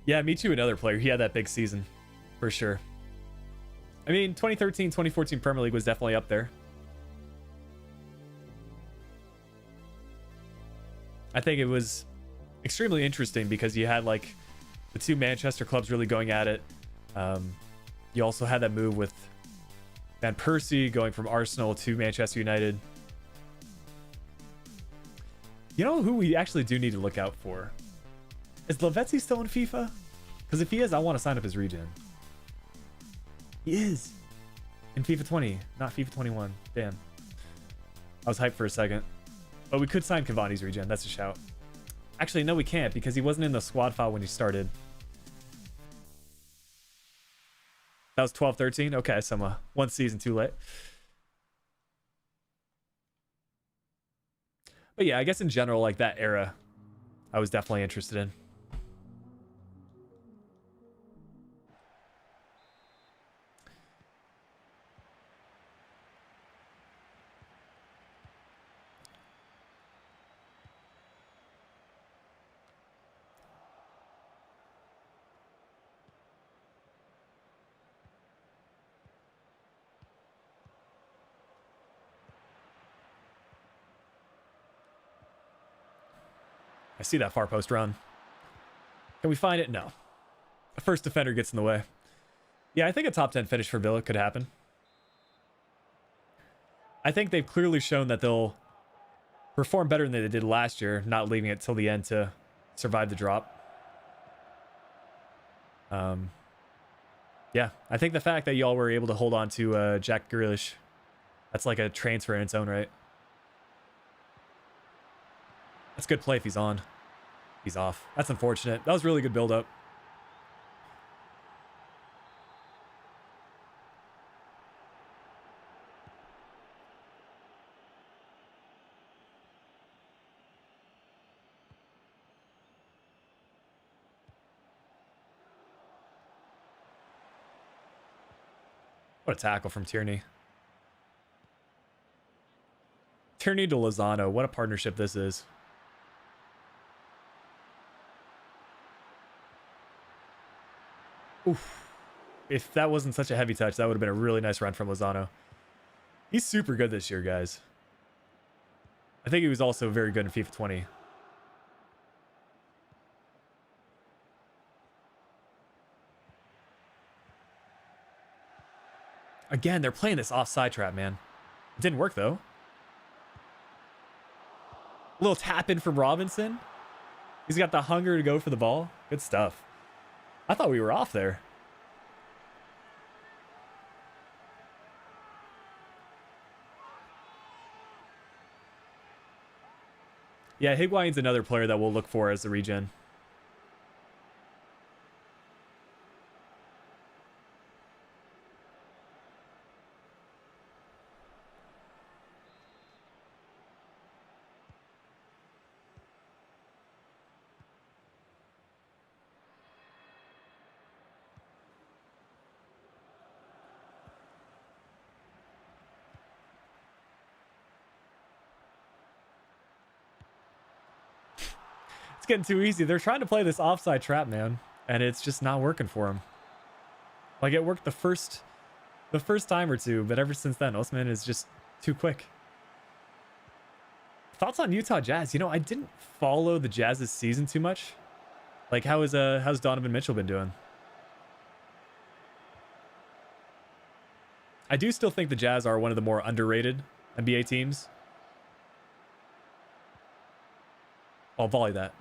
S1: Yeah, me too. Another player. He had that big season for sure. I mean, 2013, 2014 Premier League was definitely up there. I think it was extremely interesting because you had like the two Manchester clubs really going at it. You also had that move with Van Persie going from Arsenal to Manchester United. You know who we actually do need to look out for? Is Lavezzi still in FIFA? Because if he is, I want to sign up his regen. He is. In FIFA 20, not FIFA 21. Damn. I was hyped for a second. But we could sign Cavani's regen. That's a shout. Actually, no, we can't because he wasn't in the squad file when he started. That was 12-13? Okay, so I'm one season too late. But yeah, I guess in general, like that era, I was definitely interested in. I see that far post run. Can we find it? No. The first defender gets in the way. Yeah, I think a top 10 finish for Villa could happen. I think they've clearly shown that they'll perform better than they did last year, not leaving it till the end to survive the drop. Yeah, I think the fact that y'all were able to hold on to Jack Grealish, that's like a transfer in its own right. That's good play if he's on. He's off. That's unfortunate. That was really good build-up. What a tackle from Tierney. Tierney to Lozano. What a partnership this is. Oof. If that wasn't such a heavy touch, that would have been a really nice run from Lozano. He's super good this year, guys. I think he was also very good in FIFA 20. Again, they're playing this offside trap, man. It didn't work, though. A little tap in from Robinson. He's got the hunger to go for the ball. Good stuff. I thought we were off there. Yeah, Higuain's another player that we'll look for as a regen. It's getting too easy. They're trying to play this offside trap, man, and it's just not working for them. Like it worked the first time or two, but ever since then, Osman is just too quick. Thoughts on Utah Jazz? You know, I didn't follow the Jazz's season too much. Like, how's Donovan Mitchell been doing? I do still think the Jazz are one of the more underrated NBA teams. I'll volley that.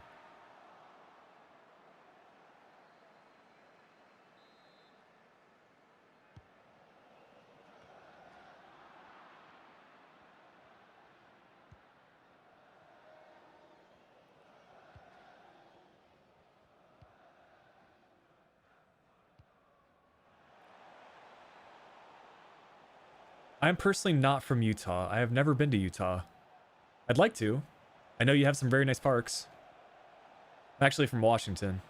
S1: I'm personally not from Utah. I have never been to Utah. I'd like to. I know you have some very nice parks. I'm actually from Washington.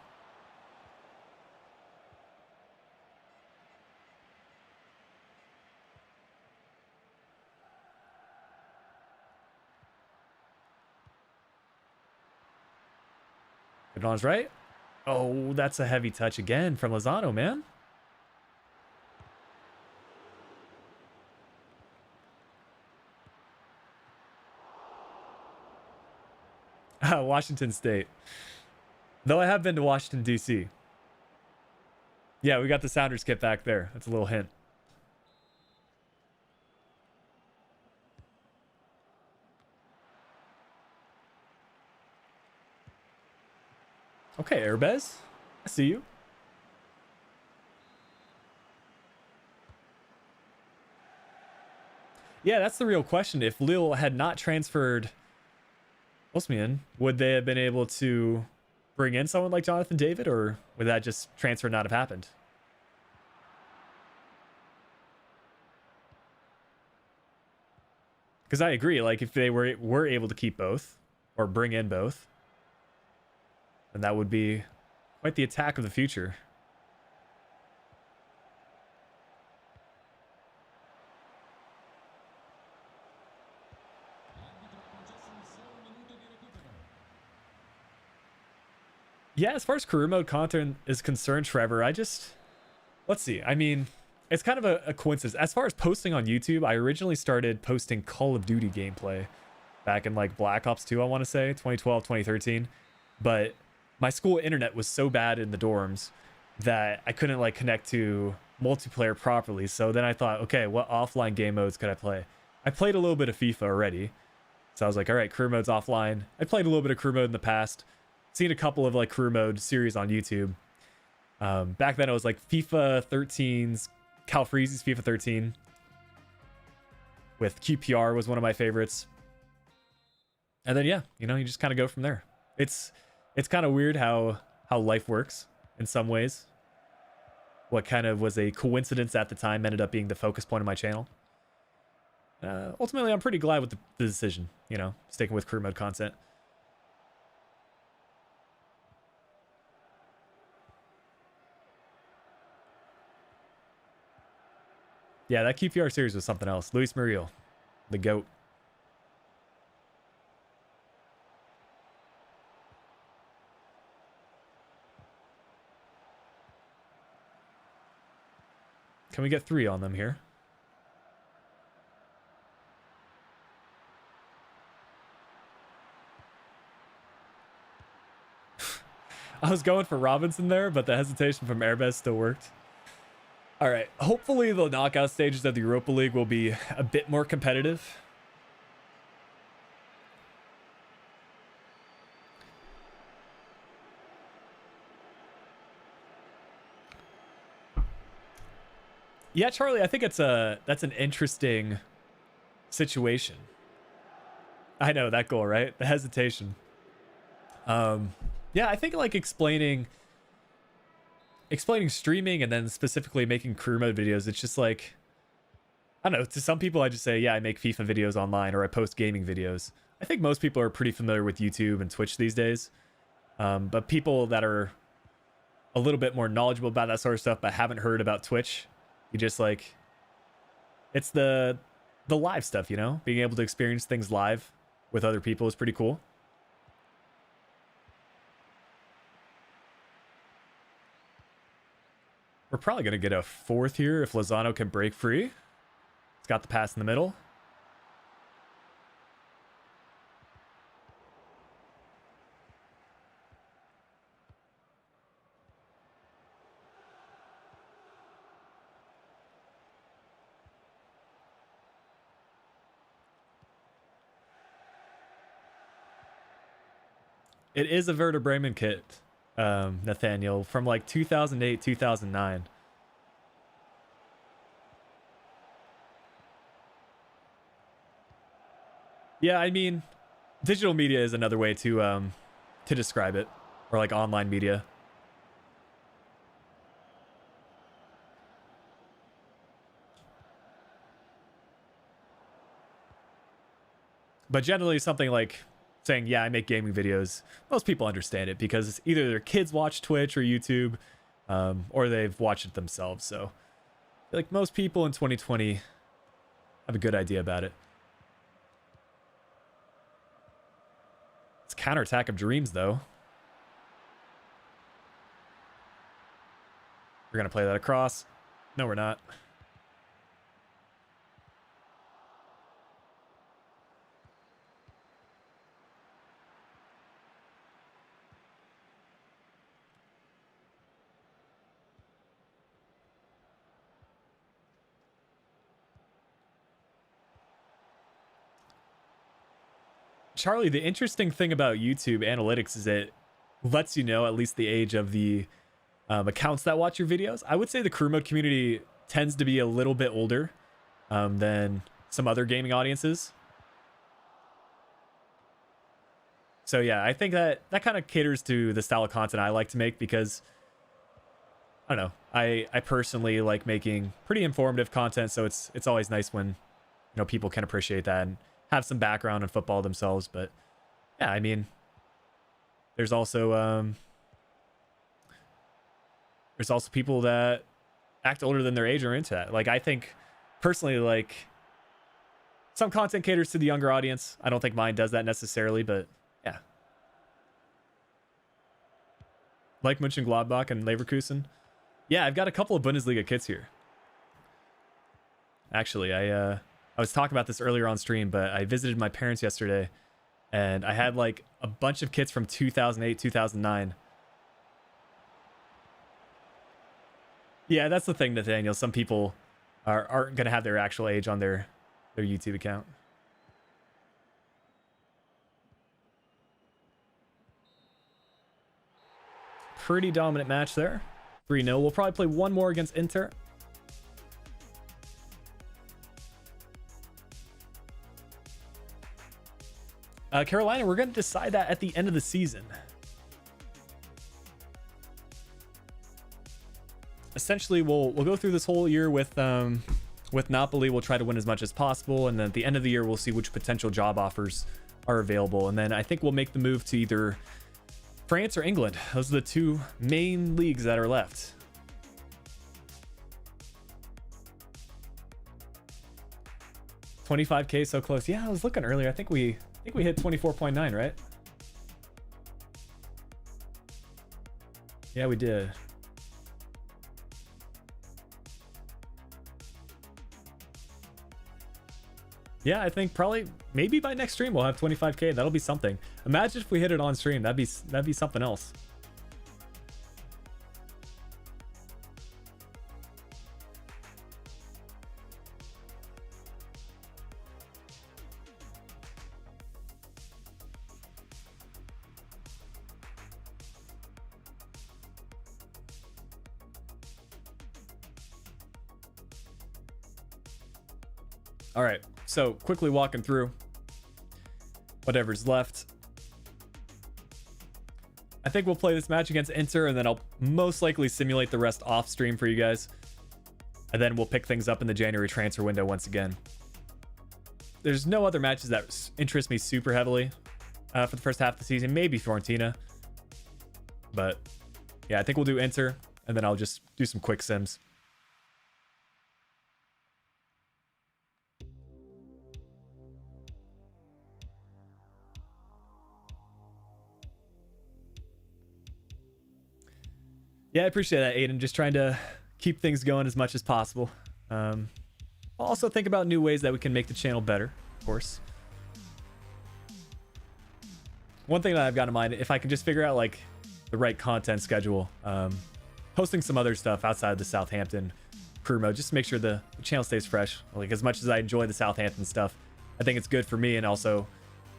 S1: Get it on his right. Oh, that's a heavy touch again from Lozano, man. Washington State. Though I have been to Washington, D.C. Yeah, we got the Sounders kit back there. That's a little hint. Okay, Airbez. I see you. Yeah, that's the real question. If Lille had not transferred Osmian, would they have been able to bring in someone like Jonathan David, or would that just transfer not have happened? Because I agree, like if they were able to keep both or bring in both, then that would be quite the attack of the future. Yeah, as far as career mode content is concerned, Trevor, let's see. I mean, it's kind of a coincidence. As far as posting on YouTube, I originally started posting Call of Duty gameplay back in like Black Ops 2, I want to say, 2012, 2013. But my school internet was so bad in the dorms that I couldn't like connect to multiplayer properly. So then I thought, okay, what offline game modes could I play? I played a little bit of FIFA already. So I was like, all right, career mode's offline. I played a little bit of career mode in the past. Seen a couple of like career mode series on YouTube. Back then it was like FIFA 13's Cal Freezy's FIFA 13 with QPR was one of my favorites. And then yeah, you know, you just kind of go from there. It's kind of weird how life works in some ways. What kind of was a coincidence at the time ended up being the focus point of my channel. Ultimately, I'm pretty glad with the decision, you know, sticking with career mode content. Yeah, that QPR series was something else. Luis Muriel, the GOAT. Can we get 3 on them here? I was going for Robinson there, but the hesitation from Airbez still worked. All right, hopefully the knockout stages of the Europa League will be a bit more competitive. Yeah, Charlie, I think that's an interesting situation. I know that goal, right? The hesitation. Yeah, I think like explaining streaming and then specifically making career mode videos, it's just like, I don't know, to some people I just say, yeah, I make FIFA videos online or I post gaming videos. I think most people are pretty familiar with YouTube and Twitch these days. But people that are a little bit more knowledgeable about that sort of stuff but haven't heard about Twitch, you just like, it's the live stuff, you know? Being able to experience things live with other people is pretty cool. We're probably going to get a 4th here if Lozano can break free. It's got the pass in the middle. It is a Werder Bremen kit, Nathaniel, from like 2008, 2009. Yeah, I mean, digital media is another way to describe it, or like online media. But generally something like saying, yeah, I make gaming videos, most people understand it because either their kids watch Twitch or YouTube, or they've watched it themselves. So like most people in 2020 have a good idea about it. It's counterattack of dreams though. We're going to play that across. No, we're not. Charlie, the interesting thing about YouTube analytics is it lets you know at least the age of the accounts that watch your videos. I would say the career mode community tends to be a little bit older than some other gaming audiences. So yeah, I think that kind of caters to the style of content I like to make, because I don't know, I personally like making pretty informative content, so it's always nice when, you know, people can appreciate that and have some background in football themselves. But yeah, I mean, there's also people that act older than their age or into that. Like, I think personally, like, some content caters to the younger audience. I don't think mine does that necessarily, but yeah. Like Mönchengladbach and Leverkusen. Yeah, I've got a couple of Bundesliga kits here. Actually, I was talking about this earlier on stream, but I visited my parents yesterday, and I had like a bunch of kits from 2008, 2009. Yeah, that's the thing, Nathaniel. Some people aren't going to have their actual age on their YouTube account. Pretty dominant match there. 3-0. We'll probably play one more against Inter. Carolina, we're going to decide that at the end of the season. Essentially, we'll go through this whole year with Napoli. We'll try to win as much as possible, and then at the end of the year, we'll see which potential job offers are available. And then I think we'll make the move to either France or England. Those are the two main leagues that are left. $25K, so close. Yeah, I was looking earlier. I think we hit 24.9, right? Yeah, we did. Yeah, I think probably maybe by next stream we'll have 25K. That'll be something. Imagine if we hit it on stream. That'd be something else. All right, so quickly walking through whatever's left. I think we'll play this match against Inter, and then I'll most likely simulate the rest off stream for you guys. And then we'll pick things up in the January transfer window once again. There's no other matches that interest me super heavily for the first half of the season. Maybe Fiorentina. But yeah, I think we'll do Inter, and then I'll just do some quick sims. Yeah, I appreciate that, Aiden. Just trying to keep things going as much as possible. I'll also think about new ways that we can make the channel better, of course. One thing that I've got in mind, if I can just figure out like the right content schedule, posting some other stuff outside of the Southampton career mode, just to make sure the channel stays fresh. Like, as much as I enjoy the Southampton stuff, I think it's good for me, and also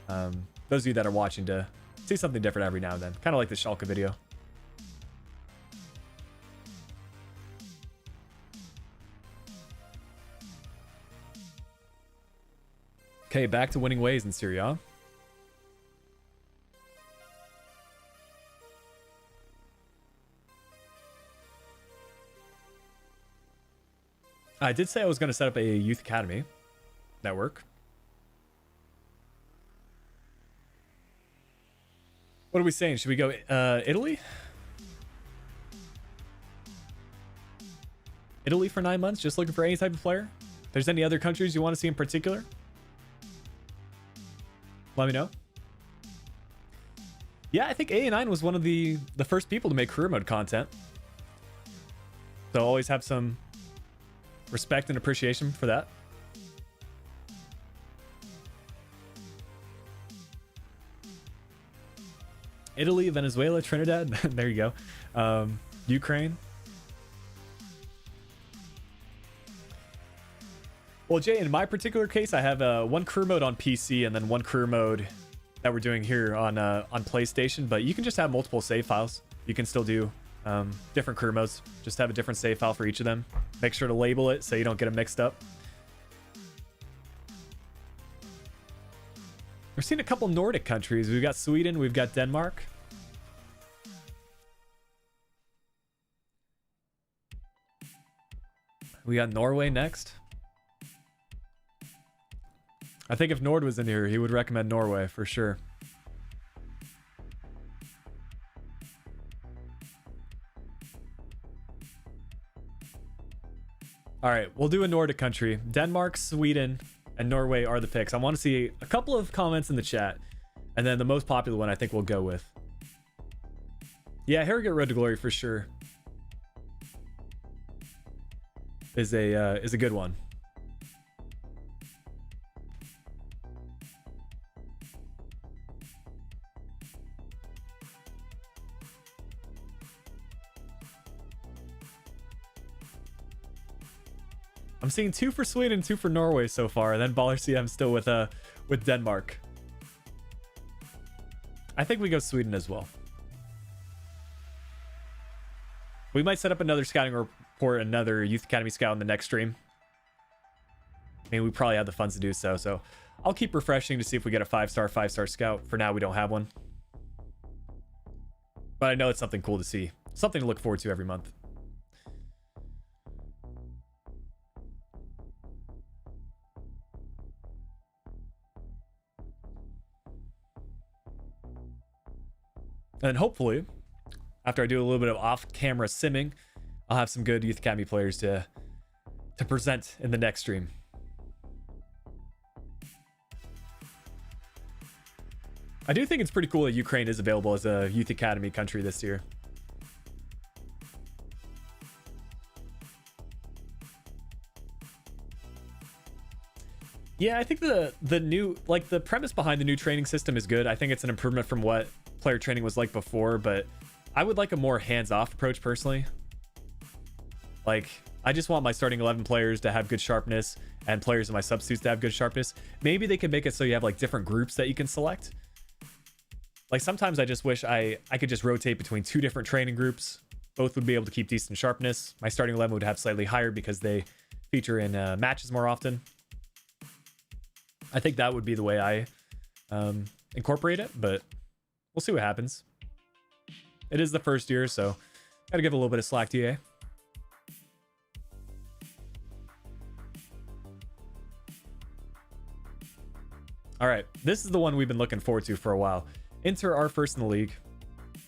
S1: those of you that are watching to see something different every now and then. Kind of like the Schalke video. Okay, back to winning ways in Serie A. I did say I was going to set up a youth academy network. What are we saying? Should we go Italy? Italy for 9 months, just looking for any type of player? If there's any other countries you want to see in particular, let me know. Yeah, I think A9 was one of the first people to make career mode content. So always have some respect and appreciation for that. Italy, Venezuela, Trinidad. There you go. Ukraine. Well, Jay, in my particular case, I have one career mode on PC and then one career mode that we're doing here on PlayStation. But you can just have multiple save files. You can still do different career modes. Just have a different save file for each of them. Make sure to label it so you don't get them mixed up. We're seeing a couple Nordic countries. We've got Sweden, we've got Denmark. We got Norway next. I think if Nord was in here, he would recommend Norway for sure. All right, we'll do a Nordic country. Denmark, Sweden, and Norway are the picks. I want to see a couple of comments in the chat, and then the most popular one I think we'll go with. Yeah, Harrogate Road to Glory for sure is a good one. I'm seeing 2 for Sweden, 2 for Norway so far, and then Baller CM still with Denmark. I think we go Sweden as well. We might set up another scouting report, another Youth Academy scout in the next stream. I mean, we probably have the funds to do so, so I'll keep refreshing to see if we get a 5-star scout. For now, we don't have one. But I know it's something cool to see. Something to look forward to every month. And hopefully, after I do a little bit of off-camera simming, I'll have some good Youth Academy players to present in the next stream. I do think it's pretty cool that Ukraine is available as a Youth Academy country this year. Yeah, I think the new, like, the premise behind the new training system is good. I think it's an improvement from what player training was like before, but I would like a more hands-off approach personally. Like, I just want my starting 11 players to have good sharpness and players in my substitutes to have good sharpness. Maybe they could make it so you have like different groups that you can select. Like, sometimes I just wish I could just rotate between 2 different training groups. Both would be able to keep decent sharpness. My starting 11 would have slightly higher because they feature in matches more often. I think that would be the way I incorporate it, but we'll see what happens. It is the first year, so gotta give a little bit of slack to EA. All right, this is the one we've been looking forward to for a while. Inter are first in the league.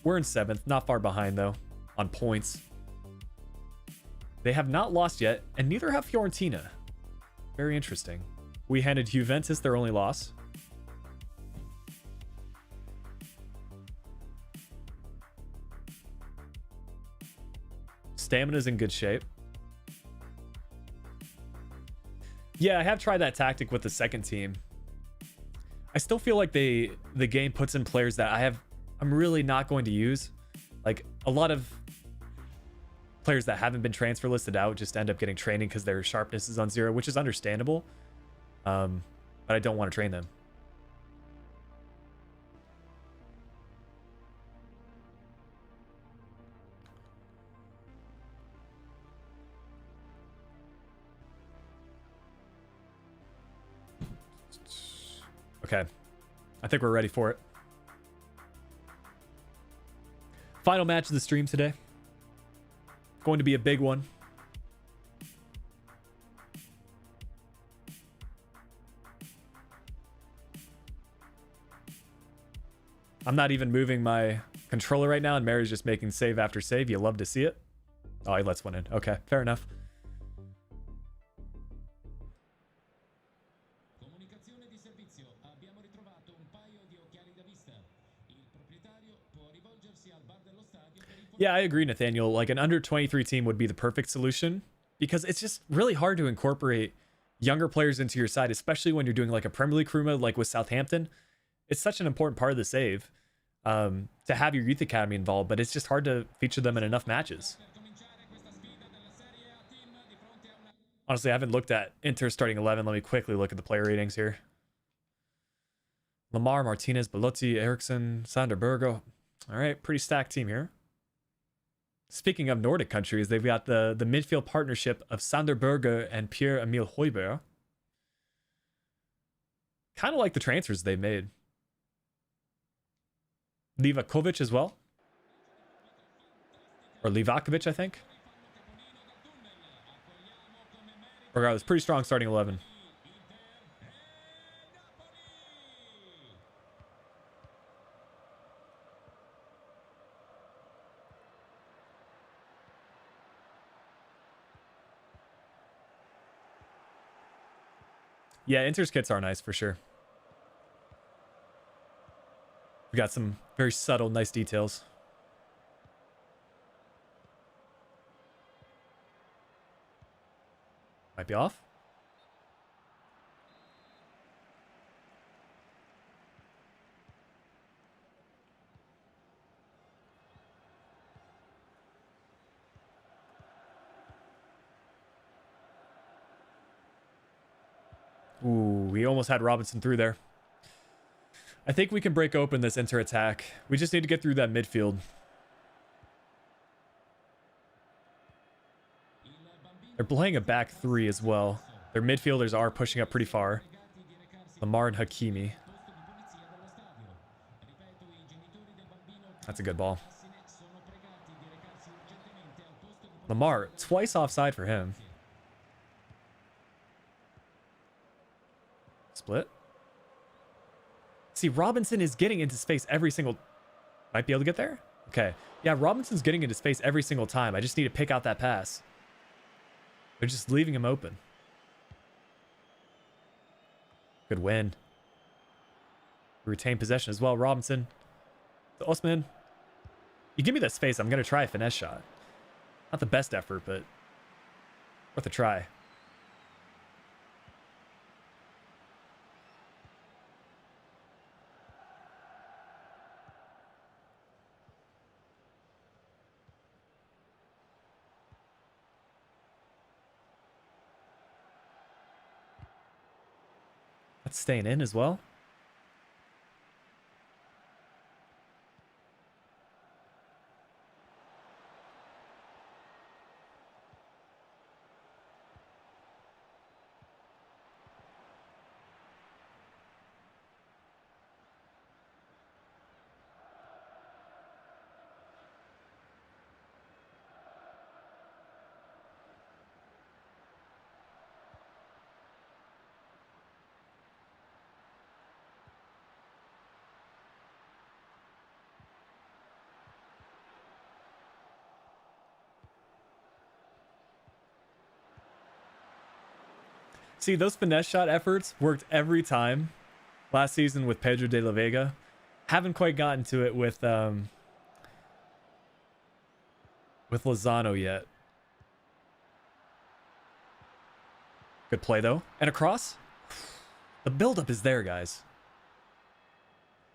S1: We're in 7th, not far behind though, on points. They have not lost yet, and neither have Fiorentina. Very interesting. We handed Juventus their only loss. Stamina's in good shape. Yeah, I have tried that tactic with the second team. I still feel like the game puts in players that I'm really not going to use. Like, a lot of players that haven't been transfer listed out just end up getting training because their sharpness is on 0, which is understandable. But I don't want to train them. Okay, I think we're ready for it. Final match of the stream today. Going to be a big one. I'm not even moving my controller right now, and Mary's just making save after save. You love to see it. Oh, he lets one in. Okay, fair enough. Yeah, I agree, Nathaniel. Like an under 23 team would be the perfect solution because it's just really hard to incorporate younger players into your side, especially when you're doing like a Premier League crew mode like with Southampton. It's such an important part of the save to have your youth academy involved, but it's just hard to feature them in enough matches. Honestly, I haven't looked at Inter starting 11. Let me quickly look at the player ratings here. Lamar, Martinez, Belotti, Eriksson, Sander Bergo. All right, pretty stacked team here. Speaking of Nordic countries, they've got the midfield partnership of Sander Berger and Pierre-Emile Højbjerg. Kind of like the transfers they made. Livakovic as well. Or Livakovic, I think. Regardless, pretty strong starting 11. Yeah, Inter's kits are nice for sure. We got some very subtle, nice details. Might be off. Ooh, we almost had Robinson through there. I think we can break open this Inter attack. We just need to get through that midfield. They're playing a back three as well. Their midfielders are pushing up pretty far. Lamar and Hakimi. That's a good ball. Lamar, twice offside for him. Split. See, Robinson is getting into space every single... Might be able to get there? Okay. Yeah, Robinson's getting into space every single time. I just need to pick out that pass. They're just leaving him open. Good win. We retain possession as well. Robinson. To Osman. You give me that space, I'm going to try a finesse shot. Not the best effort, but worth a try. That's staying in as well. See, those finesse shot efforts worked every time last season with Pedro de la Vega. Haven't quite gotten to it with Lozano yet. Good play, though. And across. The buildup is there, guys.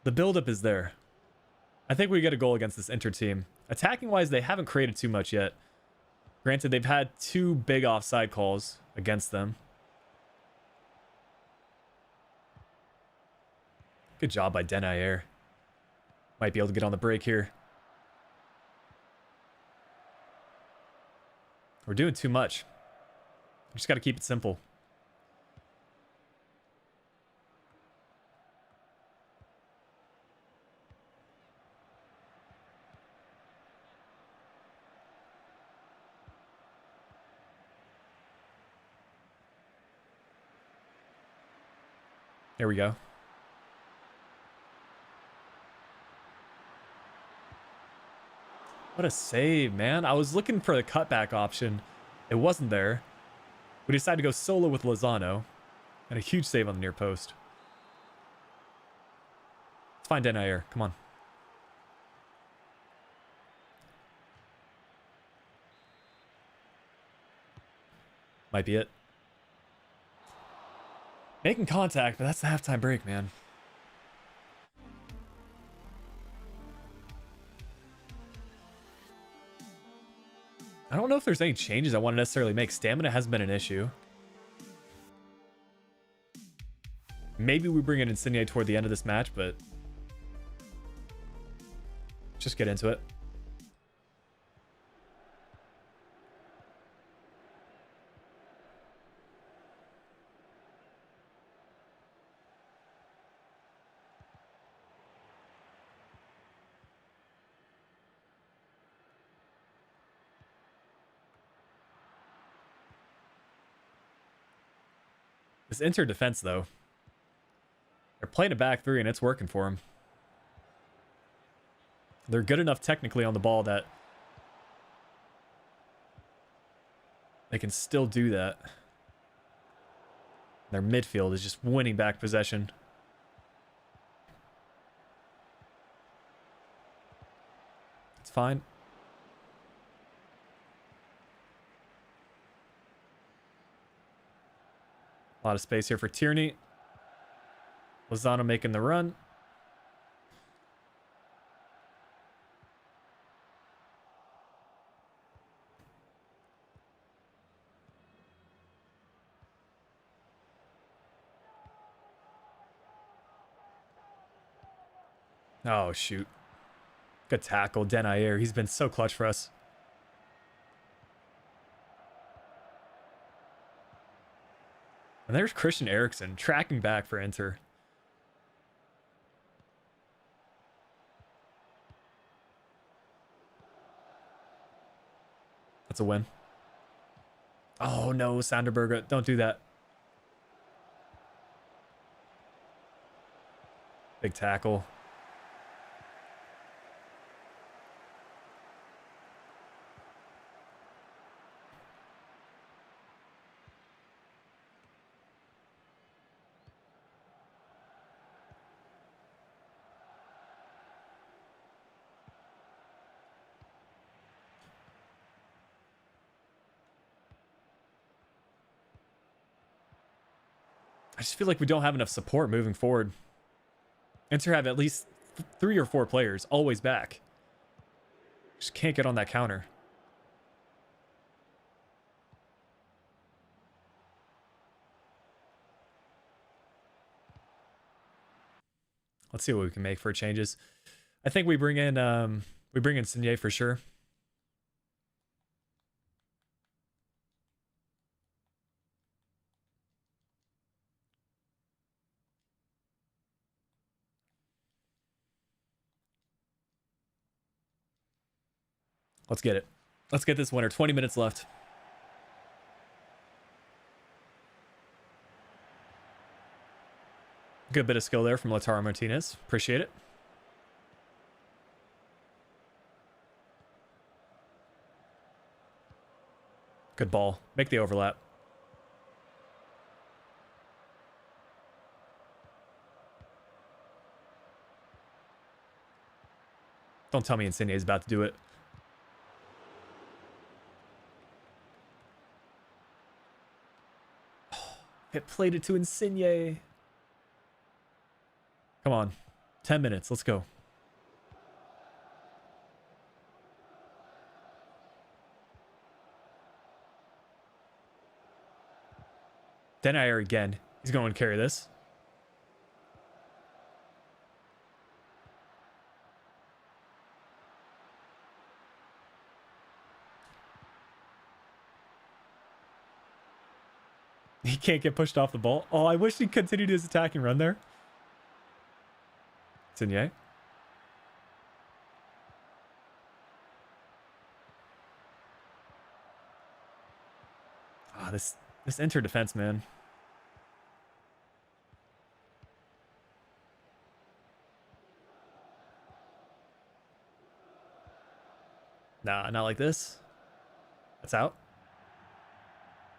S1: The buildup is there. I think we get a goal against this Inter team. Attacking-wise, they haven't created too much yet. Granted, they've had 2 big offside calls against them. Good job by Denayer. Might be able to get on the break here. We're doing too much. We just got to keep it simple. There we go. What a save, man. I was looking for the cutback option. It wasn't there. We decided to go solo with Lozano. And a huge save on the near post. Let's find Denayer. Come on. Might be it. Making contact, but that's the halftime break, man. I don't know if there's any changes I want to necessarily make. Stamina hasn't been an issue. Maybe we bring in Insigne toward the end of this match, but just get into it. This Inter defense, though. They're playing a back three, and it's working for them. They're good enough technically on the ball that they can still do that. Their midfield is just winning back possession. It's fine. A lot of space here for Tierney. Lozano making the run. Oh, shoot. Good tackle, Denayer. He's been so clutch for us. And there's Christian Eriksen tracking back for Inter. That's a win. Oh, no, Sanderberg. Don't do that. Big tackle. I just feel like we don't have enough support moving forward. Inter have at least 3 or 4 players always back. Just can't get on that counter. Let's see what we can make for changes. I think we bring in Signé for sure. Let's get it. Let's get this winner. 20 minutes left. Good bit of skill there from Lautaro Martinez. Appreciate it. Good ball. Make the overlap. Don't tell me Insigne is about to do it. It played it to Insigne. Come on. 10 minutes. Let's go. Denayer again. He's going to carry this. He can't get pushed off the ball. Oh, I wish he continued his attacking run there. Signé. Ah, this Inter defense, man. Nah, not like this. That's out.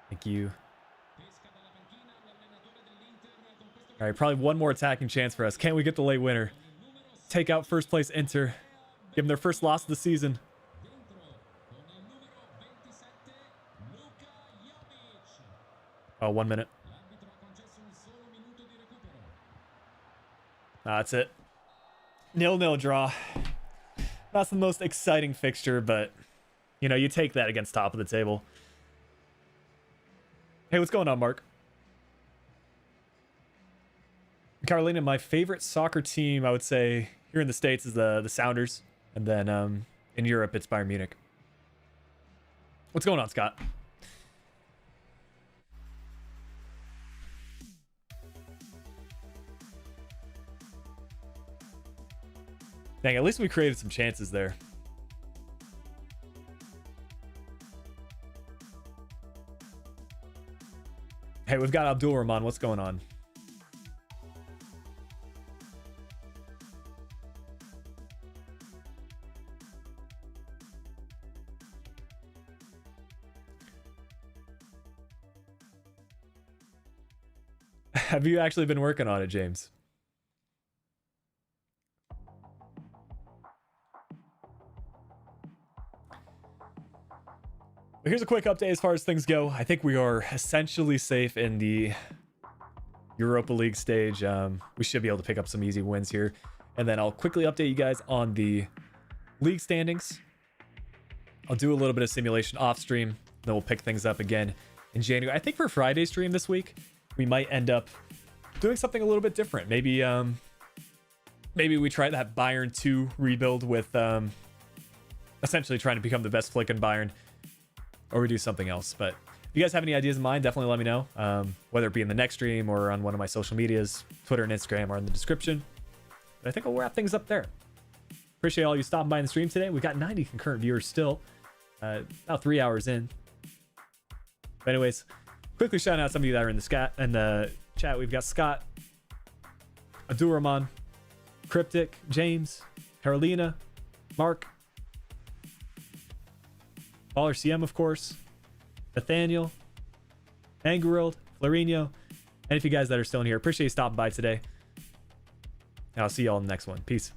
S1: Thank you. All right, probably one more attacking chance for us. Can't we get the late winner? Take out first place Inter. Give them their first loss of the season. Oh, 1 minute. That's it. 0-0 draw. Not the most exciting fixture, but you know, you take that against top of the table. Hey, what's going on, Mark? Carolina, my favorite soccer team, I would say, here in the States is the Sounders. And then in Europe, it's Bayern Munich. What's going on, Scott? Dang, at least we created some chances there. Hey, we've got Abdul Rahman. What's going on? Have you actually been working on it, James? But here's a quick update as far as things go. I think we are essentially safe in the Europa League stage. We should be able to pick up some easy wins here. And then I'll quickly update you guys on the league standings. I'll do a little bit of simulation off stream. Then we'll pick things up again in January. I think for Friday's stream this week, we might end up doing something a little bit different. Maybe we try that Bayern 2 rebuild with essentially trying to become the best flick in Bayern. Or we do something else. But if you guys have any ideas in mind, definitely let me know. Whether it be in the next stream or on one of my social medias, Twitter and Instagram are in the description. But I think I'll wrap things up there. Appreciate all you stopping by in the stream today. We've got 90 concurrent viewers still. About 3 hours in. But anyways, quickly shout out some of you that are in the chat. We've got Scott, Abdul Rahman, Cryptic, James, Carolina, Mark, Baller CM, of course, Nathaniel, Angerworld, Florino, and if you guys that are still in here, appreciate you stopping by today. And I'll see you all in the next one. Peace.